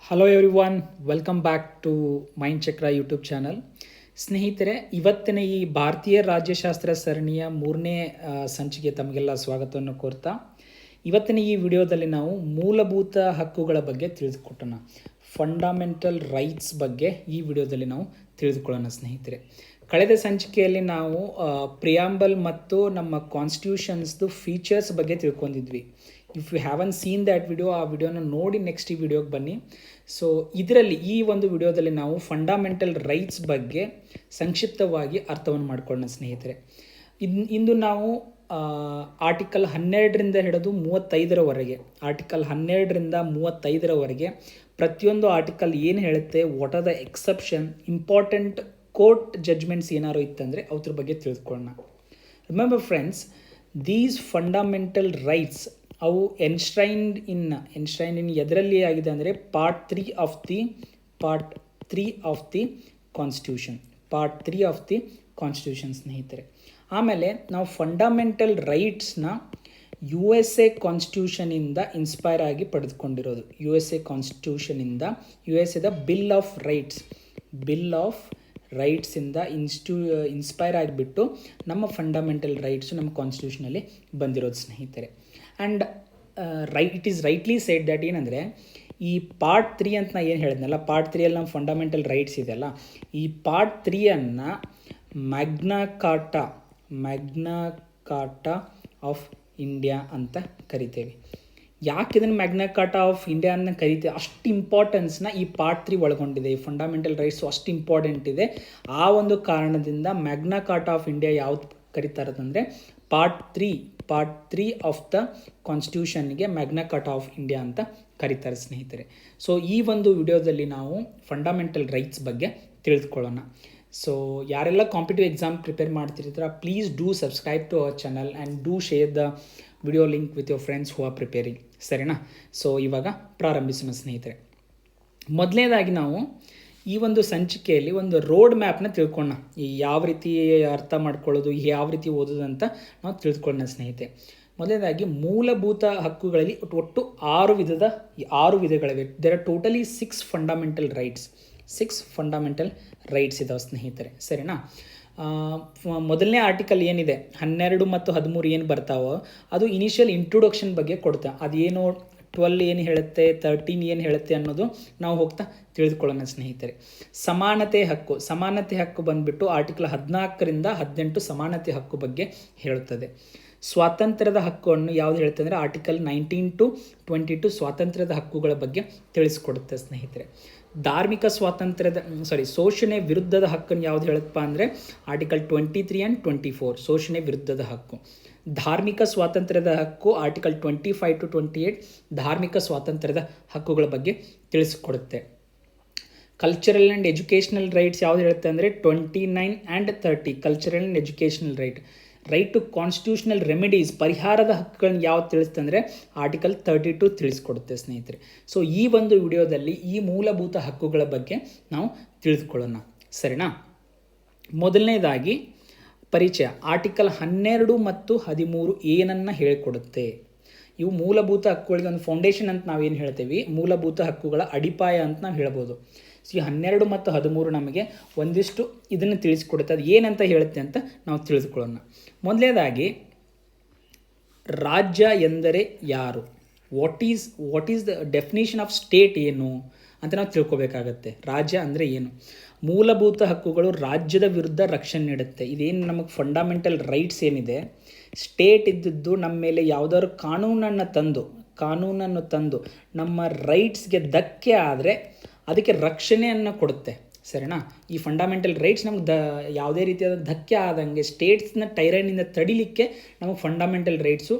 Hello every, welcome back to Mind Chakra YouTube channel. ಸ್ನೇಹಿತರೆ, ಇವತ್ತಿನ ಈ ಭಾರತೀಯ ರಾಜ್ಯಶಾಸ್ತ್ರ ಸರಣಿಯ ಮೂರನೇ ಸಂಚಿಕೆ ತಮಗೆಲ್ಲ ಸ್ವಾಗತವನ್ನು ಕೋರ್ತಾ, ಇವತ್ತಿನ ಈ ವಿಡಿಯೋದಲ್ಲಿ ನಾವು ಮೂಲಭೂತ ಹಕ್ಕುಗಳ ಬಗ್ಗೆ ತಿಳಿದುಕೊಟ್ಟೋಣ. ಫಂಡಮೆಂಟಲ್ ರೈಟ್ಸ್ ಬಗ್ಗೆ ಈ ವಿಡಿಯೋದಲ್ಲಿ ನಾವು ತಿಳಿದುಕೊಳ್ಳೋಣ. ಸ್ನೇಹಿತರೆ, ಕಳೆದ ಸಂಚಿಕೆಯಲ್ಲಿ ನಾವು ಪ್ರಿಯಾಂಬಲ್ ಮತ್ತು ನಮ್ಮ ಕಾನ್ಸ್ಟಿಟ್ಯೂಷನ್ಸ್ದು ಫೀಚರ್ಸ್ ಬಗ್ಗೆ ತಿಳ್ಕೊಂಡಿದ್ವಿ. If you haven't seen that video, ಆ ವಿಡಿಯೋನ ನೋಡಿ ನೆಕ್ಸ್ಟ್ ಈ ವಿಡಿಯೋಗೆ ಬನ್ನಿ. ಸೊ ಇದರಲ್ಲಿ ಈ ಒಂದು ವಿಡಿಯೋದಲ್ಲಿ ನಾವು ಫಂಡಮೆಂಟಲ್ ರೈಟ್ಸ್ ಬಗ್ಗೆ ಸಂಕ್ಷಿಪ್ತವಾಗಿ ಅರ್ಥವನ್ನು ಮಾಡ್ಕೊಳ್ಳೋಣ. ಸ್ನೇಹಿತರೆ, ಇಂದು ನಾವು ಆರ್ಟಿಕಲ್ 12ರಿಂದ ಹಿಡಿದು 35ರವರೆಗೆ, ಆರ್ಟಿಕಲ್ 12ರಿಂದ 35ರವರೆಗೆ ಪ್ರತಿಯೊಂದು ಆರ್ಟಿಕಲ್ ಏನು ಹೇಳುತ್ತೆ, what are the exception, important court judgements ಏನಾರು ಇತ್ತಂದರೆ ಅದ್ರ ಬಗ್ಗೆ ತಿಳ್ಕೊಳ್ಳೋಣ. Remember friends, these fundamental rights ಅವು ಎನ್ಶ್ರೈನ್ಡ್ ಇನ್ ಎದರಲ್ಲಿ ಆಗಿದೆ ಅಂದರೆ ಪಾರ್ಟ್ 3 ಆಫ್ ದಿ ಕಾನ್ಸ್ಟಿಟ್ಯೂಷನ್. ಸ್ನೇಹಿತರೆ, ಆಮೇಲೆ ನಾವು ಫಂಡಮೆಂಟಲ್ ರೈಟ್ಸ್ನ USA ಕಾನ್ಸ್ಟಿಟ್ಯೂಷನಿಂದ ಇನ್ಸ್ಪೈರ್ ಆಗಿ ಪಡೆದುಕೊಂಡಿರೋದು. USA ಕಾನ್ಸ್ಟಿಟ್ಯೂಷನಿಂದ, USAದ ಬಿಲ್ ಆಫ್ ರೈಟ್ಸಿಂದ ಇನ್ಸ್ಪೈರ್ ಆಗಿಬಿಟ್ಟು ನಮ್ಮ ಫಂಡಮೆಂಟಲ್ ರೈಟ್ಸು ನಮ್ಮ ಕಾನ್ಸ್ಟಿಟ್ಯೂಷನಲ್ಲಿ ಬಂದಿರೋದು. ಸ್ನೇಹಿತರೆ, and it is rightly shed that ಏನಂದರೆ, ಈ ಪಾರ್ಟ್ 3 ಅಂತ ನಾನು ಏನು ಹೇಳಿದ್ನಲ್ಲ, ಪಾರ್ಟ್ 3ಅಲ್ಲಿ ನಮ್ಮ ಫಂಡಮೆಂಟಲ್ ರೈಟ್ಸ್ ಇದೆಯಲ್ಲ, ಈ ಪಾರ್ಟ್ 3ಅನ್ನು ಮ್ಯಾಗ್ನಾ ಕಾರ್ಟಾ ಆಫ್ ಇಂಡಿಯಾ ಅಂತ ಕರಿತೇವೆ. ಯಾಕೆ ಇದನ್ನು ಮ್ಯಾಗ್ನಾ ಕಾರ್ಟಾ ಆಫ್ ಇಂಡಿಯಾ ಅಂತ ಕರಿತೇವೆ? ಅಷ್ಟು ಇಂಪಾರ್ಟೆನ್ಸ್ನ ಈ ಪಾರ್ಟ್ 3 ಒಳಗೊಂಡಿದೆ. ಈ ಫಂಡಮೆಂಟಲ್ ರೈಟ್ಸು ಅಷ್ಟು ಇಂಪಾರ್ಟೆಂಟ್ ಇದೆ. ಆ ಒಂದು ಕಾರಣದಿಂದ ಮ್ಯಾಗ್ನಾ ಕಾರ್ಟಾ ಆಫ್ ಇಂಡಿಯಾ ಯಾವ್ದು ಕರೀತಾರದಂದರೆ ಪಾರ್ಟ್ 3 ಆಫ್ ದ ಕಾನ್ಸ್ಟಿಟ್ಯೂಷನ್ಗೆ ಮ್ಯಾಗ್ನಾ ಕಾರ್ಟಾ ಆಫ್ ಇಂಡಿಯಾ ಅಂತ ಕರೀತಾರೆ. ಸ್ನೇಹಿತರೆ, ಸೊ ಈ ಒಂದು ವಿಡಿಯೋದಲ್ಲಿ ನಾವು ಫಂಡಮೆಂಟಲ್ ರೈಟ್ಸ್ ಬಗ್ಗೆ ತಿಳಿದುಕೊಳ್ಳೋಣ. ಸೊ ಯಾರೆಲ್ಲ ಕಾಂಪಿಟೇಟಿವ್ ಎಕ್ಸಾಮ್ ಪ್ರಿಪೇರ್ ಮಾಡ್ತಿರ್ತಾರೆ, please do subscribe to our channel and do share the video link with your friends who are preparing. ಸರಿನಾ? ಸೊ ಇವಾಗ ಪ್ರಾರಂಭಿಸೋಣ. ಸ್ನೇಹಿತರೆ, ಮೊದಲನೇದಾಗಿ ನಾವು ಈ ಒಂದು ಸಂಚಿಕೆಯಲ್ಲಿ ಒಂದು ರೋಡ್ ಮ್ಯಾಪ್ನ ತಿಳ್ಕೊಳ್ಳೋಣ. ಈ ಯಾವ ರೀತಿ ಅರ್ಥ ಮಾಡ್ಕೊಳ್ಳೋದು, ಯಾವ ರೀತಿ ಓದೋದು ಅಂತ ನಾವು ತಿಳ್ಕೊಳ್ಳೋಣ. ಸ್ನೇಹಿತರೆ, ಮೊದಲನೇದಾಗಿ ಮೂಲಭೂತ ಹಕ್ಕುಗಳಲ್ಲಿ ಒಟ್ಟು 6 ವಿಧಗಳಿವೆ. There are totally 6 fundamental rights ಇದಾವೆ. ಸ್ನೇಹಿತರೆ, ಸರಿನಾ? ಮೊದಲನೇ ಆರ್ಟಿಕಲ್ ಏನಿದೆ, 12 ಮತ್ತು 13 ಏನು ಬರ್ತಾವೋ ಅದು ಇನಿಷಿಯಲ್ ಇಂಟ್ರೊಡಕ್ಷನ್ ಬಗ್ಗೆ ಕೊಡ್ತಾ, ಅದೇನು 12 ಏನು ಹೇಳುತ್ತೆ, 13 ಏನು ಹೇಳುತ್ತೆ ಅನ್ನೋದು ನಾವು ಹೋಗ್ತಾ ತಿಳಿದುಕೊಳ್ಳೋಣ. ಸ್ನೇಹಿತರೆ, ಸಮಾನತೆ ಹಕ್ಕು ಬಂದುಬಿಟ್ಟು ಆರ್ಟಿಕಲ್ 14ರಿಂದ 18 ಸಮಾನತೆ ಹಕ್ಕು ಬಗ್ಗೆ ಹೇಳುತ್ತದೆ. ಸ್ವಾತಂತ್ರ್ಯದ ಹಕ್ಕನ್ನು ಯಾವುದು ಹೇಳುತ್ತೆ ಅಂದರೆ ಆರ್ಟಿಕಲ್ 19 to 22 ಸ್ವಾತಂತ್ರ್ಯದ ಹಕ್ಕುಗಳ ಬಗ್ಗೆ ತಿಳಿಸ್ಕೊಡುತ್ತೆ. ಸ್ನೇಹಿತರೆ, ಶೋಷಣೆ ವಿರುದ್ಧದ ಹಕ್ಕನ್ನು ಯಾವುದು ಹೇಳುತ್ತಪ್ಪ ಅಂದರೆ ಆರ್ಟಿಕಲ್ 23 and 24 ಶೋಷಣೆ ವಿರುದ್ಧದ ಹಕ್ಕು. ಧಾರ್ಮಿಕ ಸ್ವಾತಂತ್ರ್ಯದ ಹಕ್ಕು ಆರ್ಟಿಕಲ್ 25 to 28 ಧಾರ್ಮಿಕ ಸ್ವಾತಂತ್ರ್ಯದ ಹಕ್ಕುಗಳ ಬಗ್ಗೆ ತಿಳಿಸಿಕೊಡುತ್ತೆ. ಕಲ್ಚರಲ್ ಆ್ಯಂಡ್ ಎಜುಕೇಷನಲ್ ರೈಟ್ಸ್ ಯಾವುದು ಹೇಳುತ್ತೆ ಅಂದರೆ 29 and 30 cultural and educational right to constitutional remedies ಪರಿಹಾರದ ಹಕ್ಕುಗಳನ್ನು ಯಾವ್ದು ತಿಳಿಸುತ್ತೆ ಅಂದರೆ ಆರ್ಟಿಕಲ್ 32 ತಿಳಿಸ್ಕೊಡುತ್ತೆ. ಸ್ನೇಹಿತರೆ, ಸೊ ಈ ಒಂದು ವಿಡಿಯೋದಲ್ಲಿ ಈ ಮೂಲಭೂತ ಹಕ್ಕುಗಳ ಬಗ್ಗೆ ನಾವು ತಿಳಿದುಕೊಳ್ಳೋಣ. ಸರಿನಾ? ಮೊದಲನೇದಾಗಿ ಪರಿಚಯ. ಆರ್ಟಿಕಲ್ 12 ಮತ್ತು 13 ಏನನ್ನು ಹೇಳಿಕೊಡುತ್ತೆ? ಇವು ಮೂಲಭೂತ ಹಕ್ಕುಗಳಿಗೆ ಒಂದು ಫೌಂಡೇಶನ್ ಅಂತ ನಾವೇನು ಹೇಳ್ತೀವಿ, ಮೂಲಭೂತ ಹಕ್ಕುಗಳ ಅಡಿಪಾಯ ಅಂತ ನಾವು ಹೇಳ್ಬೋದು. ಸೊ ಈ 12 ಮತ್ತು 13 ನಮಗೆ ಒಂದಿಷ್ಟು ಇದನ್ನು ತಿಳಿಸಿಕೊಡುತ್ತೆ. ಅದು ಏನಂತ ಹೇಳುತ್ತೆ ಅಂತ ನಾವು ತಿಳಿದುಕೊಳ್ಳೋಣ. ಮೊದಲನೇದಾಗಿ, ರಾಜ್ಯ ಎಂದರೆ ಯಾರು? What is the definition of state ಏನು ಅಂತ ನಾವು ತಿಳ್ಕೊಬೇಕಾಗತ್ತೆ. ರಾಜ್ಯ ಅಂದರೆ ಏನು? ಮೂಲಭೂತ ಹಕ್ಕುಗಳು ರಾಜ್ಯದ ವಿರುದ್ಧ ರಕ್ಷಣೆ ನೀಡುತ್ತೆ. ಇದೇನು ನಮಗೆ ಫಂಡಮೆಂಟಲ್ ರೈಟ್ಸ್ ಏನಿದೆ, ಸ್ಟೇಟ್ ಇದ್ದದ್ದು ನಮ್ಮ ಮೇಲೆ ಯಾವುದಾದ್ರು ಕಾನೂನನ್ನು ತಂದು ನಮ್ಮ ರೈಟ್ಸ್ಗೆ ಧಕ್ಕೆ ಆದರೆ ಅದಕ್ಕೆ ರಕ್ಷಣೆಯನ್ನು ಕೊಡುತ್ತೆ. ಸರಿನಾ? ಈ ಫಂಡಮೆಂಟಲ್ ರೈಟ್ಸ್ ನಮ್ಗೆ ಯಾವುದೇ ರೀತಿಯಾದ ಧಕ್ಕೆ ಆದಂಗೆ ಸ್ಟೇಟ್ಸ್ನ ಟೈರನಿಂದ ತಡಿಲಿಕ್ಕೆ ನಮಗೆ ಫಂಡಮೆಂಟಲ್ ರೈಟ್ಸು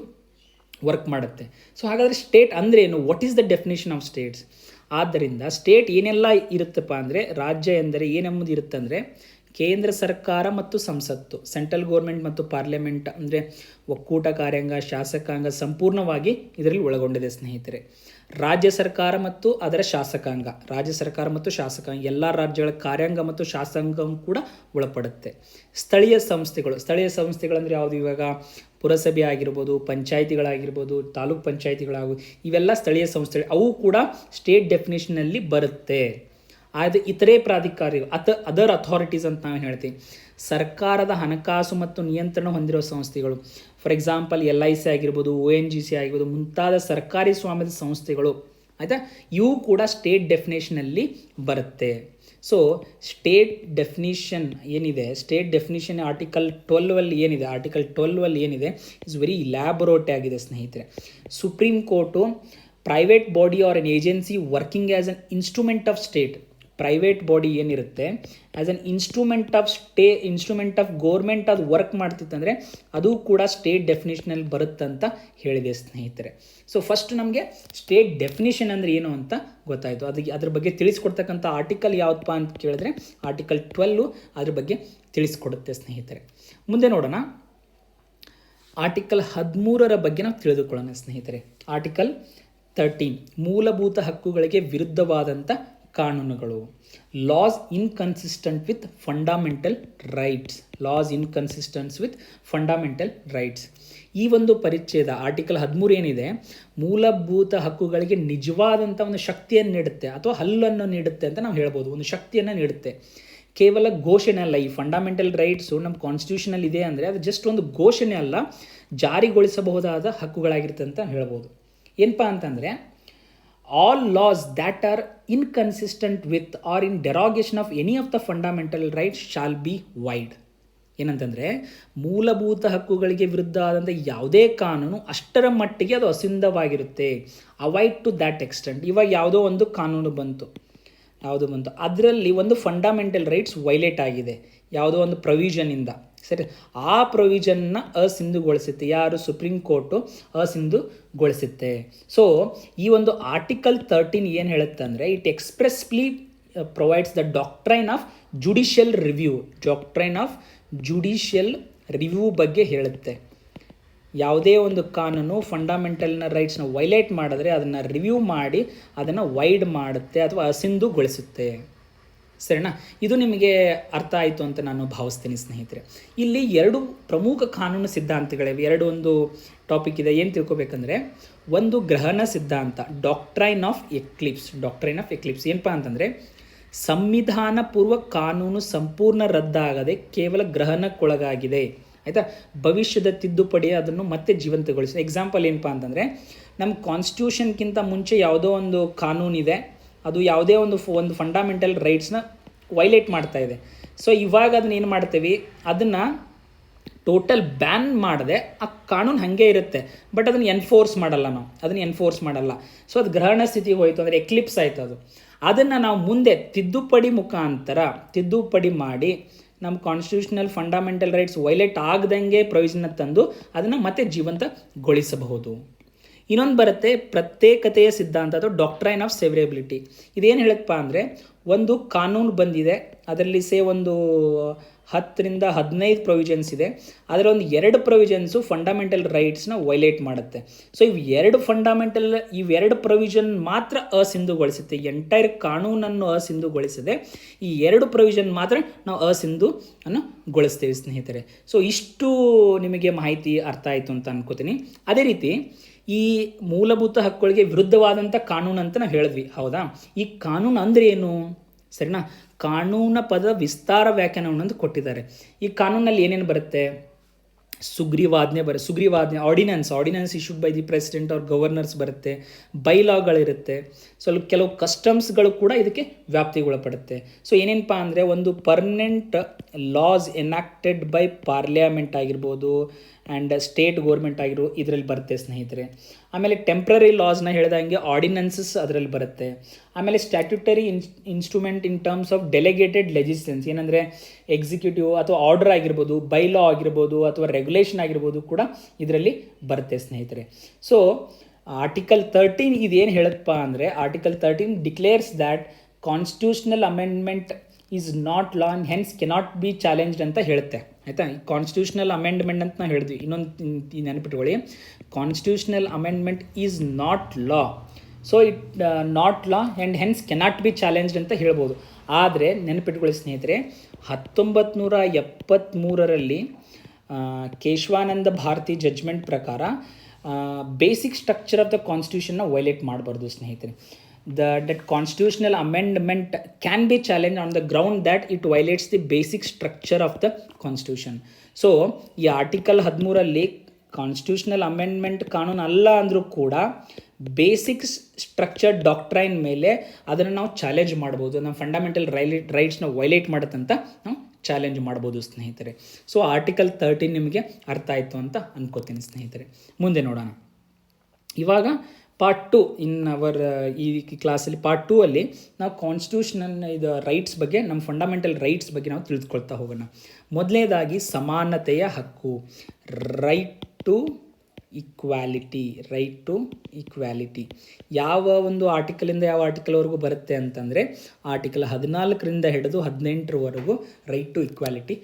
ವರ್ಕ್ ಮಾಡುತ್ತೆ. ಸೊ ಹಾಗಾದರೆ ಸ್ಟೇಟ್ ಅಂದರೆ ಏನು? What is the definition of States? ಆದ್ದರಿಂದ ಸ್ಟೇಟ್ ಏನೆಲ್ಲ ಇರುತ್ತಪ್ಪ ಅಂದರೆ, ರಾಜ್ಯ ಎಂದರೆ ಏನೆಂಬುದು ಇರುತ್ತೆ ಅಂದರೆ ಕೇಂದ್ರ ಸರ್ಕಾರ ಮತ್ತು ಸಂಸತ್ತು, ಸೆಂಟ್ರಲ್ ಗೌರ್ಮೆಂಟ್ ಮತ್ತು ಪಾರ್ಲಿಮೆಂಟ್ ಅಂದರೆ ಒಕ್ಕೂಟ ಕಾರ್ಯಾಂಗ, ಶಾಸಕಾಂಗ ಸಂಪೂರ್ಣವಾಗಿ ಇದರಲ್ಲಿ ಒಳಗೊಂಡಿದೆ ಸ್ನೇಹಿತರೆ. ರಾಜ್ಯ ಸರ್ಕಾರ ಮತ್ತು ಅದರ ಶಾಸಕಾಂಗ, ರಾಜ್ಯ ಸರ್ಕಾರ ಮತ್ತು ಶಾಸಕಾಂಗ ಎಲ್ಲ ರಾಜ್ಯಗಳ ಕಾರ್ಯಾಂಗ ಮತ್ತು ಶಾಸಕಾಂಗ ಕೂಡ ಒಳಪಡುತ್ತೆ. ಸ್ಥಳೀಯ ಸಂಸ್ಥೆಗಳಂದರೆ ಯಾವುದು? ಇವಾಗ ಪುರಸಭೆ ಆಗಿರ್ಬೋದು, ಪಂಚಾಯಿತಿಗಳಾಗಿರ್ಬೋದು, ತಾಲೂಕು ಪಂಚಾಯಿತಿಗಳಾಗು, ಇವೆಲ್ಲ ಸ್ಥಳೀಯ ಸಂಸ್ಥೆಗಳು, ಅವು ಕೂಡ ಸ್ಟೇಟ್ ಡೆಫಿನೇಷನಲ್ಲಿ ಬರುತ್ತೆ. ಅದು ಇತರೆ ಪ್ರಾಧಿಕಾರಿಗಳು ಅದರ್ ಅಥಾರಿಟೀಸ್ ಅಂತ ನಾವು ಹೇಳ್ತೀವಿ. ಸರ್ಕಾರದ ಹಣಕಾಸು ಮತ್ತು ನಿಯಂತ್ರಣ ಹೊಂದಿರುವ ಸಂಸ್ಥೆಗಳು, ಫಾರ್ ಎಕ್ಸಾಂಪಲ್ LIC ಆಗಿರ್ಬೋದು, ONGC ಆಗಿರ್ಬೋದು, ಮುಂತಾದ ಸರ್ಕಾರಿ ಸ್ವಾಮ್ಯದ ಸಂಸ್ಥೆಗಳು, ಆಯಿತಾ, ಇವು ಕೂಡ ಸ್ಟೇಟ್ ಡೆಫಿನೇಷನಲ್ಲಿ ಬರುತ್ತೆ. ಸೊ ಸ್ಟೇಟ್ ಡೆಫಿನಿಷನ್ ಏನಿದೆ, ಸ್ಟೇಟ್ ಡೆಫಿನಿಷನ್ ಆರ್ಟಿಕಲ್ 12 ಏನಿದೆ ಇಸ್ ವೆರಿ ಇಲ್ಯಾಬೊರೇಟ್ ಆಗಿದೆ ಸ್ನೇಹಿತರೆ. Supreme court private body or an agency working as an instrument of state, private body ಏನಿರುತ್ತೆ as an instrument of government ಅದು ವರ್ಕ್ ಮಾಡ್ತಿತ್ತಂದರೆ ಅದು ಕೂಡ ಸ್ಟೇಟ್ ಡೆಫಿನೇಷನಲ್ಲಿ ಬರುತ್ತಂತ ಹೇಳಿದೆ ಸ್ನೇಹಿತರೆ. ಸೊ ಫಸ್ಟ್ ನಮಗೆ ಸ್ಟೇಟ್ ಡೆಫಿನೇಷನ್ ಅಂದರೆ ಏನು ಅಂತ ಗೊತ್ತಾಯಿತು. ಅದ್ರ ಬಗ್ಗೆ ತಿಳಿಸ್ಕೊಡ್ತಕ್ಕಂಥ ಆರ್ಟಿಕಲ್ ಯಾವುದಪ್ಪ ಅಂತ ಕೇಳಿದ್ರೆ ಆರ್ಟಿಕಲ್ 12 ಅದ್ರ ಬಗ್ಗೆ ತಿಳಿಸ್ಕೊಡುತ್ತೆ ಸ್ನೇಹಿತರೆ. ಮುಂದೆ ನೋಡೋಣ, ಆರ್ಟಿಕಲ್ 13 ಬಗ್ಗೆ ನಾವು ತಿಳಿದುಕೊಳ್ಳೋಣ ಸ್ನೇಹಿತರೆ. ಆರ್ಟಿಕಲ್ 13 ಮೂಲಭೂತ ಹಕ್ಕುಗಳಿಗೆ ವಿರುದ್ಧವಾದಂಥ ಕಾನೂನುಗಳು. Loss inconsistent with fundamental rights. ಈ ಒಂದು ಪರಿಚ್ಛೇದ ಆರ್ಟಿಕಲ್ 13 ಏನಿದೆ, ಮೂಲಭೂತ ಹಕ್ಕುಗಳಿಗೆ ನಿಜವಾದಂಥ ಒಂದು ಶಕ್ತಿಯನ್ನು ನೀಡುತ್ತೆ ಅಥವಾ ಹಲ್ಲನ್ನು ನೀಡುತ್ತೆ ಅಂತ ನಾವು ಹೇಳ್ಬೋದು. ಒಂದು ಶಕ್ತಿಯನ್ನು ನೀಡುತ್ತೆ, ಕೇವಲ ಘೋಷಣೆ ಅಲ್ಲ. ಈ ಫಂಡಮೆಂಟಲ್ ರೈಟ್ಸು ನಮ್ಮ ಕಾನ್ಸ್ಟಿಟ್ಯೂಷನಲ್ಲಿ ಇದೆ ಅಂದರೆ ಅದು ಜಸ್ಟ್ ಒಂದು ಘೋಷಣೆ ಅಲ್ಲ, ಜಾರಿಗೊಳಿಸಬಹುದಾದ ಹಕ್ಕುಗಳಾಗಿರುತ್ತೆ ಅಂತ ಹೇಳ್ಬೋದು. ಏನಪ್ಪ ಅಂತಂದರೆ, all laws that are inconsistent with or in derogation of any of the fundamental rights shall be void. ಏನಂತಂದರೆ, ಮೂಲಭೂತ ಹಕ್ಕುಗಳಿಗೆ ವಿರುದ್ಧ ಆದಂಥ ಯಾವುದೇ ಕಾನೂನು ಅಷ್ಟರ ಮಟ್ಟಿಗೆ ಅದು ಅಸಿಂಧವಾಗಿರುತ್ತೆ. Avoid to that extent. ಇವಾಗ ಯಾವುದೋ ಒಂದು ಕಾನೂನು ಬಂತು, ಅದರಲ್ಲಿ ಒಂದು ಫಂಡಮೆಂಟಲ್ ರೈಟ್ಸ್ ವೈಲೇಟ್ ಆಗಿದೆ ಯಾವುದೋ ಒಂದು ಪ್ರೊವಿಷನಿಂದ, ಸರಿ, ಆ ಪ್ರೊವಿಷನ್ನ ಅಸಿಂಧುಗೊಳಿಸುತ್ತೆ. ಯಾರು? Supreme court ಅಸಿಂಧುಗೊಳಿಸುತ್ತೆ. ಸೊ ಈ ಒಂದು ಆರ್ಟಿಕಲ್ 13 ಏನು ಹೇಳುತ್ತೆ ಅಂದರೆ, it expressly provides the doctrine of judicial review ಬಗ್ಗೆ ಹೇಳುತ್ತೆ. ಯಾವುದೇ ಒಂದು ಕಾನೂನು ಫಂಡಮೆಂಟಲ್ನ ರೈಟ್ಸ್ನ ವೈಲೇಟ್ ಮಾಡಿದ್ರೆ ಅದನ್ನು ರಿವ್ಯೂ ಮಾಡಿ ಅದನ್ನು ವೈಡ್ ಮಾಡುತ್ತೆ ಅಥವಾ ಅಸಿಂಧುಗೊಳಿಸುತ್ತೆ. ಸರಿನಾ? ಇದು ನಿಮಗೆ ಅರ್ಥ ಆಯಿತು ಅಂತ ನಾನು ಭಾವಿಸ್ತೀನಿ ಸ್ನೇಹಿತರೆ. ಇಲ್ಲಿ 2 ಪ್ರಮುಖ ಕಾನೂನು ಸಿದ್ಧಾಂತಗಳಿವೆ. ಒಂದು ಟಾಪಿಕ್ ಇದೆ, ಏನು ತಿಳ್ಕೊಬೇಕಂದ್ರೆ, ಒಂದು ಗ್ರಹಣ ಸಿದ್ಧಾಂತ, ಡಾಕ್ಟ್ರೈನ್ ಆಫ್ ಎಕ್ಲಿಪ್ಸ್. ಏನಪ್ಪ ಅಂತಂದರೆ, ಸಂವಿಧಾನ ಪೂರ್ವ ಕಾನೂನು ಸಂಪೂರ್ಣ ರದ್ದಾಗದೆ ಕೇವಲ ಗ್ರಹಣಕ್ಕೊಳಗಾಗಿದೆ, ಆಯಿತಾ, ಭವಿಷ್ಯದ ತಿದ್ದುಪಡಿ ಅದನ್ನು ಮತ್ತೆ ಜೀವಂತಗೊಳಿಸಿ. ಎಕ್ಸಾಂಪಲ್ ಏನಪ್ಪ ಅಂತಂದರೆ, ನಮ್ಮ ಕಾನ್ಸ್ಟಿಟ್ಯೂಷನ್ಗಿಂತ ಮುಂಚೆ ಯಾವುದೋ ಒಂದು ಕಾನೂನಿದೆ, ಅದು ಯಾವುದೇ ಒಂದು ಫಂಡಮೆಂಟಲ್ ರೈಟ್ಸ್ನ ವೈಲೇಟ್ ಮಾಡ್ತಾ ಇದೆ. ಸೊ ಇವಾಗ ಅದನ್ನ ಏನು ಮಾಡ್ತೀವಿ, ಅದನ್ನು ಟೋಟಲ್ ಬ್ಯಾನ್ ಮಾಡದೆ ಆ ಕಾನೂನು ಹಾಗೆ ಇರುತ್ತೆ, ಬಟ್ ಅದನ್ನು ಎನ್ಫೋರ್ಸ್ ಮಾಡಲ್ಲ. ಸೊ ಅದು ಗ್ರಹಣ ಸ್ಥಿತಿಗೆ ಹೋಯಿತು ಅಂದರೆ ಎಕ್ಲಿಪ್ಸ್ ಆಯಿತು. ಅದನ್ನು ನಾವು ಮುಂದೆ ತಿದ್ದುಪಡಿ ಮಾಡಿ ನಮ್ಮ ಕಾನ್ಸ್ಟಿಟ್ಯೂಷನಲ್ ಫಂಡಮೆಂಟಲ್ ರೈಟ್ಸ್ ವೈಲೇಟ್ ಆಗದಂಗೆ ಪ್ರೊವಿಷನ್ನ ತಂದು ಅದನ್ನು ಮತ್ತೆ ಜೀವಂತಗೊಳಿಸಬಹುದು. ಇನ್ನೊಂದು ಬರುತ್ತೆ ಪ್ರತ್ಯೇಕತೆಯ ಸಿದ್ಧಾಂತ ಅಥವಾ ಡಾಕ್ಟ್ರೈನ್ ಆಫ್ ಸೆವರೇಬಿಲಿಟಿ. ಇದೇನು ಹೇಳಪ್ಪ ಅಂದರೆ, ಒಂದು ಕಾನೂನು ಬಂದಿದೆ, ಅದರಲ್ಲಿ ಒಂದು 10ರಿಂದ 15 ಪ್ರೊವಿಷನ್ಸ್ ಇದೆ, ಅದರ ಒಂದು 2 ಪ್ರೊವಿಷನ್ಸು ಫಂಡಮೆಂಟಲ್ ರೈಟ್ಸ್ನ ವೈಲೇಟ್ ಮಾಡುತ್ತೆ. ಸೊ ಇವೆರಡು ಪ್ರೊವಿಷನ್ ಮಾತ್ರ ಅಸಿಂಧುಗೊಳಿಸುತ್ತೆ. ಎಂಟೈರ್ ಕಾನೂನನ್ನು ಅಸಿಂಧುಗೊಳಿಸದೆ ಈ 2 ಪ್ರೊವಿಷನ್ ಮಾತ್ರ ನಾವು ಅಸಿಂಧುಗೊಳಿಸ್ತೇವೆ ಸ್ನೇಹಿತರೆ. ಸೊ ಇಷ್ಟು ನಿಮಗೆ ಮಾಹಿತಿ ಅರ್ಥ ಆಯಿತು ಅಂತ ಅನ್ಕೋತೀನಿ. ಅದೇ ರೀತಿ ಈ ಮೂಲಭೂತ ಹಕ್ಕುಗಳಿಗೆ ವಿರುದ್ಧವಾದಂಥ ಕಾನೂನು ಅಂತ ನಾವು ಹೇಳಿದ್ವಿ, ಹೌದಾ? ಈ ಕಾನೂನು ಅಂದರೆ ಏನು? ಸರಿನಾ? ಕಾನೂನ ಪದ ವಿಸ್ತಾರ ವ್ಯಾಖ್ಯಾನವನ್ನು ಕೊಟ್ಟಿದ್ದಾರೆ. ಈ ಕಾನೂನಲ್ಲಿ ಏನೇನು ಬರುತ್ತೆ? ಸುಗ್ರೀವಾಜ್ಞೆ ordinance issued by the president or governors ಬರುತ್ತೆ, ಬೈಲಾಗಳಿರುತ್ತೆ, ಸ್ವಲ್ಪ ಕೆಲವು ಕಸ್ಟಮ್ಸ್ಗಳು ಕೂಡ ಇದಕ್ಕೆ ವ್ಯಾಪ್ತಿಗೊಳಪಡುತ್ತೆ. ಸೊ ಏನೇನಪ್ಪ ಅಂದರೆ, ಒಂದು permanent loss enacted by parliament ಆಗಿರ್ಬೋದು ಆ್ಯಂಡ್ ಸ್ಟೇಟ್ ಗೋರ್ಮೆಂಟ್ ಆಗಿರೋ ಇದರಲ್ಲಿ ಬರುತ್ತೆ ಸ್ನೇಹಿತರೆ. ಆಮೇಲೆ ಟೆಂಪ್ರರಿ ಲಾಸ್ನ ಹೇಳಿದಂಗೆ ಆರ್ಡಿನೆನ್ಸಸ್ ಅದರಲ್ಲಿ ಬರುತ್ತೆ. ಆಮೇಲೆ statutory instrument in terms of delegated legislation, ಏನಂದರೆ ಎಕ್ಸಿಕ್ಯೂಟಿವ್ ಅಥವಾ ಆರ್ಡರ್ ಆಗಿರ್ಬೋದು, ಬೈಲಾ ಆಗಿರ್ಬೋದು ಅಥವಾ ರೆಗ್ಯುಲೇಷನ್ ಆಗಿರ್ಬೋದು ಕೂಡ ಇದರಲ್ಲಿ ಬರುತ್ತೆ ಸ್ನೇಹಿತರೆ. ಸೊ ಆರ್ಟಿಕಲ್ 13 ಇದೇನು ಹೇಳುತ್ತಪ್ಪ ಅಂದರೆ, article 13 declares that constitutional amendment is not law and hence cannot be challenged ಅಂತ ಹೇಳುತ್ತೆ. ಆಯಿತಾ, ಈ ಕಾನ್ಸ್ಟಿಟ್ಯೂಷನಲ್ ಅಮೆಂಡ್ಮೆಂಟ್ ಅಂತ ನಾವು ಹೇಳಿದ್ವಿ. ಇನ್ನೊಂದು ನೆನಪಿಟ್ಕೊಳ್ಳಿ, constitutional amendment is not law. So it not law and hence cannot be challenged ಅಂತ ಹೇಳ್ಬೋದು. ಆದರೆ ನೆನಪಿಟ್ಕೊಳ್ಳಿ ಸ್ನೇಹಿತರೆ, 1973ರಲ್ಲಿ ಕೇಶವಾನಂದ ಭಾರತಿ ಜಡ್ಜ್ಮೆಂಟ್ ಪ್ರಕಾರ ಬೇಸಿಕ್ ಸ್ಟ್ರಕ್ಚರ್ ಆಫ್ ದ ಕಾನ್ಸ್ಟಿಟ್ಯೂಷನ್ನ ವೈಲೇಟ್ ಮಾಡಬಾರ್ದು ಸ್ನೇಹಿತರೆ. that constitutional amendment can be challenged on the ground that it violates the basic structure of the constitution. So ಈ ಆರ್ಟಿಕಲ್ 13ರಲ್ಲಿ ಕಾನ್ಸ್ಟಿಟ್ಯೂಷನಲ್ ಅಮೆಂಡ್ಮೆಂಟ್ ಕಾನೂನು ಅಲ್ಲ ಅಂದರೂ ಕೂಡ ಬೇಸಿಕ್ ಸ್ಟ್ರಕ್ಚರ್ ಡಾಕ್ಟ್ರೈನ್ ಮೇಲೆ ಅದನ್ನು ನಾವು ಚಾಲೆಂಜ್ ಮಾಡ್ಬೋದು. ನಮ್ಮ ಫಂಡಮೆಂಟಲ್ ರೈಟ್ಸ್ನ ವೈಲೇಟ್ ಮಾಡುತ್ತಂತ ನಾವು ಚಾಲೆಂಜ್ ಮಾಡ್ಬೋದು ಸ್ನೇಹಿತರೆ. ಸೊ ಆರ್ಟಿಕಲ್ 13 ನಿಮಗೆ ಅರ್ಥ ಆಯಿತು ಅಂತ ಅನ್ಕೋತೀನಿ ಸ್ನೇಹಿತರೆ. ಮುಂದೆ ನೋಡೋಣ. ಇವಾಗ ಪಾರ್ಟ್ 2 ಇನ್ ಅವರ್ ಈ ಕ್ಲಾಸಲ್ಲಿ ಪಾರ್ಟ್ 2 ಅಲ್ಲಿ ನಾವು ಕಾನ್ಸ್ಟಿಟ್ಯೂಷನಲ್ ಇದು ರೈಟ್ಸ್ ಬಗ್ಗೆ, ನಮ್ಮ ಫಂಡಮೆಂಟಲ್ ರೈಟ್ಸ್ ಬಗ್ಗೆ ನಾವು ತಿಳಿದುಕೊಳ್ತಾ ಹೋಗೋಣ. ಮೊದಲನೇದಾಗಿ ಸಮಾನತೆಯ ಹಕ್ಕು, ರೈಟ್ ಟು ಈಕ್ವಾಲಿಟಿ. ಯಾವ ಒಂದು ಆರ್ಟಿಕಲಿಂದ ಯಾವ ಆರ್ಟಿಕಲ್ವರೆಗೂ ಬರುತ್ತೆ ಅಂತಂದರೆ, ಆರ್ಟಿಕಲ್ 14ರಿಂದ ಹಿಡಿದು 18ರವರೆಗೂ ರೈಟ್ ಟು ಈಕ್ವಾಲಿಟಿ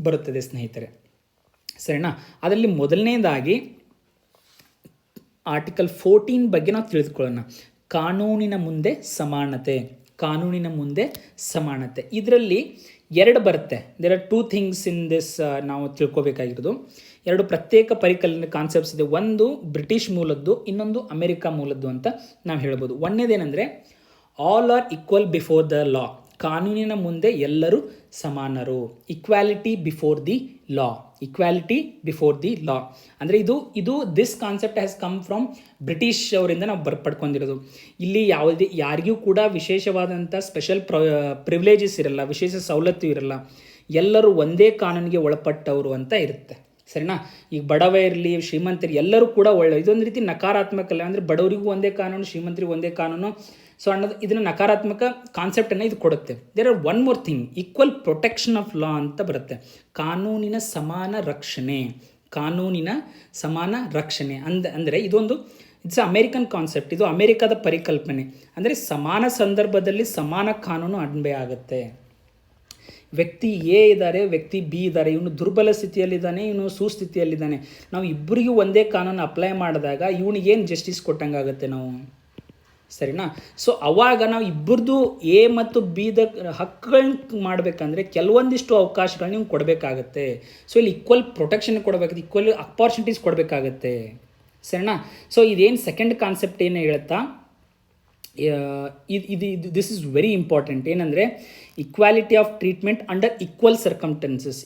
ಬರುತ್ತದೆ ಸ್ನೇಹಿತರೆ. ಸರಿನಾ? ಅದರಲ್ಲಿ ಮೊದಲನೇದಾಗಿ ಆರ್ಟಿಕಲ್ 14 ಬಗ್ಗೆ ನಾವು ತಿಳಿದುಕೊಳ್ಳೋಣ. ಕಾನೂನಿನ ಮುಂದೆ ಸಮಾನತೆ. ಇದರಲ್ಲಿ 2 ಬರುತ್ತೆ. There are 2 things in this. ನಾವು ತಿಳ್ಕೊಬೇಕಾಗಿರೋದು 2 ಪ್ರತ್ಯೇಕ ಪರಿಕಲ್ಪನೆ ಕಾನ್ಸೆಪ್ಟ್ಸ್ ಇದೆ. ಒಂದು ಬ್ರಿಟಿಷ್ ಮೂಲದ್ದು, ಇನ್ನೊಂದು ಅಮೆರಿಕ ಮೂಲದ್ದು ಅಂತ ನಾವು ಹೇಳ್ಬೋದು. ಒಂದನೇದೇನೆಂದರೆ all are equal before the law. ಕಾನೂನಿನ ಮುಂದೆ ಎಲ್ಲರೂ ಸಮಾನರು. ಈಕ್ವಾಲಿಟಿ ಬಿಫೋರ್ ದಿ ಲಾ ಅಂದರೆ ಇದು this concept has come from British ಅವರಿಂದ ನಾವು ಪಡ್ಕೊಂಡಿರೋದು. ಇಲ್ಲಿ ಯಾರಿಗೂ ಕೂಡ ವಿಶೇಷವಾದಂಥ ಸ್ಪೆಷಲ್ ಪ್ರಿವಿಲೇಜಸ್ ಇರಲ್ಲ, ವಿಶೇಷ ಸವಲತ್ತು ಇರಲ್ಲ. ಎಲ್ಲರೂ ಒಂದೇ ಕಾನೂನಿಗೆ ಒಳಪಟ್ಟವರು ಅಂತ ಇರುತ್ತೆ. ಸರಿನಾ? ಈಗ ಬಡವ ಇರಲಿ, ಶ್ರೀಮಂತರು ಎಲ್ಲರೂ ಕೂಡ ಇದೊಂದು ರೀತಿ ನಕಾರಾತ್ಮಕ ಅಲ್ಲ. ಅಂದರೆ ಬಡವರಿಗೂ ಒಂದೇ ಕಾನೂನು, ಶ್ರೀಮಂತರಿಗೂ ಒಂದೇ ಕಾನೂನು. ಸೊ ಅನ್ನೋದು ಇದನ್ನು ನಕಾರಾತ್ಮಕ ಕಾನ್ಸೆಪ್ಟನ್ನು ಇದು ಕೊಡುತ್ತೆ. There are one more thing, equal protection of law ಅಂತ ಬರುತ್ತೆ. ಕಾನೂನಿನ ಸಮಾನ ರಕ್ಷಣೆ ಅಂದರೆ ಇಟ್ಸ್ ಅಮೇರಿಕನ್ ಕಾನ್ಸೆಪ್ಟ್. ಇದು ಅಮೇರಿಕಾದ ಪರಿಕಲ್ಪನೆ. ಅಂದರೆ ಸಮಾನ ಸಂದರ್ಭದಲ್ಲಿ ಸಮಾನ ಕಾನೂನು ಅನ್ವಯ ಆಗುತ್ತೆ. ವ್ಯಕ್ತಿ ಎ ಇದ್ದಾರೆ, ವ್ಯಕ್ತಿ ಬಿ ಇದ್ದಾರೆ. ಇವನು ದುರ್ಬಲ ಸ್ಥಿತಿಯಲ್ಲಿದ್ದಾನೆ, ಇವನು ಸುಸ್ಥಿತಿಯಲ್ಲಿದ್ದಾನೆ. ನಾವು ಇಬ್ಬರಿಗೂ ಒಂದೇ ಕಾನೂನು ಅಪ್ಲೈ ಮಾಡಿದಾಗ ಇವನಿಗೇನು ಜಸ್ಟಿಸ್ ಕೊಟ್ಟಂಗಾಗುತ್ತೆ ನಾವು. ಸರಿನಾ? ಸೊ ಅವಾಗ ನಾವು ಇಬ್ಬರದು ಎ ಮತ್ತು ಬಿದ ಹಕ್ಕುಗಳನ್ನ ಮಾಡಬೇಕಂದ್ರೆ ಕೆಲವೊಂದಿಷ್ಟು ಅವಕಾಶಗಳನ್ನ ನೀವು ಕೊಡಬೇಕಾಗತ್ತೆ. ಸೊ ಇಲ್ಲಿ ಈಕ್ವಲ್ ಪ್ರೊಟೆಕ್ಷನ್ ಕೊಡಬೇಕಾಗುತ್ತೆ, ಈಕ್ವಲ್ ಅಪಾರ್ಚುನಿಟೀಸ್ ಕೊಡಬೇಕಾಗತ್ತೆ. ಸರಿನಾ? ಸೊ ಇದೇನು ಸೆಕೆಂಡ್ ಕಾನ್ಸೆಪ್ಟ್ ಏನು ಹೇಳುತ್ತಾ, ದಿಸ್ ಇಸ್ ವೆರಿ ಇಂಪಾರ್ಟೆಂಟ್. ಏನಂದರೆ equality of treatment under equal circumstances.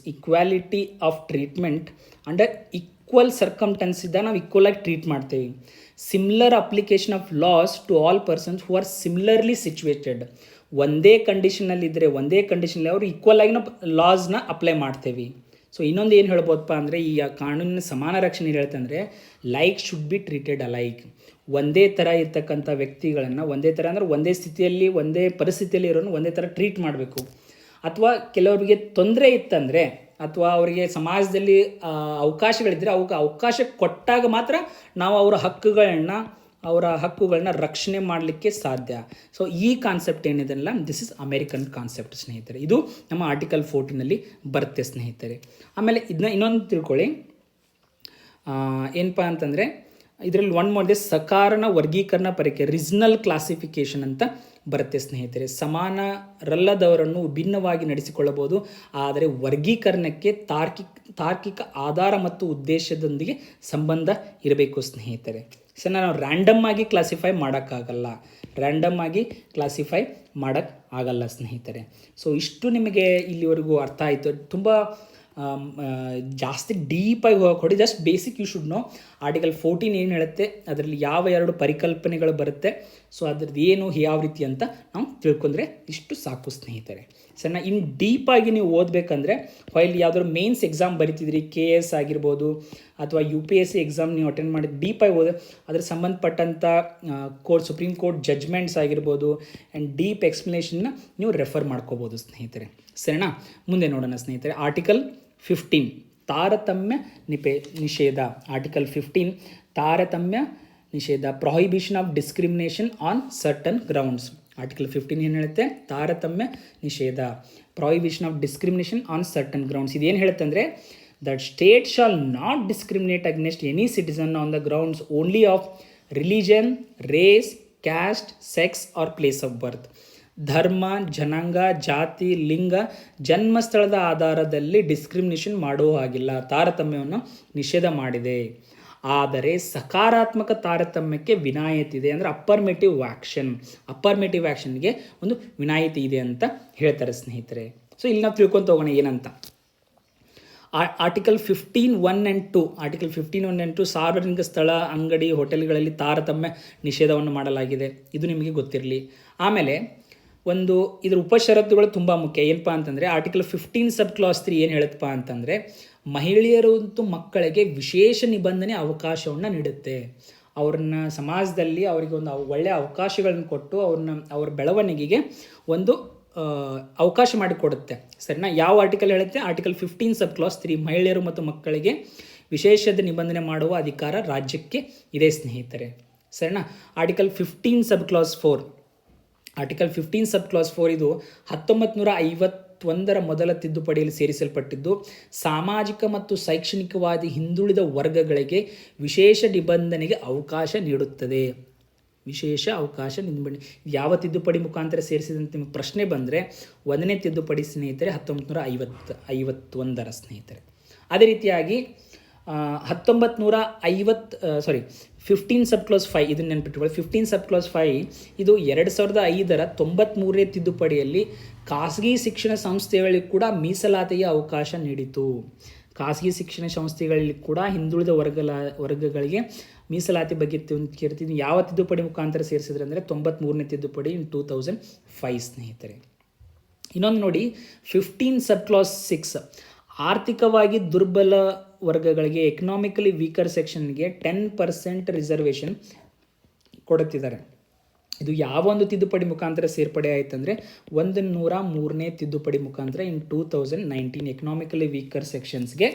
ಇದ್ದಾಗ ನಾವು ಈಕ್ವಲ್ ಆಗಿ ಟ್ರೀಟ್ ಮಾಡ್ತೇವೆ. Similar application of laws to all persons who are similarly situated. ಒಂದೇ ಕಂಡೀಷನಲ್ಲಿದ್ದರೆ ಅವರು ಈಕ್ವಲ್ ಆಗಿ ನಾವು ಲಾಸ್ನ ಅಪ್ಲೈ ಮಾಡ್ತೇವೆ. ಸೊ ಇನ್ನೊಂದು ಏನು ಹೇಳ್ಬೋದಪ್ಪ ಅಂದರೆ, ಈ ಕಾನೂನಿನ ಸಮಾನ ರಕ್ಷಣೆ ಹೇಳ್ತಂದರೆ like should be treated alike. ಒಂದೇ ಥರ ಇರ್ತಕ್ಕಂಥ ವ್ಯಕ್ತಿಗಳನ್ನು ಒಂದೇ ಸ್ಥಿತಿಯಲ್ಲಿ, ಒಂದೇ ಪರಿಸ್ಥಿತಿಯಲ್ಲಿ ಇರೋನು ಒಂದೇ ಥರ ಟ್ರೀಟ್ ಮಾಡಬೇಕು. ಅಥವಾ ಕೆಲವರಿಗೆ ತೊಂದರೆ ಇತ್ತಂದರೆ, ಅಥವಾ ಅವರಿಗೆ ಸಮಾಜದಲ್ಲಿ ಅವಕಾಶಗಳಿದ್ದರೆ ಅವಕಾಶ ಕೊಟ್ಟಾಗ ಮಾತ್ರ ನಾವು ಅವರ ಹಕ್ಕುಗಳನ್ನ ರಕ್ಷಣೆ ಮಾಡಲಿಕ್ಕೆ ಸಾಧ್ಯ. ಸೊ ಈ ಕಾನ್ಸೆಪ್ಟ್ ಏನಿದೆಲ್ಲ ದಿಸ್ ಇಸ್ ಅಮೇರಿಕನ್ ಕಾನ್ಸೆಪ್ಟ್ ಸ್ನೇಹಿತರೆ. ಇದು ನಮ್ಮ ಆರ್ಟಿಕಲ್ 14ನಲ್ಲಿ ಬರುತ್ತೆ ಸ್ನೇಹಿತರೆ. ಆಮೇಲೆ ಇದನ್ನ ಇನ್ನೊಂದು ತಿಳ್ಕೊಳ್ಳಿ, ಏನಪ್ಪ ಅಂತಂದರೆ ಇದರಲ್ಲಿ ಒಂದು ಸಕಾರಣ ವರ್ಗೀಕರಣ ಪರೀಕ್ಷೆ, ರೀಜನಲ್ ಕ್ಲಾಸಿಫಿಕೇಷನ್ ಅಂತ ಬರುತ್ತೆ ಸ್ನೇಹಿತರೆ. ಸಮಾನರಲ್ಲದವರನ್ನು ಭಿನ್ನವಾಗಿ ನಡೆಸಿಕೊಳ್ಳಬಹುದು, ಆದರೆ ವರ್ಗೀಕರಣಕ್ಕೆ ತಾರ್ಕಿಕ ಆಧಾರ ಮತ್ತು ಉದ್ದೇಶದೊಂದಿಗೆ ಸಂಬಂಧ ಇರಬೇಕು ಸ್ನೇಹಿತರೆ. ಸೊ ನಾವು ರ್ಯಾಂಡಮ್ ಆಗಿ ಕ್ಲಾಸಿಫೈ ಮಾಡೋಕ್ಕಾಗಲ್ಲ ಸ್ನೇಹಿತರೆ. ಸೊ ಇಷ್ಟು ನಿಮಗೆ ಇಲ್ಲಿವರೆಗೂ ಅರ್ಥ ಆಯಿತು. ತುಂಬ ಜಾಸ್ತಿ ಡೀಪಾಗಿ ಹೋಗಿ just basic you should know. Article 14 ಏನು ಹೇಳುತ್ತೆ, ಅದರಲ್ಲಿ ಯಾವ 2 ಪರಿಕಲ್ಪನೆಗಳು ಬರುತ್ತೆ, ಸೊ ಅದ್ರದ್ದು ಏನು ಯಾವ ರೀತಿ ಅಂತ ನಾವು ತಿಳ್ಕೊಂಡ್ರೆ ಇಷ್ಟು ಸಾಕು ಸ್ನೇಹಿತರೆ. ಸಣ್ಣ ಇನ್ನು ಡೀಪಾಗಿ ನೀವು ಓದಬೇಕಂದ್ರೆ, ಫೈಲ್ ಯಾವುದಾದ್ರು ಮೇನ್ಸ್ ಎಕ್ಸಾಮ್ ಬರಿತಿದ್ರಿ, KS ಆಗಿರ್ಬೋದು ಅಥವಾ UPSC ಎಕ್ಸಾಮ್ ನೀವು ಅಟೆಂಡ್ ಮಾಡಿ ಡೀಪಾಗಿ ಓದಿ ಅದ್ರ ಸಂಬಂಧಪಟ್ಟಂಥ ಸುಪ್ರೀಂ ಕೋರ್ಟ್ ಜಡ್ಜ್ಮೆಂಟ್ಸ್ ಆಗಿರ್ಬೋದು ಆ್ಯಂಡ್ ಡೀಪ್ ಎಕ್ಸ್ಪ್ಲನೇಷನ್ನ ನೀವು ರೆಫರ್ ಮಾಡ್ಕೋಬೋದು ಸ್ನೇಹಿತರೆ. ಸರಿನಾ? ಮುಂದೆ ನೋಡೋಣ ಸ್ನೇಹಿತರೆ. ಆರ್ಟಿಕಲ್ 15 ತಾರತಮ್ಯ ನಿಷೇಧ. ಆರ್ಟಿಕಲ್ 15 ತಾರತಮ್ಯ ನಿಷೇಧ, prohibition of discrimination on certain grounds. Article 15 ಏನು ಹೇಳುತ್ತೆ? ತಾರತಮ್ಯ ನಿಷೇಧ, prohibition of discrimination on certain grounds. ಇದೇನು ಹೇಳುತ್ತೆ ಅಂದರೆ that state shall not discriminate against any citizen on the grounds only of religion, race, caste, sex or place of birth. ಧರ್ಮ, ಜನಾಂಗ, ಜಾತಿ, ಲಿಂಗ, ಜನ್ಮಸ್ಥಳದ ಆಧಾರದಲ್ಲಿ ಡಿಸ್ಕ್ರಿಮಿನೇಷನ್ ಮಾಡುವ ಹಾಗಿಲ್ಲ, ತಾರತಮ್ಯವನ್ನು ನಿಷೇಧ ಮಾಡಿದೆ. ಆದರೆ ಸಕಾರಾತ್ಮಕ ತಾರತಮ್ಯಕ್ಕೆ ವಿನಾಯಿತಿ ಇದೆ, ಅಂದರೆ ಅಫರ್ಮೇಟಿವ್ ಆ್ಯಕ್ಷನ್ಗೆ ಒಂದು ವಿನಾಯಿತಿ ಇದೆ ಅಂತ ಹೇಳ್ತಾರೆ ಸ್ನೇಹಿತರೆ. ಸೊ ಇಲ್ಲಿ ನಾವು ತಿಳ್ಕೊತ ಹೋಗೋಣ ಏನಂತ. ಆರ್ಟಿಕಲ್ 15(1) and 2 ಆರ್ಟಿಕಲ್ 15(1) and 2 ಸಾರ್ವಜನಿಕ ಸ್ಥಳ, ಅಂಗಡಿ, ಹೋಟೆಲ್ಗಳಲ್ಲಿ ತಾರತಮ್ಯ ನಿಷೇಧವನ್ನು ಮಾಡಲಾಗಿದೆ. ಇದು ನಿಮಗೆ ಗೊತ್ತಿರಲಿ. ಆಮೇಲೆ ಇದರ ಉಪಷರತ್ತುಗಳು ತುಂಬ ಮುಖ್ಯ. ಏನಪ್ಪ ಅಂತಂದರೆ ಆರ್ಟಿಕಲ್ 15 ಸಬ್ ಕ್ಲಾಸ್ 3 ಏನು ಹೇಳುತ್ತಪ್ಪ ಅಂತಂದರೆ ಮಹಿಳೆಯರು ಮತ್ತು ಮಕ್ಕಳಿಗೆ ವಿಶೇಷ ನಿಬಂಧನೆ ಅವಕಾಶವನ್ನು ನೀಡುತ್ತೆ. ಅವ್ರನ್ನ ಸಮಾಜದಲ್ಲಿ ಅವರಿಗೆ ಒಂದು ಒಳ್ಳೆಯ ಅವಕಾಶಗಳನ್ನು ಕೊಟ್ಟು ಅವ್ರ ಬೆಳವಣಿಗೆಗೆ ಒಂದು ಅವಕಾಶ ಮಾಡಿಕೊಡುತ್ತೆ. ಸರಿನಾ? ಯಾವ ಆರ್ಟಿಕಲ್ ಹೇಳುತ್ತೆ? ಆರ್ಟಿಕಲ್ 15 ಸಬ್ ಕ್ಲಾಸ್ 3 ಮಹಿಳೆಯರು ಮತ್ತು ಮಕ್ಕಳಿಗೆ ವಿಶೇಷ ನಿಬಂಧನೆ ಮಾಡುವ ಅಧಿಕಾರ ರಾಜ್ಯಕ್ಕೆ ಇದೆ ಸ್ನೇಹಿತರೆ. ಸರಿನಾ? ಆರ್ಟಿಕಲ್ 15 ಸಬ್ ಕ್ಲಾಸ್ 4 ಇದು 1951 ಮೊದಲ ತಿದ್ದುಪಡಿಯಲ್ಲಿ ಸೇರಿಸಲ್ಪಟ್ಟಿದ್ದು ಸಾಮಾಜಿಕ ಮತ್ತು ಶೈಕ್ಷಣಿಕವಾಗಿ ಹಿಂದುಳಿದ ವರ್ಗಗಳಿಗೆ ವಿಶೇಷ ನಿಬಂಧನೆಗೆ ಅವಕಾಶ ನೀಡುತ್ತದೆ. ವಿಶೇಷ ಅವಕಾಶ ನಿಬಂಧನೆ ಯಾವ ತಿದ್ದುಪಡಿ ಮುಖಾಂತರ ಸೇರಿಸಿದಂತೆ ನಿಮಗೆ ಪ್ರಶ್ನೆ ಬಂದರೆ 1ನೇ ತಿದ್ದುಪಡಿ ಸ್ನೇಹಿತರೆ 1951 ಸ್ನೇಹಿತರೆ. ಅದೇ ರೀತಿಯಾಗಿ 15 ಸಬ್ ಕ್ಲಾಸ್ 5 ಇದನ್ನು ನೆನಪಿಟ್ಟುಕೊಳ್ಳಿ. 15 ಸಬ್ ಕ್ಲಾಸ್ 5 ಇದು 2005ರ 93ನೇ ತಿದ್ದುಪಡಿಯಲ್ಲಿ ಖಾಸಗಿ ಶಿಕ್ಷಣ ಸಂಸ್ಥೆಗಳಿಗೆ ಕೂಡ ಮೀಸಲಾತಿಗೆ ಅವಕಾಶ ನೀಡಿತು. ಖಾಸಗಿ ಶಿಕ್ಷಣ ಸಂಸ್ಥೆಗಳಲ್ಲಿ ಕೂಡ ಹಿಂದುಳಿದ ವರ್ಗಗಳಿಗೆ ಮೀಸಲಾತಿ ಬಗ್ಗೆ ಕೇಳ್ತಿದ್ವಿ. ಯಾವ ತಿದ್ದುಪಡಿ ಮುಖಾಂತರ ಸೇರಿಸಿದ್ರೆ ಅಂದರೆ 93ನೇ ತಿದ್ದುಪಡಿ 2005 ಸ್ನೇಹಿತರೆ. ಇನ್ನೊಂದು ನೋಡಿ 15 ಸಬ್ ಕ್ಲಾಸ್ 6 ಆರ್ಥಿಕವಾಗಿ ದುರ್ಬಲ ವರ್ಗಗಳಿಗೆ ಎಕನಾಮಿಕಲಿ ವೀಕರ್ ಸೆಕ್ಷನ್ಗೆ 10% ರಿಸರ್ವೇಷನ್ ಕೊಡುತ್ತಿದ್ದಾರೆ. ಇದು ಯಾವ ಒಂದು ತಿದ್ದುಪಡಿ ಮುಖಾಂತರ ಸೇರ್ಪಡೆ ಆಯಿತು ಅಂದರೆ 103ನೇ ತಿದ್ದುಪಡಿ ಮುಖಾಂತರ 2019 ಎಕನಾಮಿಕಲಿ ವೀಕರ್ ಸೆಕ್ಷನ್ಸ್ಗೆ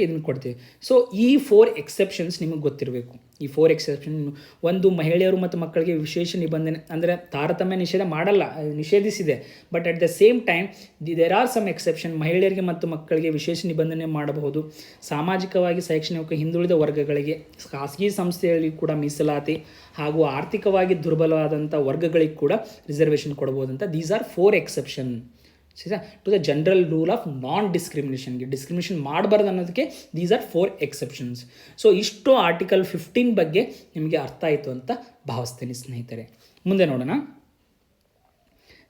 ಇದನ್ನು ಕೊಡ್ತೀವಿ. ಸೊ ಈ 4 ಎಕ್ಸೆಪ್ಷನ್ಸ್ ನಿಮಗೆ ಗೊತ್ತಿರಬೇಕು. ಈ 4 ಎಕ್ಸೆಪ್ಷನ್ ಒಂದು ಮಹಿಳೆಯರು ಮತ್ತು ಮಕ್ಕಳಿಗೆ ವಿಶೇಷ ನಿಬಂಧನೆ ಅಂದರೆ ತಾರತಮ್ಯ ನಿಷೇಧಿಸಿದೆ. But at the same time there are some exception. ಮಹಿಳೆಯರಿಗೆ ಮತ್ತು ಮಕ್ಕಳಿಗೆ ವಿಶೇಷ ನಿಬಂಧನೆ ಮಾಡಬಹುದು. ಸಾಮಾಜಿಕವಾಗಿ ಶೈಕ್ಷಣಿಕ ಹಿಂದುಳಿದ ವರ್ಗಗಳಿಗೆ ಖಾಸಗಿ ಸಂಸ್ಥೆಗಳಿಗೆ ಕೂಡ ಮೀಸಲಾತಿ ಹಾಗೂ ಆರ್ಥಿಕವಾಗಿ ದುರ್ಬಲವಾದಂಥ ವರ್ಗಗಳಿಗೆ ಕೂಡ ರಿಸರ್ವೇಷನ್ ಕೊಡಬಹುದು ಅಂತ. These are 4 exception to the general rule of non discrimination ಮಾಡಬಾರ್ದು ಅನ್ನೋದಕ್ಕೆ ದೀಸ್ ಆರ್ 4 ಎಕ್ಸೆಪ್ಷನ್ಸ್. ಸೊ ಇಷ್ಟು ಆರ್ಟಿಕಲ್ 15 ಬಗ್ಗೆ ನಿಮಗೆ ಅರ್ಥ ಆಯಿತು ಅಂತ ಭಾವಿಸ್ತೀನಿ ಸ್ನೇಹಿತರೆ. ಮುಂದೆ ನೋಡೋಣ.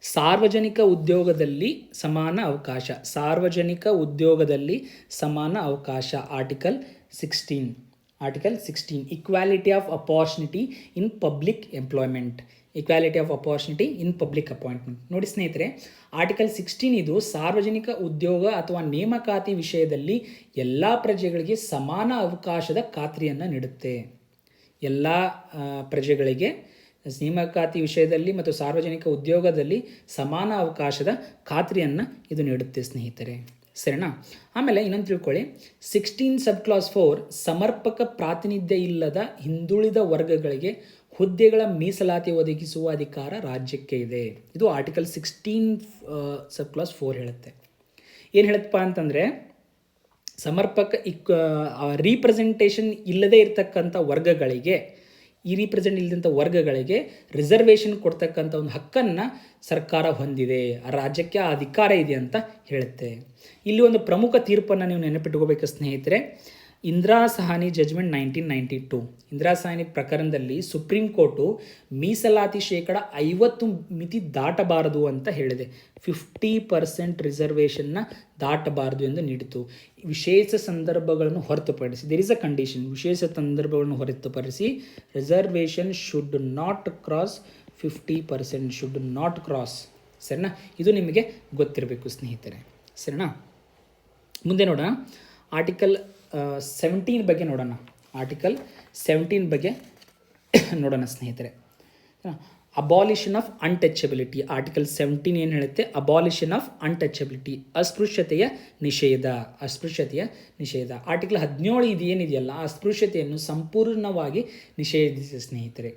ಸಾರ್ವಜನಿಕ ಉದ್ಯೋಗದಲ್ಲಿ ಸಮಾನ ಅವಕಾಶ article 16 equality of opportunity in public employment. ನೋಡಿ ಸ್ನೇಹಿತರೆ, ಆರ್ಟಿಕಲ್ 16 ಇದು ಸಾರ್ವಜನಿಕ ಉದ್ಯೋಗ ಅಥವಾ ನೇಮಕಾತಿ ವಿಷಯದಲ್ಲಿ ಎಲ್ಲ ಪ್ರಜೆಗಳಿಗೆ ಸಮಾನ ಅವಕಾಶದ ಖಾತ್ರಿಯನ್ನು ನೀಡುತ್ತೆ. ಎಲ್ಲ ಪ್ರಜೆಗಳಿಗೆ ನೇಮಕಾತಿ ವಿಷಯದಲ್ಲಿ ಮತ್ತು ಸಾರ್ವಜನಿಕ ಉದ್ಯೋಗದಲ್ಲಿ ಸಮಾನ ಅವಕಾಶದ ಖಾತ್ರಿಯನ್ನು ಇದು ನೀಡುತ್ತೆ ಸ್ನೇಹಿತರೆ. ಸರಿನಾ? ಆಮೇಲೆ ಇನ್ನೊಂದು ತಿಳ್ಕೊಳ್ಳಿ, 16 ಸಬ್ ಕ್ಲಾಸ್ 4 ಸಮರ್ಪಕ ಪ್ರಾತಿನಿಧ್ಯ ಇಲ್ಲದ ಹಿಂದುಳಿದ ವರ್ಗಗಳಿಗೆ ಹುದ್ದೆಗಳ ಮೀಸಲಾತಿ ಒದಗಿಸುವ ಅಧಿಕಾರ ರಾಜ್ಯಕ್ಕೆ ಇದೆ. ಇದು ಆರ್ಟಿಕಲ್ 16 ಸಬ್ ಕ್ಲಾಸ್ 4 ಹೇಳುತ್ತೆ. ಏನು ಹೇಳುತ್ತಪ್ಪ ಅಂತಂದರೆ ಸಮರ್ಪಕ ರೀಪ್ರೆಸೆಂಟೇಷನ್ ಇಲ್ಲದೇ ಇರತಕ್ಕಂಥ ವರ್ಗಗಳಿಗೆ ರಿಸರ್ವೇಷನ್ ಕೊಡ್ತಕ್ಕಂಥ ಒಂದು ಹಕ್ಕನ್ನು ಸರ್ಕಾರ ಹೊಂದಿದೆ, ರಾಜ್ಯಕ್ಕೆ ಆ ಅಧಿಕಾರ ಇದೆ ಅಂತ ಹೇಳುತ್ತೆ. ಇಲ್ಲಿ ಒಂದು ಪ್ರಮುಖ ತೀರ್ಪನ್ನು ನೀವು ನೆನಪಿಟ್ಕೋಬೇಕು ಸ್ನೇಹಿತರೆ. ಇಂದಿರಾ ಸಹಾನಿ ಜಜ್ಮೆಂಟ್ 1992. ಇಂದಿರಾ ಸಹಾನಿ ಪ್ರಕರಣದಲ್ಲಿ ಸುಪ್ರೀಂ ಕೋರ್ಟು ಮೀಸಲಾತಿ 50% ಮಿತಿ ದಾಟಬಾರದು ಅಂತ ಹೇಳಿದೆ. 50% ರಿಸರ್ವೇಷನ್ನ ದಾಟಬಾರದು ಎಂದು ನೀಡಿತು. ವಿಶೇಷ ಸಂದರ್ಭಗಳನ್ನು ಹೊರತುಪಡಿಸಿ ದೇರ್ ಇಸ್ ಅ ಕಂಡೀಷನ್. ವಿಶೇಷ ಸಂದರ್ಭಗಳನ್ನು ಹೊರತುಪಡಿಸಿ ರಿಸರ್ವೇಷನ್ ಶುಡ್ ನಾಟ್ ಕ್ರಾಸ್ 50%. ಸರಿನಾ? ಇದು ನಿಮಗೆ ಗೊತ್ತಿರಬೇಕು ಸ್ನೇಹಿತರೆ. ಸರಿನಾ? ಮುಂದೆ ನೋಡೋಣ. ಆರ್ಟಿಕಲ್ 17 ಬಗ್ಗೆ ನೋಡೋಣ. ಆರ್ಟಿಕಲ್ 17 ಬಗ್ಗೆ ನೋಡೋಣ ಸ್ನೇಹಿತರೆ. Abolition of untouchability. ಆರ್ಟಿಕಲ್ 17 ಏನು ಹೇಳುತ್ತೆ? ಅಬಾಲಿಷನ್ ಆಫ್ ಅನ್ಟಚಬಿಲಿಟಿ, ಅಸ್ಪೃಶ್ಯತೆಯ ನಿಷೇಧ. ಆರ್ಟಿಕಲ್ 17 ಇದು ಏನಿದೆಯಲ್ಲ, ಅಸ್ಪೃಶ್ಯತೆಯನ್ನು ಸಂಪೂರ್ಣವಾಗಿ ನಿಷೇಧಿಸಿದೆ ಸ್ನೇಹಿತರೆ.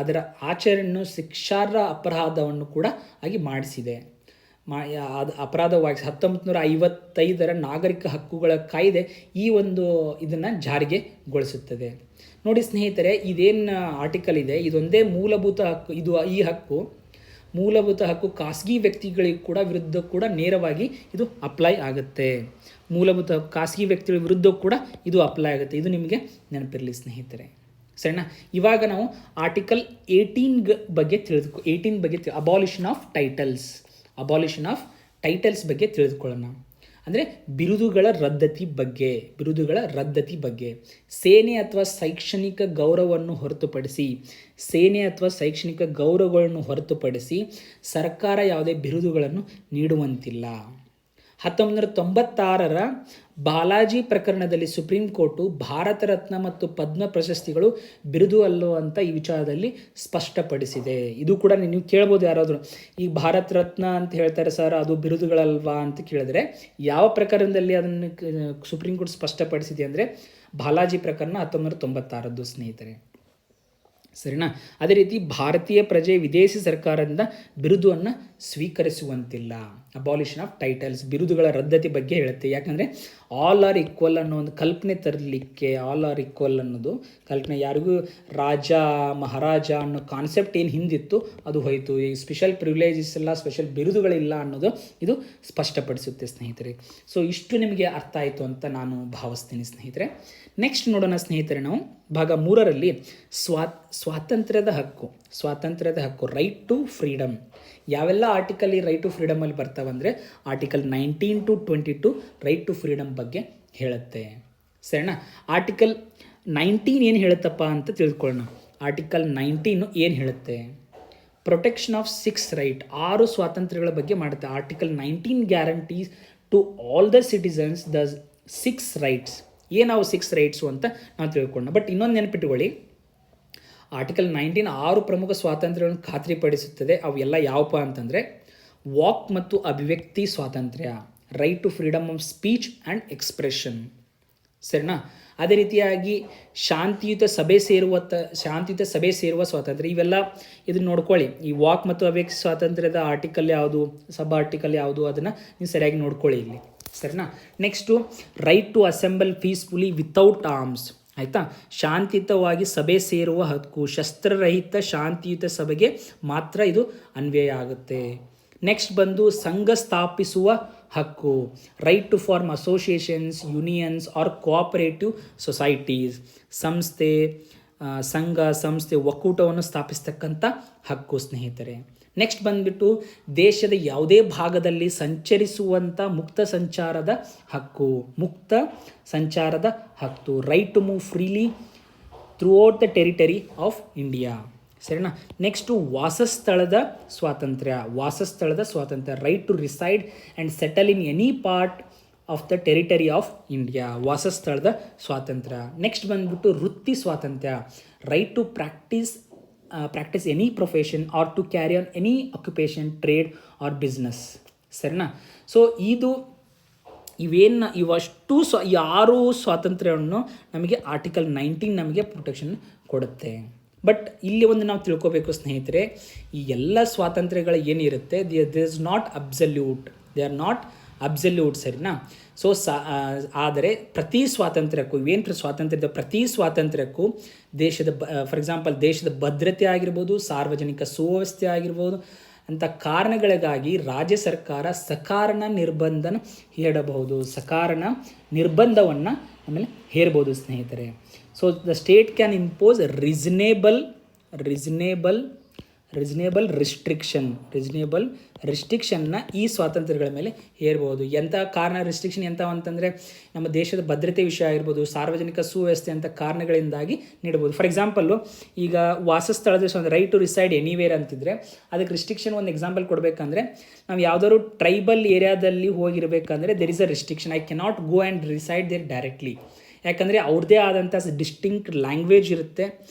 ಅದರ ಆಚರಣೆಯನ್ನು ಶಿಕ್ಷಾರ್ಹ ಅಪರಾಧವನ್ನು ಕೂಡ ಆಗಿ ಮಾಡಿಸಿದೆ. ಅದು ಅಪರಾಧವಾಗಿ 1955 ನಾಗರಿಕ ಹಕ್ಕುಗಳ ಕಾಯ್ದೆ ಈ ಒಂದು ಇದನ್ನು ಜಾರಿಗೆಗೊಳಿಸುತ್ತದೆ. ನೋಡಿ ಸ್ನೇಹಿತರೆ, ಇದೇನು ಆರ್ಟಿಕಲ್ ಇದೆ ಇದೊಂದೇ ಮೂಲಭೂತ ಹಕ್ಕು. ಮೂಲಭೂತ ಹಕ್ಕು ಖಾಸಗಿ ವ್ಯಕ್ತಿಗಳಿಗೆ ಕೂಡ ವಿರುದ್ಧ ಕೂಡ ನೇರವಾಗಿ ಇದು ಅಪ್ಲೈ ಆಗುತ್ತೆ. ಮೂಲಭೂತ ಹಕ್ಕು ಖಾಸಗಿ ವ್ಯಕ್ತಿಗಳ ವಿರುದ್ಧ ಕೂಡ ಇದು ಅಪ್ಲೈ ಆಗುತ್ತೆ. ಇದು ನಿಮಗೆ ನೆನಪಿರಲಿ ಸ್ನೇಹಿತರೆ, ಸರಿನಾ? ಇವಾಗ ನಾವು ಆರ್ಟಿಕಲ್ 18 ಬಗ್ಗೆ 18 ಬಗ್ಗೆ ಅಬಾಲಿಷನ್ ಆಫ್ ಟೈಟಲ್ಸ್ ಬಗ್ಗೆ ತಿಳಿದುಕೊಳ್ಳೋಣ. ಅಂದರೆ ಬಿರುದುಗಳ ರದ್ದತಿ ಬಗ್ಗೆ. ಸೇನೆ ಅಥವಾ ಶೈಕ್ಷಣಿಕ ಗೌರವವನ್ನು ಹೊರತುಪಡಿಸಿ ಸರ್ಕಾರ ಯಾವುದೇ ಬಿರುದುಗಳನ್ನು ನೀಡುವಂತಿಲ್ಲ. 1996 ಬಾಲಾಜಿ ಪ್ರಕರಣದಲ್ಲಿ ಸುಪ್ರೀಂ ಕೋರ್ಟು ಭಾರತ ರತ್ನ ಮತ್ತು ಪದ್ಮ ಪ್ರಶಸ್ತಿಗಳು ಬಿರುದು ಅಲ್ಲವಂತ ಈ ವಿಚಾರದಲ್ಲಿ ಸ್ಪಷ್ಟಪಡಿಸಿದೆ. ಇದು ಕೂಡ ನೀವು ಕೇಳ್ಬೋದು, ಯಾರಾದರೂ ಈ ಭಾರತ ರತ್ನ ಅಂತ ಹೇಳ್ತಾರೆ ಸರ್, ಅದು ಬಿರುದುಗಳಲ್ವಾ ಅಂತ ಕೇಳಿದ್ರೆ, ಯಾವ ಪ್ರಕರಣದಲ್ಲಿ ಅದನ್ನು ಸುಪ್ರೀಂ ಕೋರ್ಟ್ ಸ್ಪಷ್ಟಪಡಿಸಿದೆ ಅಂದರೆ ಬಾಲಾಜಿ ಪ್ರಕರಣ 1996 ಸ್ನೇಹಿತರೆ, ಸರಿನಾ? ಅದೇ ರೀತಿ ಭಾರತೀಯ ಪ್ರಜೆ ವಿದೇಶಿ ಸರ್ಕಾರದಿಂದ ಬಿರುದುವನ್ನು ಸ್ವೀಕರಿಸುವಂತಿಲ್ಲ. ಅಬಾಲಿಷನ್ ಆಫ್ ಟೈಟಲ್ಸ್ ಬಿರುದುಗಳ ರದ್ದತಿ ಬಗ್ಗೆ ಹೇಳುತ್ತೆ. ಯಾಕಂದರೆ ಆಲ್ ಆರ್ ಈಕ್ವಲ್ ಅನ್ನೋ ಒಂದು ಕಲ್ಪನೆ ತರಲಿಕ್ಕೆ, ಆಲ್ ಆರ್ ಈಕ್ವಲ್ ಅನ್ನೋದು ಕಲ್ಪನೆ, ಯಾರಿಗೂ ರಾಜ ಮಹಾರಾಜ ಅನ್ನೋ ಕಾನ್ಸೆಪ್ಟ್ ಏನು ಹಿಂದಿತ್ತು ಅದು ಹೋಯಿತು. ಈ ಸ್ಪೆಷಲ್ ಪ್ರಿವಿಲೇಜಸ್ ಇಲ್ಲ, ಸ್ಪೆಷಲ್ ಬಿರುದುಗಳಿಲ್ಲ ಅನ್ನೋದು ಇದು ಸ್ಪಷ್ಟಪಡಿಸುತ್ತೆ ಸ್ನೇಹಿತರೆ. ಸೊ ಇಷ್ಟು ನಿಮಗೆ ಅರ್ಥ ಆಯಿತು ಅಂತ ನಾನು ಭಾವಿಸ್ತೀನಿ ಸ್ನೇಹಿತರೆ. ನೆಕ್ಸ್ಟ್ ನೋಡೋಣ ಸ್ನೇಹಿತರೆ, ನಾವು ಭಾಗ 3ರಲ್ಲಿ ಸ್ವಾತಂತ್ರ್ಯದ ಹಕ್ಕು ರೈಟ್ ಟು ಫ್ರೀಡಮ್. ಯಾವೆಲ್ಲ ಆರ್ಟಿಕಲ್ ಈ ರೈಟ್ ಟು ಫ್ರೀಡಮಲ್ಲಿ ಬರ್ತಾವಂದರೆ article 19 to 22 right to freedom ಬಗ್ಗೆ ಹೇಳುತ್ತೆ, ಸರಿನಾ? ಆರ್ಟಿಕಲ್ 19 ಏನು ಹೇಳುತ್ತಪ್ಪ ಅಂತ ತಿಳ್ಕೊಳ್ಳೋಣ. ಆರ್ಟಿಕಲ್ 19 ಏನು ಹೇಳುತ್ತೆ? ಪ್ರೊಟೆಕ್ಷನ್ ಆಫ್ 6 ರೈಟ್, 6 ಸ್ವಾತಂತ್ರ್ಯಗಳ ಬಗ್ಗೆ ಮಾಡುತ್ತೆ. Article 19 guarantees to all the citizens the 6 rights. ಏನಾವು 6 ರೈಟ್ಸು ಅಂತ ನಾವು ತಿಳ್ಕೊಳ್ಳೋಣ. ಬಟ್ ಇನ್ನೊಂದು ನೆನಪಿಟ್ಟುಕೊಳ್ಳಿ, ಆರ್ಟಿಕಲ್ 19 6 ಪ್ರಮುಖ ಸ್ವಾತಂತ್ರ್ಯಗಳನ್ನು ಖಾತ್ರಿಪಡಿಸುತ್ತದೆ. ಅವು ಎಲ್ಲ ಯಾವಪ್ಪ ಅಂತಂದರೆ ವಾಕ್ ಮತ್ತು ಅಭಿವ್ಯಕ್ತಿ ಸ್ವಾತಂತ್ರ್ಯ, right to freedom of speech and expression, ಸರಿನಾ? ಅದೇ ರೀತಿಯಾಗಿ ಶಾಂತಿಯುತ ಸಭೆ ಸೇರುವ ಸ್ವಾತಂತ್ರ್ಯ. ಇವೆಲ್ಲ ಇದನ್ನು ನೋಡ್ಕೊಳ್ಳಿ. ಈ ವಾಕ್ ಮತ್ತು ಅಭಿವ್ಯಕ್ತಿ ಸ್ವಾತಂತ್ರ್ಯದ ಆರ್ಟಿಕಲ್ ಯಾವುದು, ಸಬ್ ಆರ್ಟಿಕಲ್ ಯಾವುದು, ಅದನ್ನು ನೀವು ಸರಿಯಾಗಿ ನೋಡ್ಕೊಳ್ಳಿ ಇಲ್ಲಿ, ಸರಿನಾ? Next right to assemble peacefully without arms, ಆಯಿತಾ? ಶಾಂತಿಯುತವಾಗಿ ಸಭೆ ಸೇರುವ ಹಕ್ಕು, ಶಸ್ತ್ರರಹಿತ ಶಾಂತಿಯುತ ಸಭೆಗೆ ಮಾತ್ರ ಇದು ಅನ್ವಯ ಆಗುತ್ತೆ. ನೆಕ್ಸ್ಟ್ ಬಂದು ಸಂಘ ಸ್ಥಾಪಿಸುವ ಹಕ್ಕು, right to form associations, unions or cooperative societies, ಸಂಸ್ಥೆ ಒಕ್ಕೂಟವನ್ನು ಸ್ಥಾಪಿಸ್ತಕ್ಕಂಥ ಹಕ್ಕು ಸ್ನೇಹಿತರೆ. ನೆಕ್ಸ್ಟ್ ಬಂದುಬಿಟ್ಟು ದೇಶದ ಯಾವುದೇ ಭಾಗದಲ್ಲಿ ಸಂಚರಿಸುವಂಥ ಮುಕ್ತ ಸಂಚಾರದ ಹಕ್ಕು, right to move freely throughout the territory of India, ಸರಿನಾ? ನೆಕ್ಸ್ಟು ವಾಸಸ್ಥಳದ ಸ್ವಾತಂತ್ರ್ಯ, right to reside and settle in any part of the territory of India, ವಾಸಸ್ಥಳದ ಸ್ವಾತಂತ್ರ್ಯ. ನೆಕ್ಸ್ಟ್ ಬಂದುಬಿಟ್ಟು ವೃತ್ತಿ ಸ್ವಾತಂತ್ರ್ಯ, right to practise any profession or to carry on any occupation, trade or business, ಸರಿನಾ? So ಇವಷ್ಟು 6 ಸ್ವಾತಂತ್ರ್ಯವನ್ನು ನಮಗೆ ಆರ್ಟಿಕಲ್ 19 ನಮಗೆ ಪ್ರೊಟೆಕ್ಷನ್ ಕೊಡುತ್ತೆ. ಬಟ್ ಇಲ್ಲಿ ಒಂದು ನಾವು ತಿಳ್ಕೋಬೇಕು ಸ್ನೇಹಿತರೆ, ಈ ಎಲ್ಲ ಸ್ವಾತಂತ್ರ್ಯಗಳು ಏನಿರುತ್ತೆ they is not absolute, they are not absolute, ಸರಿನಾ? ಸೊ ಆದರೆ ಪ್ರತಿ ಸ್ವಾತಂತ್ರ್ಯಕ್ಕೂ ಪ್ರತಿ ಸ್ವಾತಂತ್ರ್ಯಕ್ಕೂ ಫಾರ್ ಎಕ್ಸಾಂಪಲ್ ದೇಶದ ಭದ್ರತೆ ಆಗಿರ್ಬೋದು, ಸಾರ್ವಜನಿಕ ಸುವ್ಯವಸ್ಥೆ ಆಗಿರ್ಬೋದು ಅಂಥ ಕಾರಣಗಳಿಗಾಗಿ ರಾಜ್ಯ ಸರ್ಕಾರ ಸಕಾರಣ ನಿರ್ಬಂಧವನ್ನು ಆಮೇಲೆ ಹೇರ್ಬೋದು ಸ್ನೇಹಿತರೆ. So the state can impose reasonable ರಿಸ್ಟ್ರಿಕ್ಷನ್ನ ಈ ಸ್ವಾತಂತ್ರ್ಯಗಳ ಮೇಲೆ ಹೇರ್ಬೋದು. ಎಂಥ ಕಾರಣ ರಿಸ್ಟ್ರಿಕ್ಷನ್ ಅಂತಂದರೆ ನಮ್ಮ ದೇಶದ ಭದ್ರತೆ ವಿಷಯ ಆಗಿರ್ಬೋದು, ಸಾರ್ವಜನಿಕ ಸುವ್ಯವಸ್ಥೆ ಅಂತ ಕಾರಣಗಳಿಂದಾಗಿ ನೀಡ್ಬೋದು. ಫಾರ್ ಎಕ್ಸಾಂಪಲ್ಲು ಈಗ ವಾಸಸ್ಥಳದ ರೈಟ್ ಟು ರಿಸೈಡ್ ಎನಿವೇರ್ ಅಂತಿದ್ರೆ ಅದಕ್ಕೆ ರಿಸ್ಟ್ರಿಕ್ಷನ್ ಒಂದು ಎಕ್ಸಾಂಪಲ್ ಕೊಡಬೇಕಂದ್ರೆ, ನಾವು ಯಾವುದಾದ್ರು ಟ್ರೈಬಲ್ ಏರಿಯಾದಲ್ಲಿ ಹೋಗಿರಬೇಕಂದ್ರೆ there is a restriction, I cannot go and reside there directly. ಯಾಕಂದರೆ ಅವ್ರದ್ದೇ ಆದಂಥ ಡಿಸ್ಟಿಂಕ್ಟ್ ಲ್ಯಾಂಗ್ವೇಜ್ ಇರುತ್ತೆ,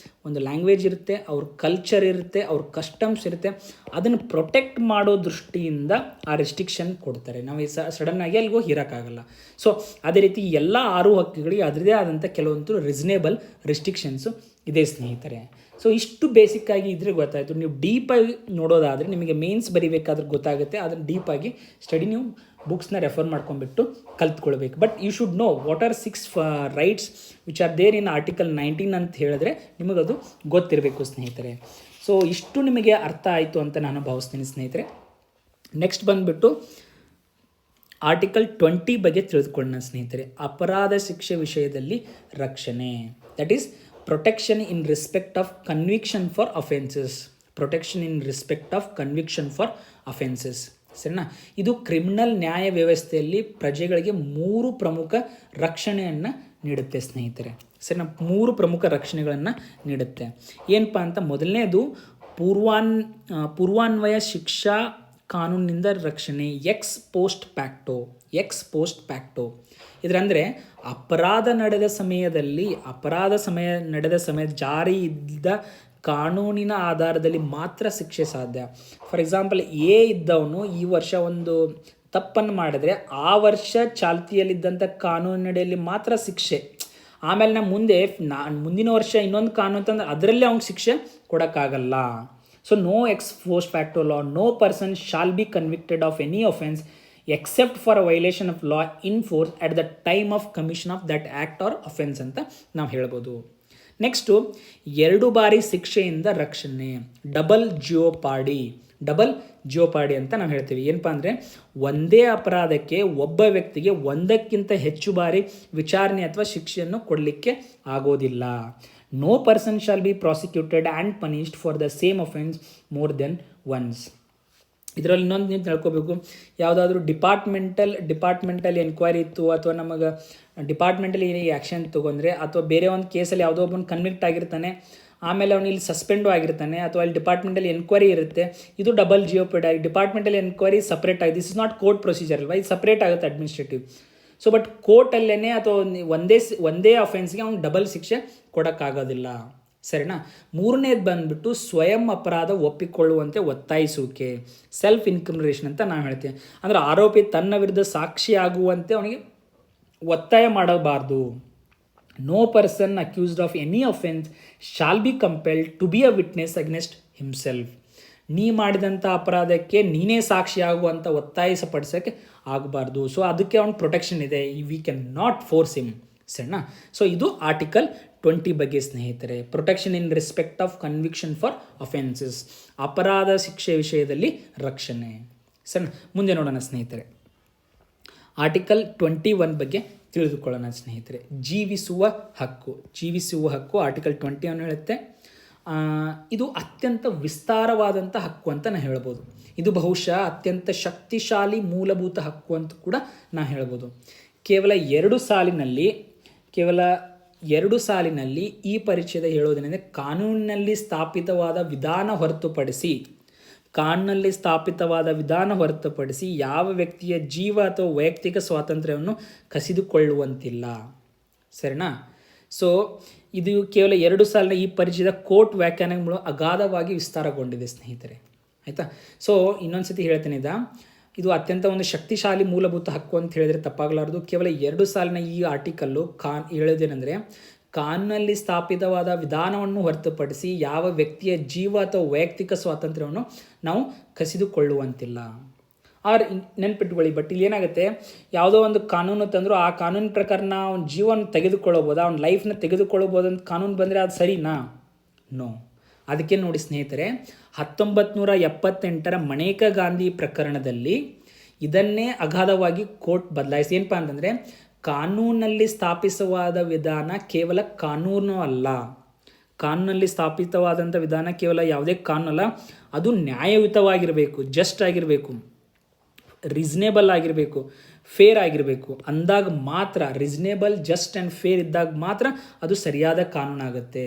ಒಂದು ಲ್ಯಾಂಗ್ವೇಜ್ ಇರುತ್ತೆ, ಅವ್ರ ಕಲ್ಚರ್ ಇರುತ್ತೆ, ಅವ್ರ ಕಸ್ಟಮ್ಸ್ ಇರುತ್ತೆ. ಅದನ್ನು ಪ್ರೊಟೆಕ್ಟ್ ಮಾಡೋ ದೃಷ್ಟಿಯಿಂದ ಆ ರೆಸ್ಟ್ರಿಕ್ಷನ್ ಕೊಡ್ತಾರೆ. ನಾವು ಈ ಸಡನ್ನಾಗಿ ಅಲ್ಲಿಗೂ ಇರೋಕ್ಕಾಗಲ್ಲ. ಸೊ ಅದೇ ರೀತಿ ಎಲ್ಲ 6 ಹಕ್ಕುಗಳಿಗೆ ಅದರದೇ ಆದಂಥ ಕೆಲವೊಂದು ರೀಸನೇಬಲ್ ರೆಸ್ಟ್ರಿಕ್ಷನ್ಸು ಇದೆ ಸ್ನೇಹಿತರೆ. ಸೊ ಇಷ್ಟು ಬೇಸಿಕ್ಕಾಗಿ ಇದ್ರೆ ಗೊತ್ತಾಯಿತು. ನೀವು ಡೀಪಾಗಿ ನೋಡೋದಾದರೆ ನಿಮಗೆ ಮೇನ್ಸ್ ಬರಿಬೇಕಾದ್ರೆ ಗೊತ್ತಾಗುತ್ತೆ. ಅದನ್ನು ಡೀಪಾಗಿ ಸ್ಟಡಿ ನೀವು ಬುಕ್ಸ್ನ ರೆಫರ್ ಮಾಡ್ಕೊಂಡ್ಬಿಟ್ಟು ಕಲ್ತ್ಕೊಳ್ಬೇಕು. But you should know what are 6 rights which are there in article 19 ಅಂತ ಹೇಳಿದ್ರೆ ನಿಮಗದು ಗೊತ್ತಿರಬೇಕು ಸ್ನೇಹಿತರೆ. ಸೊ ಇಷ್ಟು ನಿಮಗೆ ಅರ್ಥ ಆಯಿತು ಅಂತ ನಾನು ಭಾವಿಸ್ತೀನಿ ಸ್ನೇಹಿತರೆ. ನೆಕ್ಸ್ಟ್ ಬಂದುಬಿಟ್ಟು ಆರ್ಟಿಕಲ್ 20 ಬಗ್ಗೆ ತಿಳಿದುಕೊಳ್ಳೋಣ ಸ್ನೇಹಿತರೆ. ಅಪರಾಧ ಶಿಕ್ಷೆ ವಿಷಯದಲ್ಲಿ ರಕ್ಷಣೆ, that is protection in respect of conviction for offences. Protection in respect of conviction for offences. ಸರಿನಾ? ಇದು ಕ್ರಿಮಿನಲ್ ನ್ಯಾಯ ವ್ಯವಸ್ಥೆಯಲ್ಲಿ ಪ್ರಜೆಗಳಿಗೆ 3 ಪ್ರಮುಖ ರಕ್ಷಣೆಯನ್ನು ನೀಡುತ್ತೆ ಸ್ನೇಹಿತರೆ. ಸರಿನಾ? 3 ಪ್ರಮುಖ ರಕ್ಷಣೆಗಳನ್ನು ನೀಡುತ್ತೆ. ಏನಪ್ಪ ಅಂತ, ಮೊದಲನೇದು ಪೂರ್ವಾನ್ವಯ ಶಿಕ್ಷಾ ಕಾನೂನಿನಿಂದ ರಕ್ಷಣೆ, ಎಕ್ಸ್ ಪೋಸ್ಟ್ ಪ್ಯಾಕ್ಟೋ. ಇದರಂದರೆ ಅಪರಾಧ ನಡೆದ ಸಮಯ ಜಾರಿ ಇದ್ದ ಕಾನೂನಿನ ಆಧಾರದಲ್ಲಿ ಮಾತ್ರ ಶಿಕ್ಷೆ ಸಾಧ್ಯ. ಫಾರ್ ಎಕ್ಸಾಂಪಲ್, ಇದ್ದವನು ಈ ವರ್ಷ ಒಂದು ತಪ್ಪನ್ನು ಮಾಡಿದ್ರೆ ಆ ವರ್ಷ ಚಾಲ್ತಿಯಲ್ಲಿದ್ದಂಥ ಕಾನೂನಿನಡಿಯಲ್ಲಿ ಮಾತ್ರ ಶಿಕ್ಷೆ. ಆಮೇಲೆ ಮುಂದಿನ ವರ್ಷ ಇನ್ನೊಂದು ಕಾನೂನು ಅಂತಂದ್ರೆ ಅದರಲ್ಲಿ ಅವ್ನಿಗೆ ಶಿಕ್ಷೆ ಕೊಡೋಕ್ಕಾಗಲ್ಲ. So no ex post facto law, no person shall be convicted of any offence except for a violation of law in force at the time of commission of that act or offence ಅಂತ ನಾವು ಹೇಳ್ಬೋದು. Next 2 ಬಾರಿ ಶಿಕ್ಷೆಯಿಂದ ರಕ್ಷಣೆ, double ಜಿಯೋಪಾಡಿ ಅಂತ ನಾವು ಹೇಳ್ತೀವಿ. ಏನಪ್ಪ ಅಂದರೆ, ಒಂದೇ ಅಪರಾಧಕ್ಕೆ ಒಬ್ಬ ವ್ಯಕ್ತಿಗೆ 1ಕ್ಕಿಂತ ಹೆಚ್ಚು ಬಾರಿ ವಿಚಾರಣೆ ಅಥವಾ ಶಿಕ್ಷೆಯನ್ನು ಕೊಡಲಿಕ್ಕೆ ಆಗೋದಿಲ್ಲ. No person shall be prosecuted and punished for the same offence more than once. ಇದರಲ್ಲಿ ಇನ್ನೊಂದು ನೀವು ತಿಳ್ಕೊಬೇಕು, ಯಾವುದಾದ್ರೂ ಡಿಪಾರ್ಟ್ಮೆಂಟಲ್ ಎನ್ಕ್ವೈರಿ ಇತ್ತು ಅಥವಾ ನಮಗೆ ಡಿಪಾರ್ಟ್ಮೆಂಟಲ್ಲಿ ಏನೇ ಆ್ಯಕ್ಷನ್ ತೊಗೊಂಡ್ರೆ ಅಥವಾ ಬೇರೆ ಒಂದು ಕೇಸಲ್ಲಿ ಯಾವುದೋ ಒಬ್ಬನು ಕನ್ವಿಕ್ಟ್ ಆಗಿರ್ತಾನೆ, ಆಮೇಲೆ ಅವನು ಇಲ್ಲಿ ಸಸ್ಪೆಂಡು ಆಗಿರ್ತಾನೆ ಅಥವಾ ಇಲ್ಲಿ ಡಿಪಾರ್ಟ್ಮೆಂಟಲ್ಲಿ ಎನ್ಕ್ವೈರಿ ಇರುತ್ತೆ, ಇದು ಡಬಲ್ ಜಿಯೋಪಾಡಿ. ಡಿಪಾರ್ಟ್ಮೆಂಟಲ್ ಎನ್ಕ್ವೈರಿ ಸಪ್ರೇಟ್ ಆಗಿದೆ, this is not court procedure ಅಲ್ವಾ, ಇದು ಸಪ್ರೇಟ್ ಆಗುತ್ತೆ ಅಡ್ಮಿನಿಸ್ಟ್ರೇಟಿವ್. ಸೊ ಬಟ್ ಕೋರ್ಟಲ್ಲೇ ಅಥವಾ ಒಂದೇ ಅಫೆನ್ಸ್ಗೆ ಅವ್ನು ಡಬಲ್ ಶಿಕ್ಷೆ ಕೊಡೋಕ್ಕಾಗೋದಿಲ್ಲ. ಸರಿನಾ? 3ನೇದು ಬಂದುಬಿಟ್ಟು ಸ್ವಯಂ ಅಪರಾಧ ಒಪ್ಪಿಕೊಳ್ಳುವಂತೆ ಒತ್ತಾಯಿಸುವಿಕೆ, ಸೆಲ್ಫ್ ಇನ್ಕ್ರಿಮಿನೇಷನ್ ಅಂತ ನಾವು ಹೇಳ್ತೀವಿ. ಅಂದರೆ ಆರೋಪಿ ತನ್ನ ವಿರುದ್ಧ ಸಾಕ್ಷಿಯಾಗುವಂತೆ ಅವನಿಗೆ ಒತ್ತಾಯ ಮಾಡಬಾರ್ದು. No person accused of any offence shall be compelled to be a witness against himself. ನೀ ಮಾಡಿದಂಥ ಅಪರಾಧಕ್ಕೆ ನೀನೇ ಸಾಕ್ಷಿಯಾಗುವಂಥ ಒತ್ತಾಯಿಸಪಡಿಸೋಕ್ಕೆ ಆಗಬಾರ್ದು. ಸೊ ಅದಕ್ಕೆ ಅವ್ನ ಪ್ರೊಟೆಕ್ಷನ್ ಇದೆ, we can not force him. ಸರಿನಾ? ಸೊ ಇದು ಆರ್ಟಿಕಲ್ 20 ಬಗ್ಗೆ ಸ್ನೇಹಿತರೆ. Protection in respect of conviction for offences, ಅಪರಾಧ ಶಿಕ್ಷೆ ವಿಷಯದಲ್ಲಿ ರಕ್ಷಣೆ. ಸರಿ, ಮುಂದೆ ನೋಡೋಣ ಸ್ನೇಹಿತರೆ. ಆರ್ಟಿಕಲ್ 21 ಬಗ್ಗೆ ತಿಳಿದುಕೊಳ್ಳೋಣ ಸ್ನೇಹಿತರೆ. ಜೀವಿಸುವ ಹಕ್ಕು ಆರ್ಟಿಕಲ್ 21 ಹೇಳುತ್ತೆ. ಇದು ಅತ್ಯಂತ ವಿಸ್ತಾರವಾದಂಥ ಹಕ್ಕು ಅಂತ ನಾನು ಹೇಳ್ಬೋದು. ಇದು ಬಹುಶಃ ಅತ್ಯಂತ ಶಕ್ತಿಶಾಲಿ ಮೂಲಭೂತ ಹಕ್ಕು ಅಂತ ಕೂಡ ನಾನು ಹೇಳ್ಬೋದು. ಕೇವಲ 2 ಸಾಲಿನಲ್ಲಿ ಈ ಪರಿಚಯದ ಹೇಳೋದೇನೆಂದರೆ, ಕಾನೂನಿನಲ್ಲಿ ಸ್ಥಾಪಿತವಾದ ವಿಧಾನ ಹೊರತುಪಡಿಸಿ ಯಾವ ವ್ಯಕ್ತಿಯ ಜೀವ ಅಥವಾ ವೈಯಕ್ತಿಕ ಸ್ವಾತಂತ್ರ್ಯವನ್ನು ಕಸಿದುಕೊಳ್ಳುವಂತಿಲ್ಲ. ಸರಿನಾ? ಸೊ ಇದು ಕೇವಲ 2 ಸಾಲಿನ ಈ ಪರಿಚಯದ ಕೋರ್ಟ್ ವ್ಯಾಖ್ಯಾನಗಳು ಅಗಾಧವಾಗಿ ವಿಸ್ತಾರಗೊಂಡಿದೆ ಸ್ನೇಹಿತರೆ. ಆಯಿತಾ? ಸೊ ಇನ್ನೊಂದು ಸತಿ ಹೇಳ್ತೇನೆ, ಇದು ಅತ್ಯಂತ ಒಂದು ಶಕ್ತಿಶಾಲಿ ಮೂಲಭೂತ ಹಕ್ಕು ಅಂತ ಹೇಳಿದರೆ ತಪ್ಪಾಗಲಾರದು. ಕೇವಲ 2 ಸಾಲಿನ ಈ ಆರ್ಟಿಕಲ್ಲು ಹೇಳೋದೇನೆಂದರೆ, ಕಾನೂನಲ್ಲಿ ಸ್ಥಾಪಿತವಾದ ವಿಧಾನವನ್ನು ಹೊರತುಪಡಿಸಿ ಯಾವ ವ್ಯಕ್ತಿಯ ಜೀವ ಅಥವಾ ವೈಯಕ್ತಿಕ ಸ್ವಾತಂತ್ರ್ಯವನ್ನು ನಾವು ಕಸಿದುಕೊಳ್ಳುವಂತಿಲ್ಲ. ನೆನ್ಪಿಟ್ಕೊಳ್ಳಿ. ಬಟ್ ಇಲ್ಲಿ ಏನಾಗುತ್ತೆ, ಯಾವುದೋ ಒಂದು ಕಾನೂನು ತಂದರೂ ಆ ಕಾನೂನಿನ ಪ್ರಕಾರ ಅವ್ನ ಜೀವನ ತೆಗೆದುಕೊಳ್ಳಬೋದು, ಅವ್ನ ಲೈಫ್ನ ತೆಗೆದುಕೊಳ್ಳಬೋದು ಅಂತ ಕಾನೂನು ಬಂದರೆ ಅದು ಸರಿನಾ? ನೋ. ಅದಕ್ಕೆ ನೋಡಿ ಸ್ನೇಹಿತರೆ, 1978 ಮನೇಕಾ ಗಾಂಧಿ ಪ್ರಕರಣದಲ್ಲಿ ಇದನ್ನೇ ಅಗಾಧವಾಗಿ ಕೋರ್ಟ್ ಬದಲಾಯಿಸಿ. ಏನಪ್ಪ ಅಂತಂದರೆ, ಕಾನೂನಲ್ಲಿ ಸ್ಥಾಪಿತವಾದ ವಿಧಾನ ಕೇವಲ ಕಾನೂನು ಅಲ್ಲ, ಕಾನೂನಲ್ಲಿ ಸ್ಥಾಪಿತವಾದಂಥ ವಿಧಾನ ಕೇವಲ ಯಾವುದೇ ಕಾನೂನು ಅಲ್ಲ, ಅದು ನ್ಯಾಯಯುತವಾಗಿರಬೇಕು, ಜಸ್ಟ್ ಆಗಿರಬೇಕು, ರೀಸನೇಬಲ್ ಆಗಿರಬೇಕು, ಫೇರ್ ಆಗಿರಬೇಕು. ಅಂದಾಗ ಮಾತ್ರ, ರೀಸನೇಬಲ್, ಜಸ್ಟ್ ಆ್ಯಂಡ್ ಫೇರ್ ಇದ್ದಾಗ ಮಾತ್ರ ಅದು ಸರಿಯಾದ ಕಾನೂನಾಗುತ್ತೆ.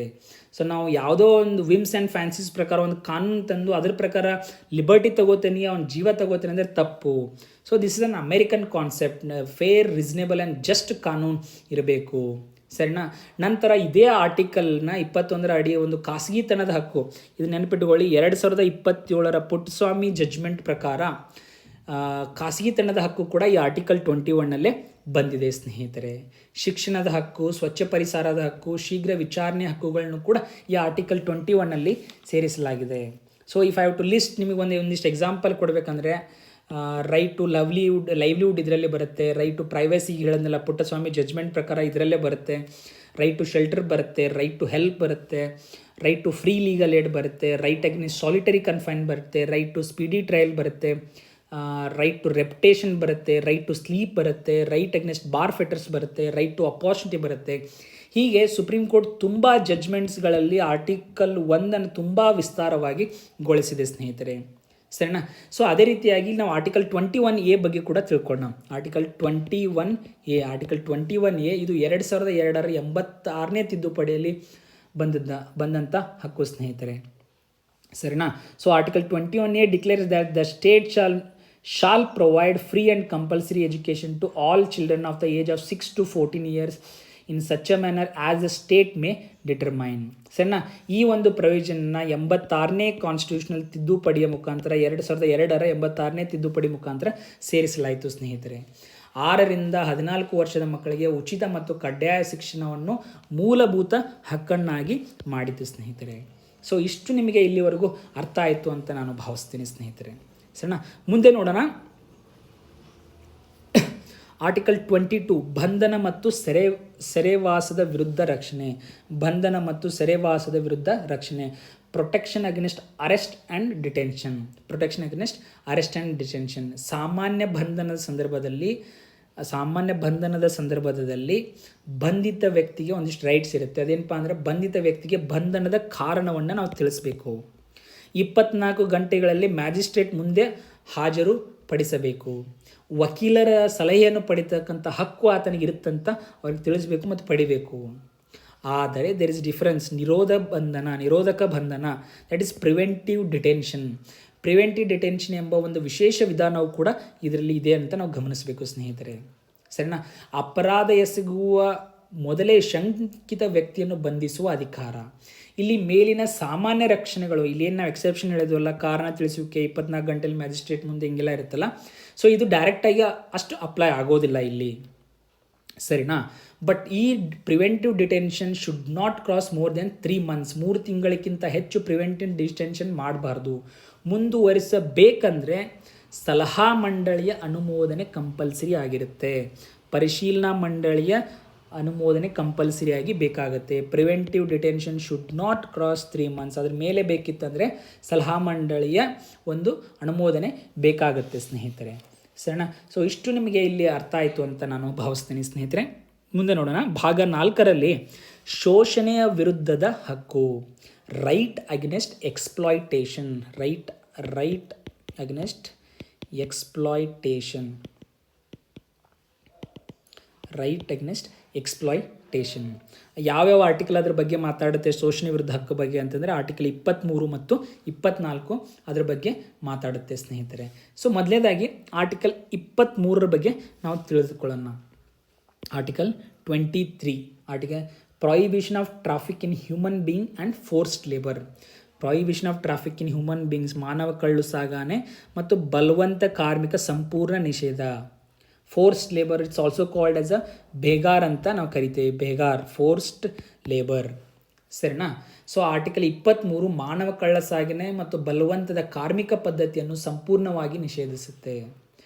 ಸೊ ನಾವು ಯಾವುದೋ ಒಂದು ವಿಮ್ಸ್ ಆ್ಯಂಡ್ ಫ್ಯಾನ್ಸೀಸ್ ಪ್ರಕಾರ ಒಂದು ಕಾನೂನು ತಂದು ಅದ್ರ ಪ್ರಕಾರ ಲಿಬರ್ಟಿ ತಗೋತೀನಿ, ಅವ್ನ ಜೀವ ತಗೋತೀನಿ ಅಂದರೆ ತಪ್ಪು. So this is an American concept. Fair, reasonable and just ಕಾನೂನು ಇರಬೇಕು. ಸರಿನಾ. ನಂತರ ಇದೇ ಆರ್ಟಿಕಲ್ನ 21ರ ಅಡಿಯ ಒಂದು ಖಾಸಗಿತನದ ಹಕ್ಕು, ಇದು ನೆನಪಿಟ್ಟುಕೊಳ್ಳಿ. 2027ರ ಪುಟ್ಟಸ್ವಾಮಿ ಜಡ್ಜ್ಮೆಂಟ್ ಪ್ರಕಾರ ಖಾಸಗಿತನದ ಹಕ್ಕು ಕೂಡ ಈ ಆರ್ಟಿಕಲ್ 21ನಲ್ಲೇ ಬಂದಿದೆ ಸ್ನೇಹಿತರೆ. ಶಿಕ್ಷಣದ ಹಕ್ಕು, ಸ್ವಚ್ಛ ಪರಿಸರದ ಹಕ್ಕು, ಶೀಘ್ರ ವಿಚಾರಣೆ ಹಕ್ಕುಗಳನ್ನು ಕೂಡ ಈ ಆರ್ಟಿಕಲ್ 21ನಲ್ಲಿ ಸೇರಿಸಲಾಗಿದೆ. So if I have to list, ನಿಮಗೆ ಒಂದಿಷ್ಟು ಎಕ್ಸಾಂಪಲ್ ಕೊಡಬೇಕಂದ್ರೆ ರೈಟ್ ಟು ಲೈವ್ಲಿಹುಡ್ ಇದರಲ್ಲೇ ಬರುತ್ತೆ, ರೈಟ್ ಟು ಪ್ರೈವಸಿ ಹೇಳೋದನ್ನೆಲ್ಲ ಪುಟ್ಟಸ್ವಾಮಿ ಜಡ್ಜ್ಮೆಂಟ್ ಪ್ರಕಾರ ಇದರಲ್ಲೇ ಬರುತ್ತೆ, ರೈಟ್ ಟು ಶೆಲ್ಟರ್ ಬರುತ್ತೆ, ರೈಟ್ ಟು ಹೆಲ್ಪ್ ಬರುತ್ತೆ, right to free legal aid ಬರುತ್ತೆ, ರೈಟ್ ಅಗೇನ್ಸ್ಟ್ ಸಾಲಿಟರಿ ಕನ್ಫೈನ್ ಬರುತ್ತೆ, ರೈಟ್ ಟು ಸ್ಪೀಡಿ ಟ್ರಯಲ್ ಬರುತ್ತೆ, ರೈಟ್ ಟು ರೆಪ್ಯುಟೇಷನ್ ಬರುತ್ತೆ, ರೈಟ್ ಟು ಸ್ಲೀಪ್ ಬರುತ್ತೆ, ರೈಟ್ ಅಗೇನ್ಸ್ಟ್ ಬಾರ್ ಫೆಟರ್ಸ್ ಬರುತ್ತೆ, ರೈಟ್ ಟು ಅಪಾರ್ಚುನಿಟಿ ಬರುತ್ತೆ. ಹೀಗೆ ಸುಪ್ರೀಂ ಕೋರ್ಟ್ ತುಂಬ ಜಡ್ಜ್ಮೆಂಟ್ಸ್ಗಳಲ್ಲಿ ಆರ್ಟಿಕಲ್ 1 ತುಂಬ ವಿಸ್ತಾರವಾಗಿ ಗೊಳಿಸಿದೆ ಸ್ನೇಹಿತರೆ. ಸರಿನಾ. ಸೊ ಅದೇ ರೀತಿಯಾಗಿ ನಾವು ಆರ್ಟಿಕಲ್ 21A ಬಗ್ಗೆ ಕೂಡ ತಿಳ್ಕೊಳ್ಳೋಣ. ಆರ್ಟಿಕಲ್ 21A ಇದು 2002ರ 86ನೇ ತಿದ್ದುಪಡಿಯಲ್ಲಿ ಬಂದಂಥ ಹಕ್ಕು ಸ್ನೇಹಿತರೆ. ಸರಿನಾ. So article 21A declares that the state shall provide free and compulsory education to all children of the age of 6 to 14 years in such a manner as the state may determine. ಸರಿನಾ. ಈ ಒಂದು ಪ್ರೊವಿಷನ್ನ 86ನೇ constitutional ತಿದ್ದುಪಡಿಯ ಮುಖಾಂತರ 2002ರ 86ನೇ ತಿದ್ದುಪಡಿ ಮುಖಾಂತರ ಸೇರಿಸಲಾಯಿತು ಸ್ನೇಹಿತರೆ. 6ರಿಂದ 14 ವರ್ಷದ ಮಕ್ಕಳಿಗೆ ಉಚಿತ ಮತ್ತು ಕಡ್ಡಾಯ ಶಿಕ್ಷಣವನ್ನು ಮೂಲಭೂತ ಹಕ್ಕನ್ನಾಗಿ ಮಾಡಿತು ಸ್ನೇಹಿತರೆ. ಸೊ ಇಷ್ಟು ನಿಮಗೆ ಇಲ್ಲಿವರೆಗೂ ಅರ್ಥ ಆಯಿತು ಅಂತ ನಾನು ಭಾವಿಸ್ತೀನಿ ಸ್ನೇಹಿತರೆ. ಸರಿನಾ. ಮುಂದೆ ನೋಡೋಣ. ಆರ್ಟಿಕಲ್ 22 ಬಂಧನ ಮತ್ತು ಸೆರೆವಾಸದ ವಿರುದ್ಧ ರಕ್ಷಣೆ. ಬಂಧನ ಮತ್ತು ಸೆರೆವಾಸದ ವಿರುದ್ಧ ರಕ್ಷಣೆ. Protection against arrest and detention. ಸಾಮಾನ್ಯ ಬಂಧನದ ಸಂದರ್ಭದಲ್ಲಿ ಬಂಧಿತ ವ್ಯಕ್ತಿಗೆ ಒಂದಿಷ್ಟು ರೈಟ್ಸ್ ಇರುತ್ತೆ. ಅದೇನಪ್ಪ ಅಂದರೆ ಬಂಧಿತ ವ್ಯಕ್ತಿಗೆ ಬಂಧನದ ಕಾರಣವನ್ನು ನಾವು ತಿಳಿಸ್ಬೇಕು. 24 ಗಂಟೆಗಳಲ್ಲಿ ಮ್ಯಾಜಿಸ್ಟ್ರೇಟ್ ಮುಂದೆ ಹಾಜರು ಪಡಿಸಬೇಕು. ವಕೀಲರ ಸಲಹೆಯನ್ನು ಪಡಿತಕ್ಕಂಥ ಹಕ್ಕು ಆತನಿಗೆ ಇರುತ್ತಂತ ಅವ್ರಿಗೆ ತಿಳಿಸ್ಬೇಕು ಮತ್ತು ಪಡಿಬೇಕು. ಆದರೆ ದೇರ್ ಇಸ್ ಡಿಫರೆನ್ಸ್. ನಿರೋಧಕ ಬಂಧನ ದಟ್ ಈಸ್ ಪ್ರಿವೆಂಟಿವ್ ಡಿಟೆನ್ಷನ್ ಎಂಬ ಒಂದು ವಿಶೇಷ ವಿಧಾನವು ಕೂಡ ಇದರಲ್ಲಿ ಇದೆ ಅಂತ ನಾವು ಗಮನಿಸಬೇಕು ಸ್ನೇಹಿತರೆ. ಸರಿನಾ. ಅಪರಾಧ ಎಸಗುವ ಮೊದಲೇ ಶಂಕಿತ ವ್ಯಕ್ತಿಯನ್ನು ಬಂಧಿಸುವ ಅಧಿಕಾರ. ಇಲ್ಲಿ ಮೇಲಿನ ಸಾಮಾನ್ಯ ರಕ್ಷಣೆಗಳು, ಇಲ್ಲಿ ಏನು ನಾವು ಎಕ್ಸೆಪ್ಷನ್ ಹೇಳಿದ್ವಲ್ಲ, ಕಾರಣ ತಿಳಿಸುವಿಕೆ, 24 ಗಂಟೆಯಲ್ಲಿ ಮ್ಯಾಜಿಸ್ಟ್ರೇಟ್ ಮುಂದೆ ಹಿಂಗೆಲ್ಲ ಇರುತ್ತಲ್ಲ, ಸೊ ಇದು ಡೈರೆಕ್ಟಾಗಿ ಅಷ್ಟು ಅಪ್ಲೈ ಆಗೋದಿಲ್ಲ ಇಲ್ಲಿ. ಸರಿನಾ. ಬಟ್ ಈ preventive detention should not cross more than 3 months. 3 ತಿಂಗಳಿಗಿಂತ ಹೆಚ್ಚು ಪ್ರಿವೆಂಟಿವ್ ಡಿಟೆನ್ಷನ್ ಮಾಡಬಾರ್ದು. ಮುಂದುವರಿಸಬೇಕಂದ್ರೆ ಸಲಹಾ ಮಂಡಳಿಯ ಅನುಮೋದನೆ ಕಂಪಲ್ಸರಿ ಆಗಿರುತ್ತೆ. ಪರಿಶೀಲನಾ ಮಂಡಳಿಯ ಅನುಮೋದನೆ ಕಂಪಲ್ಸರಿಯಾಗಿ ಬೇಕಾಗುತ್ತೆ. Preventive detention should not cross 3 months. ಅದ್ರ ಮೇಲೆ ಬೇಕಿತ್ತಂದರೆ ಸಲಹಾ ಮಂಡಳಿಯ ಒಂದು ಅನುಮೋದನೆ ಬೇಕಾಗುತ್ತೆ ಸ್ನೇಹಿತರೆ. ಸರಿನಾ. ಸೊ ಇಷ್ಟು ನಿಮಗೆ ಇಲ್ಲಿ ಅರ್ಥ ಆಯಿತು ಅಂತ ನಾನು ಭಾವಿಸ್ತೀನಿ ಸ್ನೇಹಿತರೆ. ಮುಂದೆ ನೋಡೋಣ. ಭಾಗ 4ರಲ್ಲಿ ಶೋಷಣೆಯ ವಿರುದ್ಧದ ಹಕ್ಕು. Right against exploitation. Right against exploitation. ಯಾವ್ಯಾವ ಆರ್ಟಿಕಲ್ ಅದ್ರ ಬಗ್ಗೆ ಮಾತಾಡುತ್ತೆ ಶೋಷಣೆ ವಿರುದ್ಧ ಹಕ್ಕು ಬಗ್ಗೆ ಅಂತಂದರೆ ಆರ್ಟಿಕಲ್ 23 ಮತ್ತು 24 ಅದ್ರ ಬಗ್ಗೆ ಮಾತಾಡುತ್ತೆ ಸ್ನೇಹಿತರೆ. ಸೊ ಮೊದಲನೇದಾಗಿ ಆರ್ಟಿಕಲ್ 23ರ ಬಗ್ಗೆ ನಾವು ತಿಳಿದುಕೊಳ್ಳೋಣ. Article 23 prohibition of traffic in human being and forced labour. Prohibition of traffic in human beings, ಮಾನವ ಕಳ್ಳು ಸಾಗಣೆ ಮತ್ತು ಬಲವಂತ ಕಾರ್ಮಿಕ ಸಂಪೂರ್ಣ ನಿಷೇಧ. Forced labour it's also called as a Begar ಅಂತ ನಾವು ಕರಿತೇವೆ. Begar, forced labour. ಸರಿನಾ. ಸೊ ಆರ್ಟಿಕಲ್ 23 ಮಾನವ ಕಳ್ಳ ಸಾಗಣೆ ಮತ್ತು ಬಲವಂತದ ಕಾರ್ಮಿಕ ಪದ್ಧತಿಯನ್ನು ಸಂಪೂರ್ಣವಾಗಿ ನಿಷೇಧಿಸುತ್ತೆ.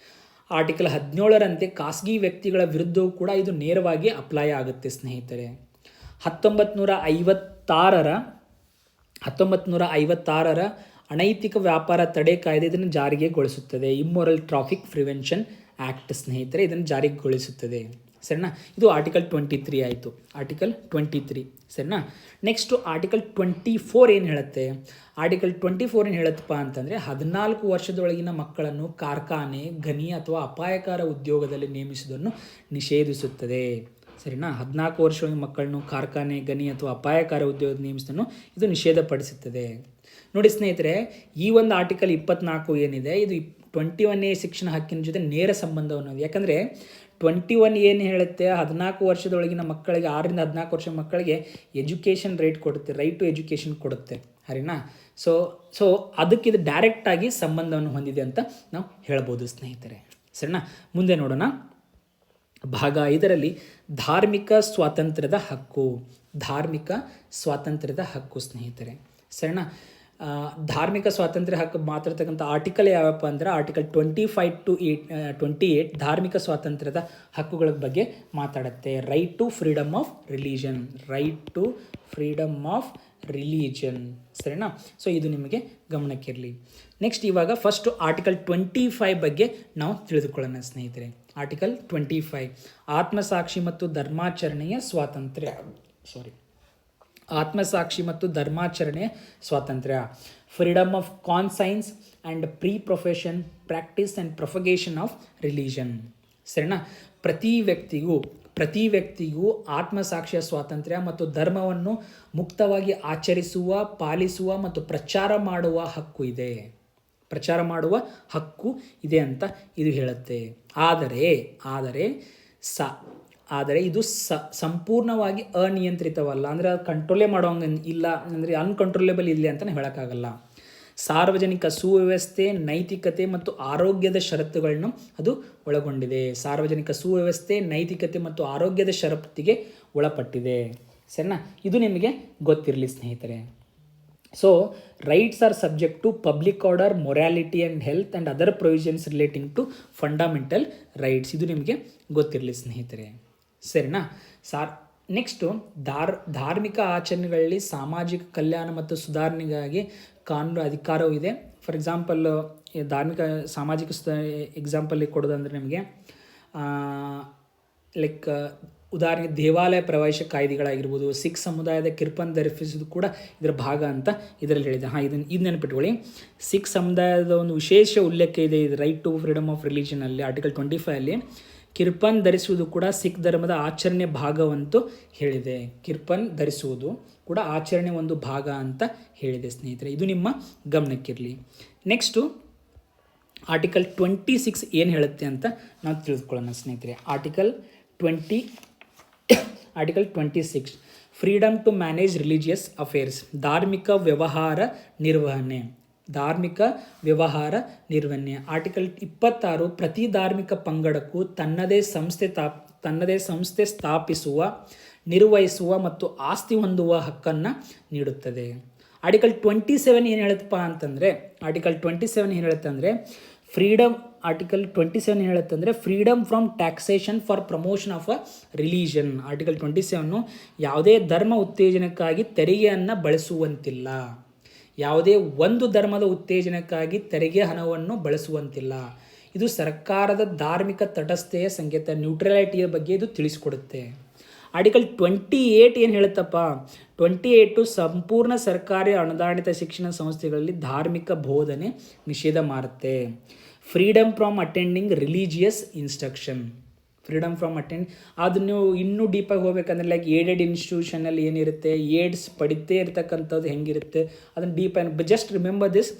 ಆರ್ಟಿಕಲ್ 17ರಂತೆ ಖಾಸಗಿ ವ್ಯಕ್ತಿಗಳ ವಿರುದ್ಧವೂ ಕೂಡ ಇದು ನೇರವಾಗಿ ಅಪ್ಲೈ ಆಗುತ್ತೆ ಸ್ನೇಹಿತರೆ. 1956ರ ಅನೈತಿಕ ವ್ಯಾಪಾರ ತಡೆ ಕಾಯ್ದೆ ಇದನ್ನು ಜಾರಿಗೆಗೊಳಿಸುತ್ತದೆ. ಇಮ್ಮೊರಲ್ ಟ್ರಾಫಿಕ್ ಪ್ರಿವೆನ್ಷನ್ ಆ್ಯಕ್ಟ್ ಸ್ನೇಹಿತರೆ ಇದನ್ನು ಜಾರಿಗೊಳಿಸುತ್ತದೆ. ಸರಿನಾ. ಇದು ಆರ್ಟಿಕಲ್ 23 ಆಯಿತು. ಆರ್ಟಿಕಲ್ 23 ಸರಿನಾ. ನೆಕ್ಸ್ಟು ಆರ್ಟಿಕಲ್ 24 ಏನು ಹೇಳುತ್ತೆ? ಆರ್ಟಿಕಲ್ 24 ಏನು ಹೇಳುತ್ತಪ್ಪ ಅಂತಂದರೆ 14 ವರ್ಷದೊಳಗಿನ ಮಕ್ಕಳನ್ನು ಕಾರ್ಖಾನೆ, ಗಣಿ ಅಥವಾ ಅಪಾಯಕಾರ ಉದ್ಯೋಗದಲ್ಲಿ ನೇಮಿಸುವುದನ್ನು ನಿಷೇಧಿಸುತ್ತದೆ. ಸರಿನಾ. 14 ವರ್ಷದೊಳಗಿನ ಮಕ್ಕಳನ್ನು ಕಾರ್ಖಾನೆ, ಗಣಿ ಅಥವಾ ಅಪಾಯಕಾರ ಉದ್ಯೋಗದ ನೇಮಿಸುವುದನ್ನು ಇದು ನಿಷೇಧಪಡಿಸುತ್ತದೆ. ನೋಡಿ ಸ್ನೇಹಿತರೆ, ಈ ಒಂದು ಆರ್ಟಿಕಲ್ 24 ಏನಿದೆ ಇದು 21A ಶಿಕ್ಷಣ ಹಕ್ಕಿನ ಜೊತೆ ನೇರ ಸಂಬಂಧವನ್ನು. ಯಾಕಂದರೆ 21 ಏನು ಹೇಳುತ್ತೆ, 14 ವರ್ಷದೊಳಗಿನ ಮಕ್ಕಳಿಗೆ, 6ರಿಂದ 14 ವರ್ಷ ಮಕ್ಕಳಿಗೆ ಎಜುಕೇಷನ್ ರೈಟ್ ಟು ಎಜುಕೇಷನ್ ಕೊಡುತ್ತೆ. ಸರಿನಾ? ಸೊ ಅದಕ್ಕಿದು ಡೈರೆಕ್ಟಾಗಿ ಸಂಬಂಧವನ್ನು ಹೊಂದಿದೆ ಅಂತ ನಾವು ಹೇಳ್ಬೋದು ಸ್ನೇಹಿತರೆ. ಸರಿನಾ? ಮುಂದೆ ನೋಡೋಣ. ಭಾಗ 5ರಲ್ಲಿ ಧಾರ್ಮಿಕ ಸ್ವಾತಂತ್ರ್ಯದ ಹಕ್ಕು ಸ್ನೇಹಿತರೆ. ಸರಿನಾ? ಧಾರ್ಮಿಕ ಸ್ವಾತಂತ್ರ್ಯ ಹಕ್ಕು ಮಾತಾಡ್ತಕ್ಕಂಥ ಆರ್ಟಿಕಲ್ ಯಾವಪ್ಪ ಅಂದ್ರೆ ಆರ್ಟಿಕಲ್ 25 to 28 ಧಾರ್ಮಿಕ ಸ್ವಾತಂತ್ರ್ಯದ ಹಕ್ಕುಗಳ ಬಗ್ಗೆ ಮಾತಾಡುತ್ತೆ. Right to freedom of religion. ಸರಿನಾ? ಸೊ ಇದು ನಿಮಗೆ ಗಮನಕ್ಕಿರಲಿ. ನೆಕ್ಸ್ಟ್ ಇವಾಗ ಫಸ್ಟು ಆರ್ಟಿಕಲ್ 25 ಬಗ್ಗೆ ನಾವು ತಿಳಿದುಕೊಳ್ಳೋಣ ಸ್ನೇಹಿತರೆ. ಆರ್ಟಿಕಲ್ 25 ಆತ್ಮಸಾಕ್ಷಿ ಮತ್ತು ಧರ್ಮಾಚರಣೆಯ ಸ್ವಾತಂತ್ರ್ಯ. Freedom of conscience and profession, practice and propagation of religion. ಸರಿನಾ? ಪ್ರತಿ ವ್ಯಕ್ತಿಗೂ ಆತ್ಮಸಾಕ್ಷಿಯ ಸ್ವಾತಂತ್ರ್ಯ ಮತ್ತು ಧರ್ಮವನ್ನು ಮುಕ್ತವಾಗಿ ಆಚರಿಸುವ, ಪಾಲಿಸುವ ಮತ್ತು ಪ್ರಚಾರ ಮಾಡುವ ಹಕ್ಕು ಇದೆ ಅಂತ ಇದು ಹೇಳುತ್ತೆ. ಆದರೆ ಇದು ಸಂಪೂರ್ಣವಾಗಿ ಅನಿಯಂತ್ರಿತವಲ್ಲ. ಅಂದರೆ ಅದು ಕಂಟ್ರೋಲೇ ಮಾಡೋಂಗೆ ಇಲ್ಲ, ಅಂದರೆ ಅನ್ಕಂಟ್ರೋಲೇಬಲ್ ಇಲ್ಲ ಅಂತ ಹೇಳೋಕ್ಕಾಗಲ್ಲ. ಸಾರ್ವಜನಿಕ ಸುವ್ಯವಸ್ಥೆ, ನೈತಿಕತೆ ಮತ್ತು ಆರೋಗ್ಯದ ಷರತ್ತುಗಳನ್ನು ಅದು ಒಳಗೊಂಡಿದೆ. ಷರತ್ತಿಗೆ ಒಳಪಟ್ಟಿದೆ. ಸರಿನಾ? ಇದು ನಿಮಗೆ ಗೊತ್ತಿರಲಿ ಸ್ನೇಹಿತರೆ. So rights are subject to public order, morality and health and other provisions relating to fundamental rights. ಇದು ನಿಮಗೆ ಗೊತ್ತಿರಲಿ ಸ್ನೇಹಿತರೆ. ಸರಿನಾ? ನೆಕ್ಸ್ಟು ಧಾರ್ಮಿಕ ಆಚರಣೆಗಳಲ್ಲಿ ಸಾಮಾಜಿಕ ಕಲ್ಯಾಣ ಮತ್ತು ಸುಧಾರಣೆಗಾಗಿ ಕಾನೂನು ಅಧಿಕಾರವೂ ಇದೆ. ಫಾರ್ ಎಕ್ಸಾಂಪಲ್ ಸಾಮಾಜಿಕ ಎಕ್ಸಾಂಪಲ್ ಕೊಡೋದಂದರೆ ನಿಮಗೆ ಉದಾಹರಣೆಗೆ ದೇವಾಲಯ ಪ್ರವೇಶ ಕಾಯ್ದೆಗಳಾಗಿರ್ಬೋದು, ಸಿಖ್ ಸಮುದಾಯದ ಕಿರ್ಪನ್ ಧರಿಸುವುದು ಕೂಡ ಇದರ ಭಾಗ ಅಂತ ಇದರಲ್ಲಿ ಹೇಳಿದೆ. ಇದು ನೆನಪಿಟ್ಕೊಳ್ಳಿ. ಸಿಖ್ ಸಮುದಾಯದ ಒಂದು ವಿಶೇಷ ಉಲ್ಲೇಖ ಇದೆ ಇದು ರೈಟ್ ಟು ಫ್ರೀಡಮ್ ಆಫ್ ರಿಲಿಜನಲ್ಲಿ. ಆರ್ಟಿಕಲ್ 25 ಕಿರ್ಪನ್ ಧರಿಸುವುದು ಕೂಡ ಸಿಖ್ ಧರ್ಮದ ಆಚರಣೆ ಭಾಗವಂತೂ ಹೇಳಿದೆ. ಕಿರ್ಪನ್ ಧರಿಸುವುದು ಕೂಡ ಆಚರಣೆ ಒಂದು ಭಾಗ ಅಂತ ಹೇಳಿದೆ ಸ್ನೇಹಿತರೆ. ಇದು ನಿಮ್ಮ ಗಮನಕ್ಕಿರಲಿ. ನೆಕ್ಸ್ಟು ಆರ್ಟಿಕಲ್ 26 ಏನು ಹೇಳುತ್ತೆ ಅಂತ ನಾವು ತಿಳಿದುಕೊಳ್ಳೋಣ ಸ್ನೇಹಿತರೆ. Article 26 freedom to manage religious affairs, ಧಾರ್ಮಿಕ ವ್ಯವಹಾರ ನಿರ್ವಹಣೆ. ಆರ್ಟಿಕಲ್ 26 ಪ್ರತಿ ಧಾರ್ಮಿಕ ಪಂಗಡಕ್ಕೂ ತನ್ನದೇ ಸಂಸ್ಥೆ ಸ್ಥಾಪಿಸುವ, ನಿರ್ವಹಿಸುವ ಮತ್ತು ಆಸ್ತಿ ಹೊಂದುವ ಹಕ್ಕನ್ನು ನೀಡುತ್ತದೆ. ಆರ್ಟಿಕಲ್ 27 ಏನು ಹೇಳುತ್ತಪ್ಪ ಅಂತಂದರೆ freedom from taxation for promotion of a religion. Article 27 ಯಾವುದೇ ಧರ್ಮ ಉತ್ತೇಜನಕ್ಕಾಗಿ ತೆರಿಗೆಯನ್ನು ಬಳಸುವಂತಿಲ್ಲ. ಯಾವುದೇ ಒಂದು ಧರ್ಮದ ಉತ್ತೇಜನಕ್ಕಾಗಿ ತೆರಿಗೆ ಹಣವನ್ನು ಬಳಸುವಂತಿಲ್ಲ. ಇದು ಸರ್ಕಾರದ ಧಾರ್ಮಿಕ ತಟಸ್ಥತೆಯ ಸಂಕೇತ, ನ್ಯೂಟ್ರಲಿಟಿಯ ಬಗ್ಗೆ ಇದು ತಿಳಿಸಿಕೊಡುತ್ತೆ. ಆರ್ಟಿಕಲ್ 28 ಏನು ಹೇಳುತ್ತಪ್ಪ, 28 ಸಂಪೂರ್ಣ ಸರ್ಕಾರಿ ಅನುದಾನಿತ ಶಿಕ್ಷಣ ಸಂಸ್ಥೆಗಳಲ್ಲಿ ಧಾರ್ಮಿಕ ಬೋಧನೆ ನಿಷೇಧ ಮಾಡುತ್ತೆ. Freedom from attending religious instruction. ಅದು ನೀವು ಇನ್ನೂ ಡೀಪಾಗಿ ಹೋಗ್ಬೇಕಂದ್ರೆ ಏಡೆಡ್ ಇನ್ಸ್ಟಿಟ್ಯೂಷನಲ್ಲಿ ಏನಿರುತ್ತೆ, ಏಡ್ಸ್ ಪಡಿತೇ ಇರ್ತಕ್ಕಂಥದ್ದು ಹೆಂಗಿರುತ್ತೆ ಅದನ್ನು ಡೀಪಾಗಿ ಜಸ್ಟ್ ರಿಮೆಂಬರ್ ದಿಸ್.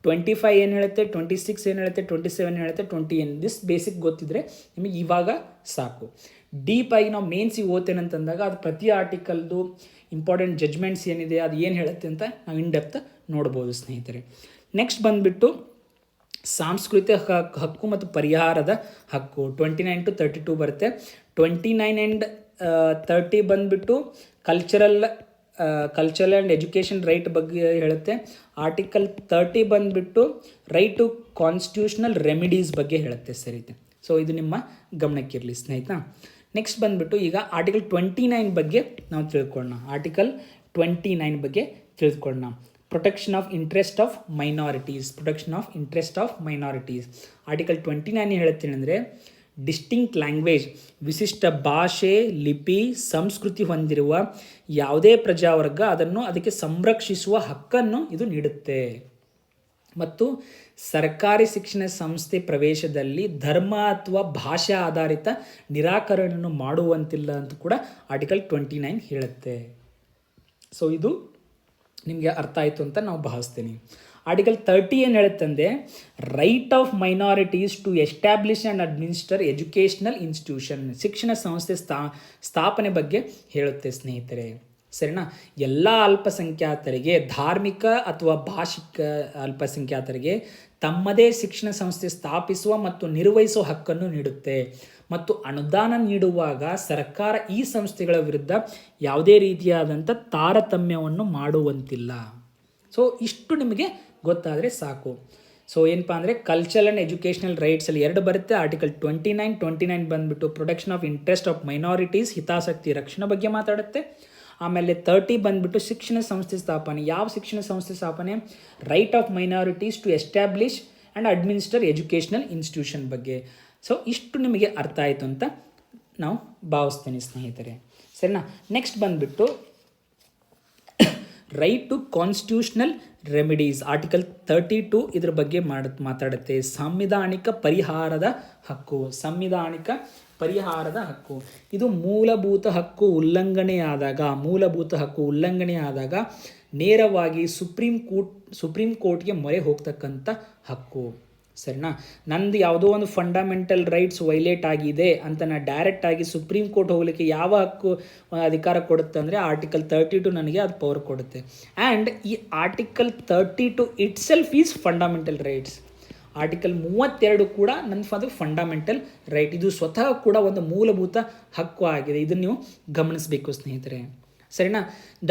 25 ಏನು ಹೇಳುತ್ತೆ, 26 ಏನು ಹೇಳುತ್ತೆ, 27 ಹೇಳುತ್ತೆ, 20 ದಿಸ್ ಬೇಸಿಕ್ ಗೊತ್ತಿದ್ರೆ ನಿಮಗೆ ಇವಾಗ ಸಾಕು. ಡೀಪಾಗಿ ನಾವು ಮೇನ್ಸಿಗೆ ಓದ್ತೇನೆ ಅಂತಂದಾಗ ಅದು ಪ್ರತಿ ಆರ್ಟಿಕಲ್ದು ಇಂಪಾರ್ಟೆಂಟ್ ಜಡ್ಜ್ಮೆಂಟ್ಸ್ ಏನಿದೆ ಅದು ಏನು ಹೇಳುತ್ತೆ ಅಂತ ನಾವು ಇನ್ ಡೆಪ್ತ್ ನೋಡ್ಬೋದು ಸ್ನೇಹಿತರೆ. ನೆಕ್ಸ್ಟ್ ಬಂದುಬಿಟ್ಟು ಸಾಂಸ್ಕೃತಿಕ ಹಕ್ಕು ಮತ್ತು ಪರಿಹಾರದ ಹಕ್ಕು. 29 to 32 ಬರುತ್ತೆ. 29 and 30 ಬಂದುಬಿಟ್ಟು ಕಲ್ಚರಲ್ ಆ್ಯಂಡ್ ಎಜುಕೇಷನ್ ರೈಟ್ ಬಗ್ಗೆ ಹೇಳುತ್ತೆ. ಆರ್ಟಿಕಲ್ 30 ಬಂದುಬಿಟ್ಟು ರೈಟ್ ಟು ಕಾನ್ಸ್ಟಿಟ್ಯೂಷನಲ್ ರೆಮಿಡೀಸ್ ಬಗ್ಗೆ ಹೇಳುತ್ತೆ. ಸರಿತೆ. ಸೊ ಇದು ನಿಮ್ಮ ಗಮನಕ್ಕಿರಲಿ ಸ್ನೇಹಿತ. ನೆಕ್ಸ್ಟ್ ಬಂದುಬಿಟ್ಟು ಈಗ ಆರ್ಟಿಕಲ್ 29 ಬಗ್ಗೆ ನಾವು ತಿಳ್ಕೊಳ್ಳೋಣ. ಆರ್ಟಿಕಲ್ 29 ಬಗ್ಗೆ ತಿಳ್ಕೊಳ್ಳೋಣ. Protection of interest of minorities. Article 29 ಹೇಳುತ್ತೇನೆ ಅಂದರೆ ಡಿಸ್ಟಿಂಕ್ಟ್ ಲ್ಯಾಂಗ್ವೇಜ್, ವಿಶಿಷ್ಟ ಭಾಷೆ, ಲಿಪಿ, ಸಂಸ್ಕೃತಿ ಹೊಂದಿರುವ ಯಾವುದೇ ಪ್ರಜಾವರ್ಗ ಅದಕ್ಕೆ ಸಂರಕ್ಷಿಸುವ ಹಕ್ಕನ್ನು ಇದು ನೀಡುತ್ತೆ. ಮತ್ತು ಸರ್ಕಾರಿ ಶಿಕ್ಷಣ ಸಂಸ್ಥೆ ಪ್ರವೇಶದಲ್ಲಿ ಧರ್ಮ ಅಥವಾ ಭಾಷಾ ಆಧಾರಿತ ನಿರಾಕರಣೆಯನ್ನು ಮಾಡುವಂತಿಲ್ಲ ಅಂತ ಕೂಡ ಆರ್ಟಿಕಲ್ 29 ಹೇಳುತ್ತೆ. ಸೊ ಇದು ನಿಮಗೆ ಅರ್ಥ ಆಯಿತು ಅಂತ ನಾವು ಭಾವಿಸ್ತೀನಿ. ಆರ್ಟಿಕಲ್ 30 ಏನು ಹೇಳುತ್ತಂದರೆ right of minorities to establish and administer educational institution, ಶಿಕ್ಷಣ ಸಂಸ್ಥೆ ಸ್ಥಾಪನೆ ಬಗ್ಗೆ ಹೇಳುತ್ತೆ ಸ್ನೇಹಿತರೆ. ಸರಿನಾ? ಎಲ್ಲ ಅಲ್ಪಸಂಖ್ಯಾತರಿಗೆ, ಧಾರ್ಮಿಕ ಅಥವಾ ಭಾಷಿಕ ಅಲ್ಪಸಂಖ್ಯಾತರಿಗೆ ತಮ್ಮದೇ ಶಿಕ್ಷಣ ಸಂಸ್ಥೆ ಸ್ಥಾಪಿಸುವ ಮತ್ತು ನಿರ್ವಹಿಸುವ ಹಕ್ಕನ್ನು ನೀಡುತ್ತೆ. ಮತ್ತು ಅನುದಾನ ನೀಡುವಾಗ ಸರ್ಕಾರ ಈ ಸಂಸ್ಥೆಗಳ ವಿರುದ್ಧ ಯಾವುದೇ ರೀತಿಯಾದಂಥ ತಾರತಮ್ಯವನ್ನು ಮಾಡುವಂತಿಲ್ಲ. ಸೊ ಇಷ್ಟು ನಿಮಗೆ ಗೊತ್ತಾದರೆ ಸಾಕು. ಸೊ ಏನಪ್ಪ ಅಂದರೆ ಕಲ್ಚರಲ್ ಆ್ಯಂಡ್ ಎಜುಕೇಷನಲ್ ರೈಟ್ಸಲ್ಲಿ 2 ಬರುತ್ತೆ. ಆರ್ಟಿಕಲ್ 29 ಬಂದುಬಿಟ್ಟು protection of interest of minorities, ಹಿತಾಸಕ್ತಿ ರಕ್ಷಣೆ ಬಗ್ಗೆ ಮಾತಾಡುತ್ತೆ. ಆಮೇಲೆ 30 ಬಂದುಬಿಟ್ಟು ಶಿಕ್ಷಣ ಸಂಸ್ಥೆ ಸ್ಥಾಪನೆ. ಯಾವ ಶಿಕ್ಷಣ ಸಂಸ್ಥೆ ಸ್ಥಾಪನೆ? Right of minorities to establish and administer educational institution ಬಗ್ಗೆ. ಸೊ ಇಷ್ಟು ನಿಮಗೆ ಅರ್ಥ ಆಯಿತು ಅಂತ ನಾವು ಭಾವಿಸ್ತೇನೆ ಸ್ನೇಹಿತರೆ. ಸರಿನಾ? ನೆಕ್ಸ್ಟ್ ಬಂದುಬಿಟ್ಟು right to constitutional remedies, article 32 ಇದ್ರ ಬಗ್ಗೆ ಮಾತಾಡುತ್ತೆ. ಸಂವಿಧಾನಿಕ ಪರಿಹಾರದ ಹಕ್ಕು. ಸಂವಿಧಾನಿಕ ಪರಿಹಾರದ ಹಕ್ಕು ಇದು ಮೂಲಭೂತ ಹಕ್ಕು ಉಲ್ಲಂಘನೆಯಾದಾಗ ನೇರವಾಗಿ ಸುಪ್ರೀಂ ಕೋರ್ಟ್ಗೆ ಮೊರೆ ಹೋಗ್ತಕ್ಕಂಥ ಹಕ್ಕು. ಸರಿನಾ? ನಂದು ಯಾವುದೋ ಒಂದು ಫಂಡಮೆಂಟಲ್ ರೈಟ್ಸ್ ವೈಲೇಟ್ ಆಗಿದೆ ಅಂತ ನಾನು ಡೈರೆಕ್ಟಾಗಿ ಸುಪ್ರೀಂ ಕೋರ್ಟ್ ಹೋಗಲಿಕ್ಕೆ ಯಾವ ಹಕ್ಕು ಅಧಿಕಾರ ಕೊಡುತ್ತೆ ಅಂದರೆ ಆರ್ಟಿಕಲ್ 32 ನನಗೆ ಅದು ಪವರ್ ಕೊಡುತ್ತೆ. ಆ್ಯಂಡ್ ಈ article 32 it self is fundamental rights. Article 32 ಕೂಡ ಅದು ಫಂಡಮೆಂಟಲ್ ರೈಟ್. ಇದು ಸ್ವತಃ ಕೂಡ ಒಂದು ಮೂಲಭೂತ ಹಕ್ಕು ಆಗಿದೆ. ಇದನ್ನು ನೀವು ಗಮನಿಸಬೇಕು ಸ್ನೇಹಿತರೆ. ಸರಿನಾ? ಮಹಾನ್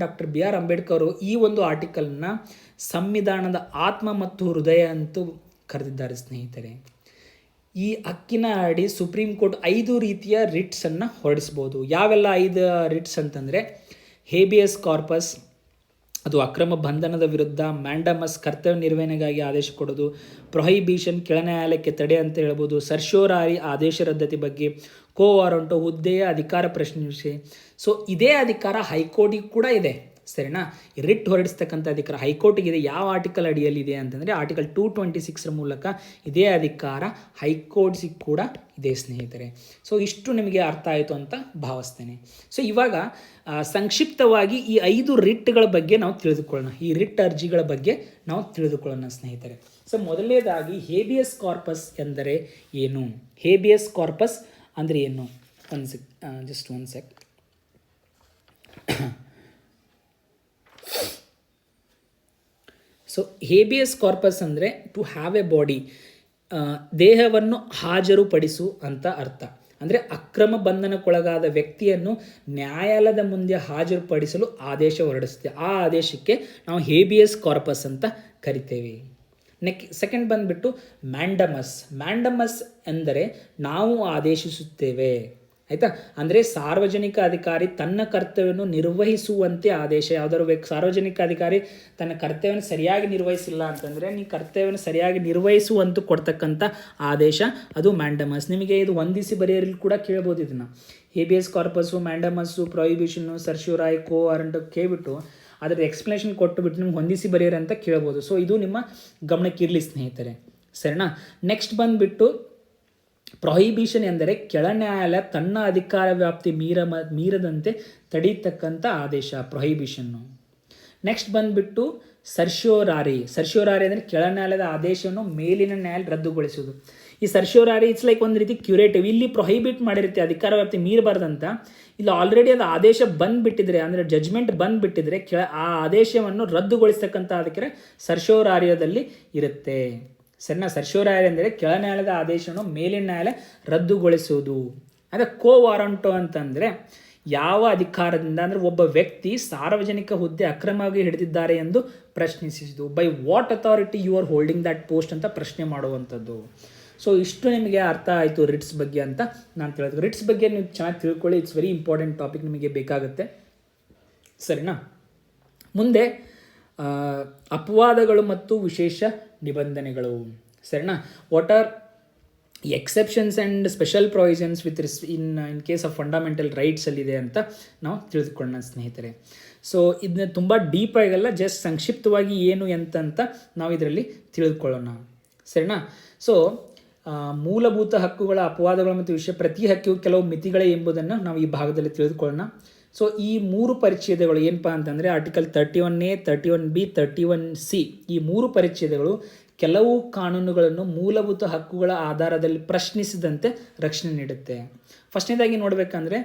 ಡಾಕ್ಟರ್ ಬಿ ಆರ್ ಅಂಬೇಡ್ಕರ್ ಈ ಒಂದು ಆರ್ಟಿಕಲ್ನ ಸಂವಿಧಾನದ ಆತ್ಮ ಮತ್ತು ಹೃದಯ ಅಂತೂ ಕರೆದಿದ್ದಾರೆ ಸ್ನೇಹಿತರೆ. ಈ ಹಕ್ಕಿನ ಅಡಿ ಸುಪ್ರೀಂ ಕೋರ್ಟ್ 5 ರೀತಿಯ ರಿಟ್ಸನ್ನು ಹೊರಡಿಸ್ಬೋದು. ಯಾವೆಲ್ಲ 5 ರಿಟ್ಸ್ ಅಂತಂದರೆ ಹೇಬಿಯಸ್ ಕಾರ್ಪಸ್, ಅದು ಅಕ್ರಮ ಬಂಧನದ ವಿರುದ್ಧ. ಮ್ಯಾಂಡಮಸ್, ಕರ್ತವ್ಯ ನಿರ್ವಹಣೆಗಾಗಿ ಆದೇಶ ಕೊಡೋದು. ಪ್ರೊಹಿಬಿಷನ್, ಕೆಳ ನ್ಯಾಯಾಲಯಕ್ಕೆ ತಡೆ ಅಂತ ಹೇಳ್ಬೋದು. ಸರ್ಶೋರಾರಿ, ಆದೇಶ ರದ್ದತಿ ಬಗ್ಗೆ. ಕೋ ವಾರಂಟು, ಹುದ್ದೆಯ ಅಧಿಕಾರ ಪ್ರಶ್ನಿಸಿ. ಸೊ ಇದೇ ಅಧಿಕಾರ ಹೈಕೋರ್ಟಿಗೆ ಕೂಡ ಇದೆ. ಸರಿನಾ? ರಿಟ್ ಹೊರಡಿಸ್ತಕ್ಕಂಥ ಅಧಿಕಾರ ಹೈಕೋರ್ಟಿಗಿದೆ. ಯಾವ ಆರ್ಟಿಕಲ್ ಅಡಿಯಲ್ಲಿದೆ ಅಂತಂದರೆ ಆರ್ಟಿಕಲ್ 226 ಮೂಲಕ ಇದೇ ಅಧಿಕಾರ ಹೈಕೋರ್ಟ್ಸಿಗೆ ಕೂಡ ಇದೆ ಸ್ನೇಹಿತರೆ. ಸೊ ಇಷ್ಟು ನಿಮಗೆ ಅರ್ಥ ಆಯಿತು ಅಂತ ಭಾವಿಸ್ತೇನೆ. ಸೊ ಇವಾಗ ಸಂಕ್ಷಿಪ್ತವಾಗಿ ಈ 5 ರಿಟ್ಗಳ ಬಗ್ಗೆ ನಾವು ತಿಳಿದುಕೊಳ್ಳೋಣ. ಈ ರಿಟ್ ಅರ್ಜಿಗಳ ಬಗ್ಗೆ ನಾವು ತಿಳಿದುಕೊಳ್ಳೋಣ ಸ್ನೇಹಿತರೆ. ಸೊ ಮೊದಲನೇದಾಗಿ ಹೇಬಿಯಸ್ ಕಾರ್ಪಸ್ ಎಂದರೆ ಏನು? ಹೇಬಿಯಸ್ ಕಾರ್ಪಸ್ ಅಂದರೆ ಏನು? Just one sec. So habeas corpus ಅಂದರೆ ಟು ಹ್ಯಾವ್ ಎ ಬಾಡಿ, ದೇಹವನ್ನು ಹಾಜರುಪಡಿಸು ಅಂತ ಅರ್ಥ. ಅಂದರೆ ಅಕ್ರಮ ಬಂಧನಕ್ಕೊಳಗಾದ ವ್ಯಕ್ತಿಯನ್ನು ನ್ಯಾಯಾಲಯದ ಮುಂದೆ ಹಾಜರುಪಡಿಸಲು ಆದೇಶ ಹೊರಡಿಸುತ್ತೆ. ಆ ಆದೇಶಕ್ಕೆ ನಾವು ಹೇಬಿಯಸ್ ಕಾರ್ಪಸ್ ಅಂತ ಕರಿತೇವೆ. ಸೆಕೆಂಡ್ ಬಂದುಬಿಟ್ಟು ಮ್ಯಾಂಡಮಸ್ ಎಂದರೆ ನಾವು ಆದೇಶಿಸುತ್ತೇವೆ. ಆಯಿತಾ? ಅಂದರೆ ಸಾರ್ವಜನಿಕ ಅಧಿಕಾರಿ ತನ್ನ ಕರ್ತವ್ಯವನ್ನು ನಿರ್ವಹಿಸುವಂತೆ ಆದೇಶ. ಯಾವುದಾದ್ರು ಸಾರ್ವಜನಿಕ ಅಧಿಕಾರಿ ತನ್ನ ಕರ್ತವ್ಯವನ್ನು ಸರಿಯಾಗಿ ನಿರ್ವಹಿಸಿಲ್ಲ ಅಂತಂದರೆ ನೀ ಕರ್ತವ್ಯವನ್ನು ಸರಿಯಾಗಿ ನಿರ್ವಹಿಸುವಂತ ಕೊಡ್ತಕ್ಕಂಥ ಆದೇಶ, ಅದು ಮ್ಯಾಂಡಮಸ್. ನಿಮಗೆ ಇದು ಹೊಂದಿಸಿ ಬರೆಯಲು ಕೂಡ ಕೇಳ್ಬೋದು. ಇದನ್ನು ಹೇಬಿಯಸ್ ಕಾರ್ಪಸ್ಸು, ಮ್ಯಾಂಡಮಸ್ಸು, ಪ್ರೊಹಿಬಿಷನ್ನು, ಸರ್ಶ್ಯೂರಾಯ್, ಕೋ ವಾರಂಟ್ ಕೇಳಿಬಿಟ್ಟು ಅದರ ಎಕ್ಸ್ಪ್ಲನೇಷನ್ ಕೊಟ್ಟುಬಿಟ್ಟು ನಿಮ್ಗೆ ಹೊಂದಿಸಿ ಬರೆಯಿರಿ ಅಂತ ಕೇಳ್ಬೋದು. ಸೊ ಇದು ನಿಮ್ಮ ಗಮನಕ್ಕಿರಲಿ ಸ್ನೇಹಿತರೆ. ಸರಿನಾ? ನೆಕ್ಸ್ಟ್ ಬಂದುಬಿಟ್ಟು ಪ್ರೊಹಿಬಿಷನ್ ಎಂದರೆ ಕೆಳ ನ್ಯಾಯಾಲಯ ತನ್ನ ಅಧಿಕಾರ ವ್ಯಾಪ್ತಿ ಮೀರದಂತೆ ತಡೀತಕ್ಕಂಥ ಆದೇಶ, ಪ್ರೊಹಿಬಿಷನ್ನು. ನೆಕ್ಸ್ಟ್ ಬಂದುಬಿಟ್ಟು ಸರ್ಶ್ಯೋರಾರಿ ಅಂದರೆ ಕೆಳ ನ್ಯಾಯಾಲಯದ ಆದೇಶವನ್ನು ಮೇಲಿನ ನ್ಯಾಯಾಲಯ ರದ್ದುಗೊಳಿಸುವುದು. ಈ ಸರ್ಶ್ಯೋರಾರಿ ಇಟ್ಸ್ ಲೈಕ್ ಒಂದು ರೀತಿ ಕ್ಯೂರೇಟಿವ್. ಇಲ್ಲಿ ಪ್ರೊಹಿಬಿಟ್ ಮಾಡಿರುತ್ತೆ ಅಧಿಕಾರ ವ್ಯಾಪ್ತಿ ಮೀರಬಾರ್ದಂತ. ಇಲ್ಲಿ ಆಲ್ರೆಡಿ ಅದು ಆದೇಶ ಬಂದುಬಿಟ್ಟಿದ್ರೆ, ಅಂದರೆ ಜಜ್ಮೆಂಟ್ ಬಂದುಬಿಟ್ಟಿದ್ರೆ ಆ ಆದೇಶವನ್ನು ರದ್ದುಗೊಳಿಸ್ತಕ್ಕಂಥ ಅದಕ್ಕೆ ಸರ್ಶ್ಯೋರಾರ್ಯದಲ್ಲಿ ಇರುತ್ತೆ. ಸರಿನಾ? ಸರ್ಶ್ಯೋರಾರಿ ಅಂದರೆ ಕೆಳ ನ್ಯಾಯಾಲಯದ ಆದೇಶವನ್ನು ಮೇಲಿನ ನ್ಯಾಯಾಲಯ ರದ್ದುಗೊಳಿಸುವುದು. ಅದೇ ಕೋ ವಾರಂಟೋ ಅಂತಂದರೆ ಯಾವ ಅಧಿಕಾರದಿಂದ, ಅಂದರೆ ಒಬ್ಬ ವ್ಯಕ್ತಿ ಸಾರ್ವಜನಿಕ ಹುದ್ದೆ ಅಕ್ರಮವಾಗಿ ಹಿಡಿದಿದ್ದಾರೆ ಎಂದು ಪ್ರಶ್ನಿಸಿದ್ದು. By what authority you are holding that post ಅಂತ ಪ್ರಶ್ನೆ ಮಾಡುವಂಥದ್ದು. ಸೊ ಇಷ್ಟು ನಿಮಗೆ ಅರ್ಥ ಆಯಿತು ರಿಟ್ಸ್ ಬಗ್ಗೆ ಅಂತ ನಾನು ತಿಳಿದು. ರಿಟ್ಸ್ ಬಗ್ಗೆ ನೀವು ಚೆನ್ನಾಗಿ ತಿಳ್ಕೊಳ್ಳಿ. ಇಟ್ಸ್ ವೆರಿ ಇಂಪಾರ್ಟೆಂಟ್ ಟಾಪಿಕ್, ನಿಮಗೆ ಬೇಕಾಗುತ್ತೆ. ಸರಿನಾ? ಮುಂದೆ ಅಪವಾದಗಳು ಮತ್ತು ವಿಶೇಷ ನಿಬಂಧನೆಗಳು. ಸರಿನಾ? What are exceptions and special provisions in case of fundamental ರೈಟ್ಸಲ್ಲಿದೆ ಅಂತ ನಾವು ತಿಳಿದುಕೊಳ್ಳೋಣ ಸ್ನೇಹಿತರೆ. ಸೊ ಇದನ್ನ ತುಂಬ ಡೀಪಾಗಲ್ಲ, ಜಸ್ಟ್ ಸಂಕ್ಷಿಪ್ತವಾಗಿ ಏನು ಅಂತ ನಾವು ಇದರಲ್ಲಿ ತಿಳಿದುಕೊಳ್ಳೋಣ. ಸರಿನಾ? ಸೊ ಮೂಲಭೂತ ಹಕ್ಕುಗಳ ಅಪವಾದಗಳು ಮತ್ತು ವಿಷಯ, ಪ್ರತಿ ಹಕ್ಕಿಗೂ ಕೆಲವು ಮಿತಿಗಳೇ ಎಂಬುದನ್ನು ನಾವು ಈ ಭಾಗದಲ್ಲಿ ತಿಳಿದುಕೊಳ್ಳೋಣ. ಸೊ ಈ 3 ಪರಿಚ್ಛೇದಗಳು ಏನಪ್ಪ ಅಂತಂದರೆ ಆರ್ಟಿಕಲ್ 31A, 31B, 31C ಈ 3 ಪರಿಚ್ಛೇದಗಳು ಕೆಲವು ಕಾನೂನುಗಳನ್ನು ಮೂಲಭೂತ ಹಕ್ಕುಗಳ ಆಧಾರದಲ್ಲಿ ಪ್ರಶ್ನಿಸಿದಂತೆ ರಕ್ಷಣೆ ನೀಡುತ್ತೆ. ಫಸ್ಟ್ನೇದಾಗಿ ನೋಡಬೇಕಂದ್ರೆ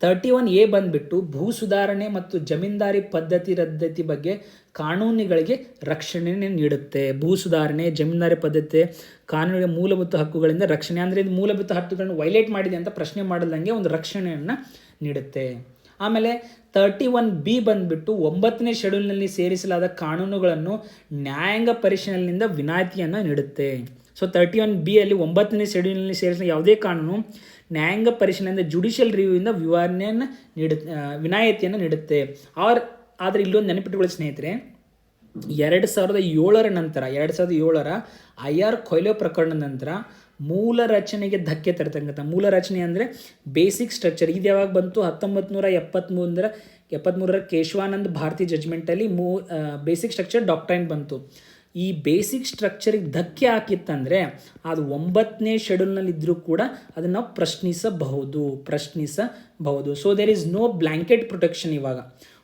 31A ಬಂದುಬಿಟ್ಟು ಭೂ ಸುಧಾರಣೆ ಮತ್ತು ಜಮೀನ್ದಾರಿ ಪದ್ಧತಿ ರದ್ದತಿ ಬಗ್ಗೆ ಕಾನೂನುಗಳಿಗೆ ರಕ್ಷಣೆ ನೀಡುತ್ತೆ. ಭೂ ಸುಧಾರಣೆ, ಜಮೀನ್ದಾರಿ ಪದ್ಧತಿ ಕಾನೂನಿನ ಮೂಲಭೂತ ಹಕ್ಕುಗಳಿಂದ ರಕ್ಷಣೆ, ಅಂದರೆ ಇದು ಮೂಲಭೂತ ಹಕ್ಕುಗಳನ್ನು ವೈಲೇಟ್ ಮಾಡಿದೆ ಅಂತ ಪ್ರಶ್ನೆ ಮಾಡದಂಗೆ ಒಂದು ರಕ್ಷಣೆಯನ್ನು ನೀಡುತ್ತೆ. ಆಮೇಲೆ 31B ಬಂದುಬಿಟ್ಟು 9ನೇ ಶೆಡ್ಯೂಲ್ನಲ್ಲಿ ಸೇರಿಸಲಾದ ಕಾನೂನುಗಳನ್ನು ನ್ಯಾಯಾಂಗ ಪರಿಶೀಲನೆಯಿಂದ ವಿನಾಯಿತಿಯನ್ನು ನೀಡುತ್ತೆ. ಸೊ 31B ಅಲ್ಲಿ 9ನೇ ಶೆಡ್ಯೂಲ್ನಲ್ಲಿ ಸೇರಿಸಿದ ಯಾವುದೇ ಕಾನೂನು ನ್ಯಾಯಾಂಗ ಪರಿಶೀಲನೆಯಿಂದ ಜುಡಿಷಿಯಲ್ ರಿವ್ಯೂವಿಂದ ವಿನಾಯಿತಿಯನ್ನು ನೀಡುತ್ತೆ. ಆದರೆ ಇಲ್ಲೊಂದು ನೆನಪಿಟ್ಟುಕೊಳ್ಳಿ ಸ್ನೇಹಿತರೆ, 2007 ನಂತರ 2007 IR ಕೊಯ್ಲೋ ಪ್ರಕರಣದ ನಂತರ ಮೂಲ ರಚನೆಗೆ ಧಕ್ಕೆ ತರ್ತಕ್ಕಂಥ, ಮೂಲ ರಚನೆ ಅಂದರೆ ಬೇಸಿಕ್ ಸ್ಟ್ರಕ್ಚರ್, ಇದು ಯಾವಾಗ ಬಂತು? 1973 ಕೇಶವಾನಂದ್ ಭಾರತಿ ಜಡ್ಜ್ಮೆಂಟಲ್ಲಿ ಬೇಸಿಕ್ ಸ್ಟ್ರಕ್ಚರ್ ಡಾಕ್ಟ್ರೈನ್ ಬಂತು. ಈ ಬೇಸಿಕ್ ಸ್ಟ್ರಕ್ಚರಿಗೆ ಧಕ್ಕೆ ಹಾಕಿತ್ತಂದರೆ ಅದು 9ನೇ ಶೆಡ್ಯೂಲ್ನಲ್ಲಿ ಇದ್ದರೂ ಕೂಡ ಅದನ್ನು ನಾವು ಪ್ರಶ್ನಿಸಬಹುದು. So there is no blanket protection. ಇವಾಗ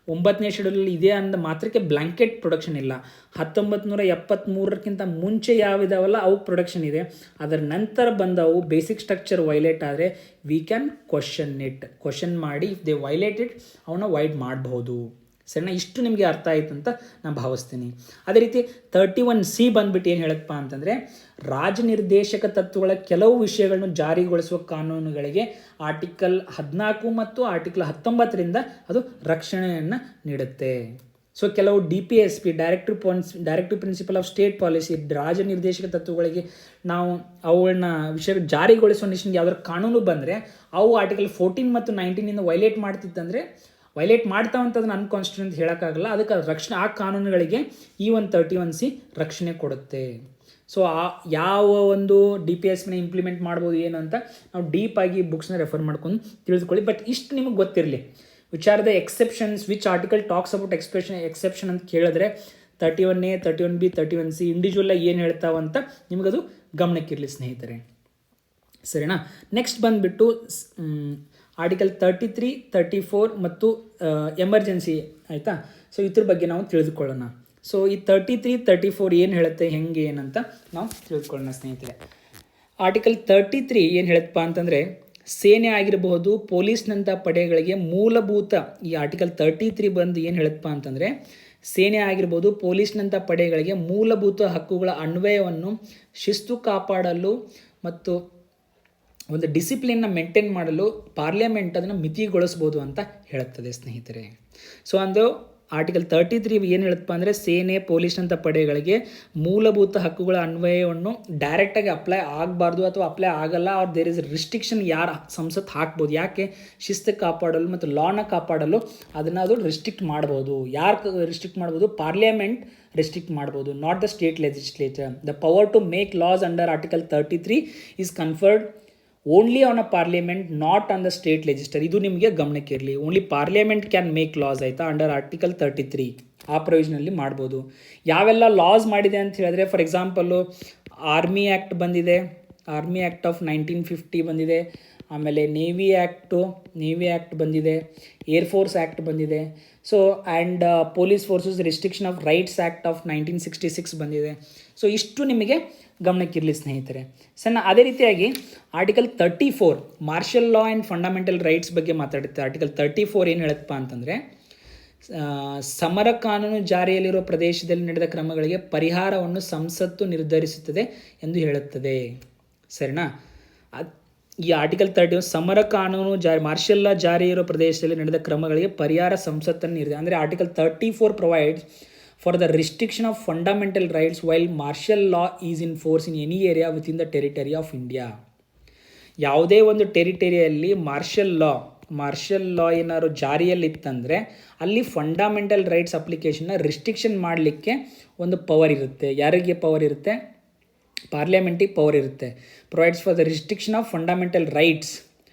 9ನೇ ಶೆಡ್ಯೂಲಲ್ಲಿ ಇದೆ ಅಂದ ಮಾತ್ರಕ್ಕೆ ಬ್ಲ್ಯಾಂಕೆಟ್ ಪ್ರೊಟೆಕ್ಷನ್ ಇಲ್ಲ. 1973ಕ್ಕಿಂತ ಮುಂಚೆ ಯಾವಿದಾವಲ್ಲ ಅವು ಪ್ರೊಟೆಕ್ಷನ್ ಇದೆ. ಅದರ ನಂತರ ಬಂದವು ಬೇಸಿಕ್ ಸ್ಟ್ರಕ್ಚರ್ ವೈಲೇಟ್ ಆದರೆ ವಿ ಕ್ಯಾನ್ ಕ್ವಶನ್ ಮಾಡಿ ಇಫ್ ದೇ ವೈಲೇಟ್ ಇಟ್ ಅವನ್ನ ವೈಡ್ ಮಾಡಬಹುದು. ಸರಿನಾ? ಇಷ್ಟು ನಿಮಗೆ ಅರ್ಥ ಆಯಿತು ಅಂತ ನಾನು ಭಾವಿಸ್ತೀನಿ. ಅದೇ ರೀತಿ 31C ಬಂದ್ಬಿಟ್ಟು ಏನು ಹೇಳಪ್ಪ ಅಂತಂದರೆ, ರಾಜನಿರ್ದೇಶಕ ತತ್ವಗಳ ಕೆಲವು ವಿಷಯಗಳನ್ನು ಜಾರಿಗೊಳಿಸುವ ಕಾನೂನುಗಳಿಗೆ ಆರ್ಟಿಕಲ್ 14 ಮತ್ತು ಆರ್ಟಿಕಲ್ 19ರಿಂದ ಅದು ರಕ್ಷಣೆಯನ್ನು ನೀಡುತ್ತೆ. ಸೊ ಕೆಲವು DPSP directive principle of state policy ರಾಜನಿರ್ದೇಶಕ ತತ್ವಗಳಿಗೆ ನಾವು ಅವುಗಳನ್ನ ವಿಷಯ ಜಾರಿಗೊಳಿಸುವ ನಿಟ್ಟಿನಲ್ಲಿ ಯಾವ್ದಾದ್ರು ಕಾನೂನು ಬಂದರೆ ಅವು ಆರ್ಟಿಕಲ್ 14 ಮತ್ತು 19ಇಂದ ವೈಲೇಟ್ ಮಾಡ್ತಾವಂಥದ್ದು ಅನ್ಕಾನ್ಸ್ಟಿಟ್ಯೂಷನ್ ಅಂತ ಹೇಳೋಕ್ಕಾಗಲ್ಲ. ಅದಕ್ಕೆ ರಕ್ಷಣೆ ಆ ಕಾನೂನುಗಳಿಗೆ ಈ ಒಂದು 31C ರಕ್ಷಣೆ ಕೊಡುತ್ತೆ. ಸೊ ಯಾವ ಒಂದು DPSP ಇಂಪ್ಲಿಮೆಂಟ್ ಮಾಡ್ಬೋದು ಏನು ಅಂತ ನಾವು ಡೀಪಾಗಿ ಬುಕ್ಸ್ನ ರೆಫರ್ ಮಾಡ್ಕೊಂಡು ತಿಳಿದುಕೊಳ್ಳಿ. ಬಟ್ ಇಷ್ಟು ನಿಮಗೆ ಗೊತ್ತಿರಲಿ, which are the exceptions, which article talks about exception ಅಂತ ಕೇಳಿದ್ರೆ 31A, 31B, 31C ಇಂಡಿವಿಜುವಲಾಗಿ ಏನು ಹೇಳ್ತಾವಂತ ನಿಮಗದು ಗಮನಕ್ಕಿರಲಿ ಸ್ನೇಹಿತರೆ. ಸರಿನಾ? ನೆಕ್ಸ್ಟ್ ಬಂದುಬಿಟ್ಟು ಆರ್ಟಿಕಲ್ 33, 34 ಮತ್ತು ಎಮರ್ಜೆನ್ಸಿ, ಆಯಿತಾ? ಸೊ ಇದ್ರ ಬಗ್ಗೆ ನಾವು ತಿಳಿದುಕೊಳ್ಳೋಣ. ಸೊ ಈ 33, 34 ಏನು ಹೇಳುತ್ತೆ, ಹೆಂಗೆ ಏನಂತ ನಾವು ತಿಳಿದುಕೊಳ್ಳೋಣ ಸ್ನೇಹಿತರೆ. ಆರ್ಟಿಕಲ್ 33 ಏನು ಹೇಳುತ್ತಪ್ಪ ಅಂತಂದರೆ, ಸೇನೆ ಆಗಿರಬಹುದು, ಪೊಲೀಸ್ನಂಥ ಪಡೆಗಳಿಗೆ ಮೂಲಭೂತ, ಈ ಆರ್ಟಿಕಲ್ 33 ಬಂದು ಏನು ಹೇಳುತ್ತಪ್ಪ ಅಂತಂದರೆ, ಸೇನೆ ಆಗಿರ್ಬೋದು, ಪೊಲೀಸ್ನಂಥ ಪಡೆಗಳಿಗೆ ಮೂಲಭೂತ ಹಕ್ಕುಗಳ ಅನ್ವಯವನ್ನು ಶಿಸ್ತು ಕಾಪಾಡಲು ಮತ್ತು ಒಂದು ಡಿಸಿಪ್ಲಿನ್ನ ಮೇಂಟೈನ್ ಮಾಡಲು ಪಾರ್ಲಿಮೆಂಟ್ ಅದನ್ನು ಮಿತಿಗೊಳಿಸ್ಬೋದು ಅಂತ ಹೇಳುತ್ತದೆ ಸ್ನೇಹಿತರೆ. ಸೊ ಅಂದು ಆರ್ಟಿಕಲ್ 33 ಏನು ಹೇಳುತ್ತಪ್ಪ ಅಂದರೆ, ಸೇನೆ ಪೊಲೀಸ್ನಂಥ ಪಡೆಗಳಿಗೆ ಮೂಲಭೂತ ಹಕ್ಕುಗಳ ಅನ್ವಯವನ್ನು ಡೈರೆಕ್ಟಾಗಿ ಅಪ್ಲೈ ಆಗಬಾರ್ದು ಅಥವಾ ಅಪ್ಲೈ ಆಗಲ್ಲ. ಅವ್ರು ದೇರ್ ಇಸ್ ರಿಸ್ಟ್ರಿಕ್ಷನ್ ಯಾರು ಸಂಸತ್ ಹಾಕ್ಬೋದು. ಯಾಕೆ? ಶಿಸ್ತು ಕಾಪಾಡಲು ಮತ್ತು ಲಾನ ಕಾಪಾಡಲು ಅದನ್ನು ಅದು ರಿಸ್ಟ್ರಿಕ್ಟ್ ಮಾಡ್ಬೋದು. ಯಾರು ರಿಸ್ಟ್ರಿಕ್ಟ್ ಮಾಡ್ಬೋದು? ಪಾರ್ಲಿಮೆಂಟ್ ರಿಸ್ಟ್ರಿಕ್ಟ್ ಮಾಡ್ಬೋದು, not the state legislature. The power to make laws under article 33 is conferred only on a parliament, not on the state legislature. ಇದು ನಿಮಗೆ ಗಮನಕ್ಕೆ ಇರಲಿ. Only parliament can make laws, ಆಯಿತಾ? Under article 33 ಆ ಪ್ರೊವಿಷನಲ್ಲಿ ಮಾಡ್ಬೋದು. ಯಾವೆಲ್ಲ ಲಾಸ್ ಮಾಡಿದೆ ಅಂತ ಹೇಳಿದ್ರೆ, ಫಾರ್ ಎಕ್ಸಾಂಪಲ್ಲು ಆರ್ಮಿ ಆ್ಯಕ್ಟ್ ಬಂದಿದೆ, ಆರ್ಮಿ ಆ್ಯಕ್ಟ್ ಆಫ್ 1950 ಬಂದಿದೆ. ಆಮೇಲೆ ನೇವಿ ಆ್ಯಕ್ಟ್ ಬಂದಿದೆ, ಏರ್ಫೋರ್ಸ್ ಆ್ಯಕ್ಟ್ ಬಂದಿದೆ. So and police forces restriction of rights act of 1966 ಬಂದಿದೆ. ಸೊ ಇಷ್ಟು ನಿಮಗೆ ಗಮನಕ್ಕಿರಲಿ ಸ್ನೇಹಿತರೆ. ಅದೇ ರೀತಿಯಾಗಿ article 34 martial law and fundamental rights ಬಗ್ಗೆ ಮಾತಾಡುತ್ತೆ. ಆರ್ಟಿಕಲ್ 34 ಏನು ಹೇಳುತ್ತಪ್ಪ ಅಂತಂದರೆ, ಸಮರ ಕಾನೂನು ಜಾರಿಯಲ್ಲಿರುವ ಪ್ರದೇಶದಲ್ಲಿ ನಡೆದ ಕ್ರಮಗಳಿಗೆ ಪರಿಹಾರವನ್ನು ಸಂಸತ್ತು ನಿರ್ಧರಿಸುತ್ತದೆ ಎಂದು ಹೇಳುತ್ತದೆ. ಸರಿನಾ? ಈ ಆರ್ಟಿಕಲ್ 30 ಸಮರ ಕಾನೂನು ಮಾರ್ಷಲ್ ಲಾ ಜಾರಿ ಇರೋ ಪ್ರದೇಶದಲ್ಲಿ ನಡೆದ ಕ್ರಮಗಳಿಗೆ ಪರಿಹಾರ ಸಂಸತ್ತನ್ನು ನಿರ್ಧಾರ, ಅಂದರೆ article 34 provides for the restriction of fundamental rights while martial law is in force in any area within the territory of India. ಯಾವುದೇ ಒಂದು ಟೆರಿಟರಿಯಲ್ಲಿ ಮಾರ್ಷಲ್ ಲಾ ಏನಾದ್ರು ಜಾರಿಯಲ್ಲಿತ್ತಂದರೆ ಅಲ್ಲಿ ಫಂಡಮೆಂಟಲ್ ರೈಟ್ಸ್ ಅಪ್ಲಿಕೇಶನ್ನ ರಿಸ್ಟ್ರಿಕ್ಷನ್ ಮಾಡಲಿಕ್ಕೆ ಒಂದು ಪವರ್ ಇರುತ್ತೆ. ಯಾರಿಗೆ ಪವರ್ ಇರುತ್ತೆ? ಪಾರ್ಲಿಮೆಂಟಿಗೆ ಪವರ್ ಇರುತ್ತೆ. Provides for the restriction of fundamental rights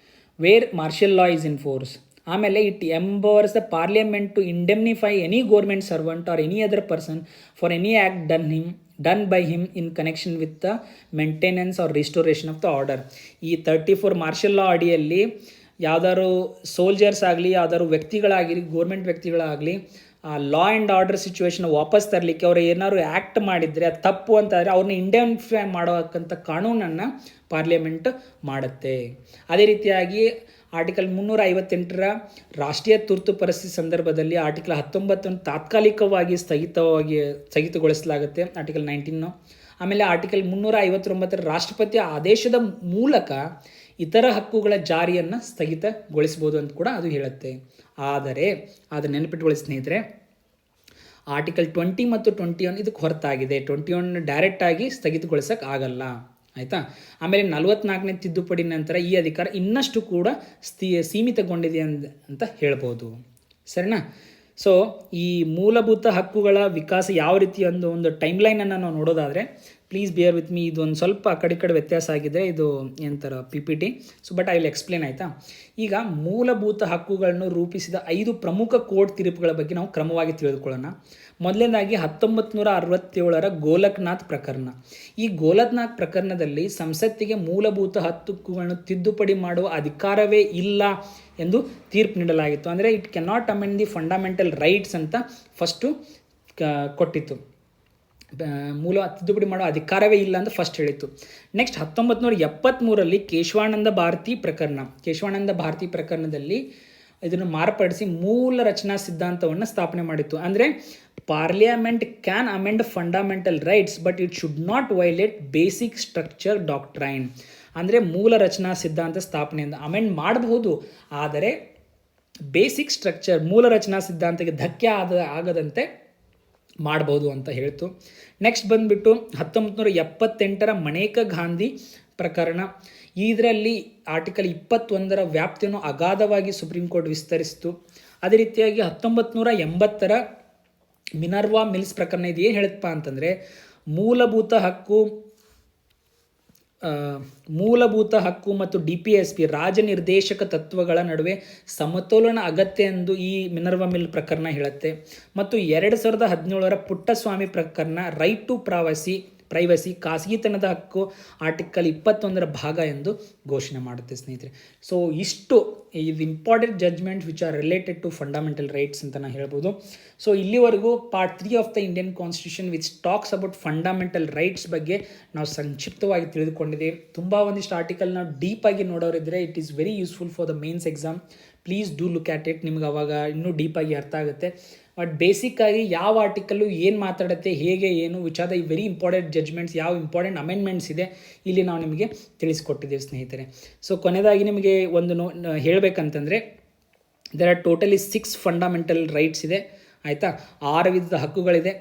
where martial law is in force. ಆಮೇಲೆ it empowers the parliament to indemnify any government servant or any other person for any act done by him in connection with the maintenance or restoration of the order. ಈ 34 martial law ಅಡಿಯಲ್ಲಿ ಯಾವ್ದಾದ್ರು soldiers ಆಗಲಿ, ಯಾವ್ದಾದ್ರು ವ್ಯಕ್ತಿಗಳಾಗಲಿ, government ವ್ಯಕ್ತಿಗಳಾಗಲಿ law and order situation ವಾಪಸ್ ತರಲಿಕ್ಕೆ ಅವ್ರು ಏನಾದ್ರು ಆ್ಯಕ್ಟ್ ಮಾಡಿದರೆ ಅದು ತಪ್ಪು ಅಂತಾದರೆ ಅವ್ರನ್ನ ಇಂಡೆಂಟಿಫೈ ಮಾಡೋಕ್ಕಂಥ ಕಾನೂನನ್ನು ಪಾರ್ಲಿಮೆಂಟ್ ಮಾಡುತ್ತೆ. ಅದೇ ರೀತಿಯಾಗಿ ಆರ್ಟಿಕಲ್ 358ರ ರಾಷ್ಟ್ರೀಯ ತುರ್ತು ಪರಿಸ್ಥಿತಿ ಸಂದರ್ಭದಲ್ಲಿ ಆರ್ಟಿಕಲ್ 19 ತಾತ್ಕಾಲಿಕವಾಗಿ ಸ್ಥಗಿತಗೊಳಿಸಲಾಗುತ್ತೆ, ಆರ್ಟಿಕಲ್ 19. ಆಮೇಲೆ ಆರ್ಟಿಕಲ್ 359ರ ರಾಷ್ಟ್ರಪತಿ ಆದೇಶದ ಮೂಲಕ ಇತರ ಹಕ್ಕುಗಳ ಜಾರಿಯನ್ನು ಸ್ಥಗಿತಗೊಳಿಸ್ಬೋದು ಅಂತ ಕೂಡ ಅದು ಹೇಳುತ್ತೆ. ಆದರೆ ನೆನಪಿಟ್ಕೊಳ್ಳಿ ಸ್ನೇಹಿತರೆ, ಆರ್ಟಿಕಲ್ 20 ಮತ್ತು 21 ಇದಕ್ಕೆ ಹೊರತಾಗಿದೆ. 21 ಡೈರೆಕ್ಟಾಗಿ ಸ್ಥಗಿತಗೊಳಿಸೋಕೆ ಆಗಲ್ಲ, ಆಯಿತಾ. ಆಮೇಲೆ 44ನೇ ತಿದ್ದುಪಡಿ ನಂತರ ಈ ಅಧಿಕಾರ ಇನ್ನಷ್ಟು ಕೂಡ ಸೀಮಿತಗೊಂಡಿದೆ ಅಂತ ಹೇಳ್ಬೋದು, ಸರಿನಾ. ಸೊ ಈ ಮೂಲಭೂತ ಹಕ್ಕುಗಳ ವಿಕಾಸ ಯಾವ ರೀತಿ ಒಂದು ಟೈಮ್ಲೈನನ್ನು ನಾವು ನೋಡೋದಾದರೆ, ಪ್ಲೀಸ್ ಬಿಯರ್ ವಿತ್ ಮೀ, ಇದು ಒಂದು ಸ್ವಲ್ಪ ಆ ಕಡೆ ವ್ಯತ್ಯಾಸ ಆಗಿದೆ, ಇದು ಏನಂತಾರೆ PPT. So but I will explain, ಆಯಿತಾ. ಈಗ ಮೂಲಭೂತ ಹಕ್ಕುಗಳನ್ನು ರೂಪಿಸಿದ 5 ಪ್ರಮುಖ ಕೋರ್ಟ್ ತೀರ್ಪುಗಳ ಬಗ್ಗೆ ನಾವು ಕ್ರಮವಾಗಿ ತಿಳಿದುಕೊಳ್ಳೋಣ. ಮೊದಲನೇದಾಗಿ 1967ರ ಗೋಲಕ್ನಾಥ್ ಪ್ರಕರಣ. ಈ ಗೋಲಕ್ನಾಥ್ ಪ್ರಕರಣದಲ್ಲಿ ಸಂಸತ್ತಿಗೆ ಮೂಲಭೂತ ಹಕ್ಕುಗಳನ್ನು ತಿದ್ದುಪಡಿ ಮಾಡುವ ಅಧಿಕಾರವೇ ಇಲ್ಲ ಎಂದು ತೀರ್ಪು ನೀಡಲಾಗಿತ್ತು. ಅಂದರೆ it can not amend the fundamental rights ಅಂತ ಫಸ್ಟು ಕೊಟ್ಟಿತ್ತು. ತಿದ್ದುಪಡಿ ಮಾಡೋ ಅಧಿಕಾರವೇ ಇಲ್ಲ ಅಂತ ಫಸ್ಟ್ ಹೇಳಿತ್ತು. ನೆಕ್ಸ್ಟ್ 1973ರಲ್ಲಿ ಕೇಶವಾನಂದ ಭಾರತಿ ಪ್ರಕರಣದಲ್ಲಿ ಇದನ್ನು ಮಾರ್ಪಡಿಸಿ ಮೂಲ ರಚನಾ ಸಿದ್ಧಾಂತವನ್ನು ಸ್ಥಾಪನೆ ಮಾಡಿತ್ತು. ಅಂದರೆ parliament can amend fundamental rights but it should not violate basic structure doctrine. ಅಂದರೆ ಮೂಲ ರಚನಾ ಸಿದ್ಧಾಂತ ಸ್ಥಾಪನೆಯಿಂದ ಅಮೆಂಡ್ ಮಾಡಬಹುದು, ಆದರೆ ಬೇಸಿಕ್ ಸ್ಟ್ರಕ್ಚರ್ ಮೂಲ ರಚನಾ ಸಿದ್ಧಾಂತಕ್ಕೆ ಧಕ್ಕೆ ಆಗದಂತೆ ಮಾಡ್ಬೋದು ಅಂತ ಹೇಳ್ತು. ನೆಕ್ಸ್ಟ್ ಬಂದುಬಿಟ್ಟು 1978ರ ಮನೇಕಾ ಗಾಂಧಿ ಪ್ರಕರಣ. ಇದರಲ್ಲಿ ಆರ್ಟಿಕಲ್ 21ರ ವ್ಯಾಪ್ತಿಯನ್ನು ಅಗಾಧವಾಗಿ ಸುಪ್ರೀಂ ಕೋರ್ಟ್ ವಿಸ್ತರಿಸಿತು. ಅದೇ ರೀತಿಯಾಗಿ 1980ರ ಮಿನರ್ವಾ ಮಿಲ್ಸ್ ಪ್ರಕರಣ ಇದು ಏನು ಹೇಳುತ್ತಪ್ಪ ಅಂತಂದರೆ, ಮೂಲಭೂತ ಹಕ್ಕು ಮತ್ತು DPSP ರಾಜನಿರ್ದೇಶಕ ತತ್ವಗಳ ನಡುವೆ ಸಮತೋಲನ ಅಗತ್ಯ ಎಂದು ಈ ಮಿನರ್ವಾ ಮಿಲ್ ಪ್ರಕರಣ ಹೇಳುತ್ತೆ. ಮತ್ತು 2017ರ ಪುಟ್ಟಸ್ವಾಮಿ ಪ್ರಕರಣ ರೈಟ್ ಟು ಪ್ರೈವಸಿ ಖಾಸಗಿತನದ ಹಕ್ಕು ಆರ್ಟಿಕಲ್ 21ರ ಭಾಗ ಎಂದು ಘೋಷಣೆ ಮಾಡುತ್ತೆ ಸ್ನೇಹಿತರೆ. ಸೊ ಇಷ್ಟು important judgments which are related to fundamental rights ಅಂತ ನಾನು ಹೇಳ್ಬೋದು. ಸೊ ಇಲ್ಲಿವರೆಗೂ part 3 of the Indian constitution which talks about fundamental rights ಬಗ್ಗೆ ನಾವು ಸಂಕ್ಷಿಪ್ತವಾಗಿ ತಿಳಿದುಕೊಂಡಿದ್ದೇವೆ. ತುಂಬ ಒಂದಿಷ್ಟು ಆರ್ಟಿಕಲ್ ನಾವು ಡೀಪಾಗಿ ನೋಡೋರಿದ್ದರೆ it is very useful for the mains exam. Please do look at it, ನಿಮ್ಗೆ ಅವಾಗ ಇನ್ನೂ ಡೀಪಾಗಿ ಅರ್ಥ ಆಗುತ್ತೆ. ಬಟ್ ಬೇಸಿಕ್ಕಾಗಿ ಯಾವ ಆರ್ಟಿಕಲ್ಲು ಏನು ಮಾತಾಡುತ್ತೆ, ಹೇಗೆ ಏನು, which are the very important judgements, ಯಾವ ಇಂಪಾರ್ಟೆಂಟ್ ಅಮೆಂಡ್ಮೆಂಟ್ಸ್ ಇದೆ ಇಲ್ಲಿ ನಾವು ನಿಮಗೆ ತಿಳಿಸ್ಕೊಟ್ಟಿದ್ದೇವೆ ಸ್ನೇಹಿತರೆ. ಸೊ ಕೊನೆಯದಾಗಿ ನಿಮಗೆ ಒಂದು ಹೇಳಬೇಕಂತಂದರೆ, there are totally 6 fundamental rights ಇದೆ, ಆಯಿತಾ. 6 ವಿಧದ ಹಕ್ಕುಗಳಿದೆ.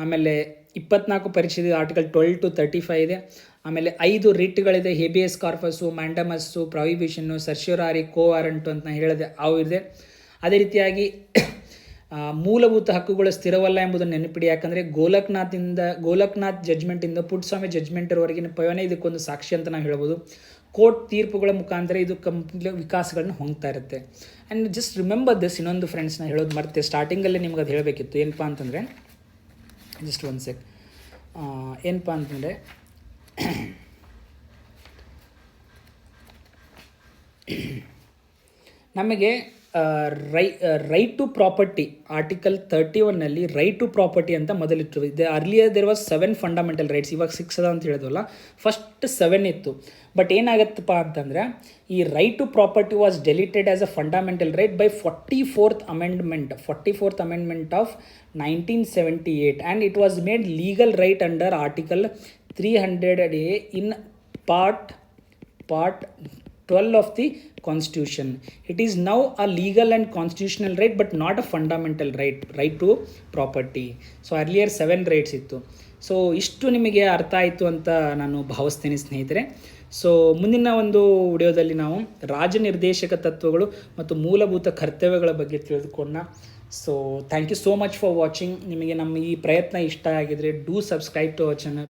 ಆಮೇಲೆ 24 ಪರಿಚ್ಛೇದ ಆರ್ಟಿಕಲ್ 12 to 35 ಇದೆ. ಆಮೇಲೆ 5 ರಿಟ್ಗಳಿದೆ, ಹೇಬಿಯಸ್ ಕಾರ್ಪಸ್ಸು, ಮ್ಯಾಂಡಮಸ್ಸು, ಪ್ರಾಹಿಬಿಷನ್ನು, ಸರ್ಶ್ಯೂರಾರಿ, ಕೋವಾರಂಟು ಅಂತ ಹೇಳಿದೆ, ಅವು ಇದೆ. ಅದೇ ರೀತಿಯಾಗಿ ಮೂಲಭೂತ ಹಕ್ಕುಗಳು ಸ್ಥಿರವಲ್ಲ ಎಂಬುದನ್ನು ನೆನಪಿಡಿ. ಯಾಕಂದರೆ ಗೋಲಕ್ನಾಥ್ ಜಡ್ಜ್ಮೆಂಟಿಂದ ಪುಟ್ಟಸ್ವಾಮಿ ಜಡ್ಜ್ಮೆಂಟ್ವರೆಗಿನ ಪಯಣೆ ಇದಕ್ಕೊಂದು ಸಾಕ್ಷಿ ಅಂತ ನಾವು ಹೇಳ್ಬೋದು. ಕೋರ್ಟ್ ತೀರ್ಪುಗಳ ಮುಖಾಂತರ ಇದು ಕಂಪ್ಲೀಟ್ ವಿಕಾಸಗಳನ್ನ ಹೊಂದ್ತಾ ಇರುತ್ತೆ. ಆ್ಯಂಡ್ ಜಸ್ಟ್ ರಿಮೆಂಬರ್ ದಿಸ್, ಇನ್ನೊಂದು ಫ್ರೆಂಡ್ಸ್ನ ಹೇಳೋದು ಮರ್ತೆ, ಸ್ಟಾರ್ಟಿಂಗಲ್ಲೇ ನಿಮ್ಗೆ ಅದು ಹೇಳಬೇಕಿತ್ತು. ಏನಪ್ಪ ಅಂತಂದರೆ, ಜಸ್ಟ್ ಒಂದು ಸೆಕ್, ಏನಪ್ಪ ಅಂತಂದರೆ ನಮಗೆ ರೈಟ್ ಟು ಪ್ರಾಪರ್ಟಿ ಆರ್ಟಿಕಲ್ 31ನಲ್ಲಿ ರೈಟ್ ಟು ಪ್ರಾಪರ್ಟಿ ಅಂತ ಮೊದಲಿಟ್ಟು ಇದೆ. Earlier there was 7 fundamental rights, ಇವಾಗ 6 ಅದ ಅಂತ ಹೇಳಿದ್ವಲ್ಲ, ಫಸ್ಟ್ 7 ಇತ್ತು. ಬಟ್ ಏನಾಗತ್ತಪ್ಪ ಅಂತಂದರೆ, ಈ right to property was deleted as a fundamental right by 44th amendment of 1978 and it was made legal right under article 300A in part 12 of the Constitution. It is now a legal and constitutional right but not a fundamental right to property. So earlier 7 rights ಇತ್ತು. So ಇಷ್ಟು ನಿಮಗೆ ಅರ್ಥ ಆಯಿತು ಅಂತ ನಾನು ಭಾವಿಸ್ತೇನೆ ಸ್ನೇಹಿತರೆ. So ಮುಂದಿನ ಒಂದು ವಿಡಿಯೋದಲ್ಲಿ ನಾವು ರಾಜನಿರ್ದೇಶಕ ತತ್ವಗಳು ಮತ್ತು ಮೂಲಭೂತ ಕರ್ತವ್ಯಗಳ ಬಗ್ಗೆ ತಿಳಿದುಕೊಳ್ಳೋಣ. So thank you so much for watching. ನಿಮಗೆ ನಮ್ಮ ಈ ಪ್ರಯತ್ನ ಇಷ್ಟ ಆಗಿದರೆ do subscribe to our channel.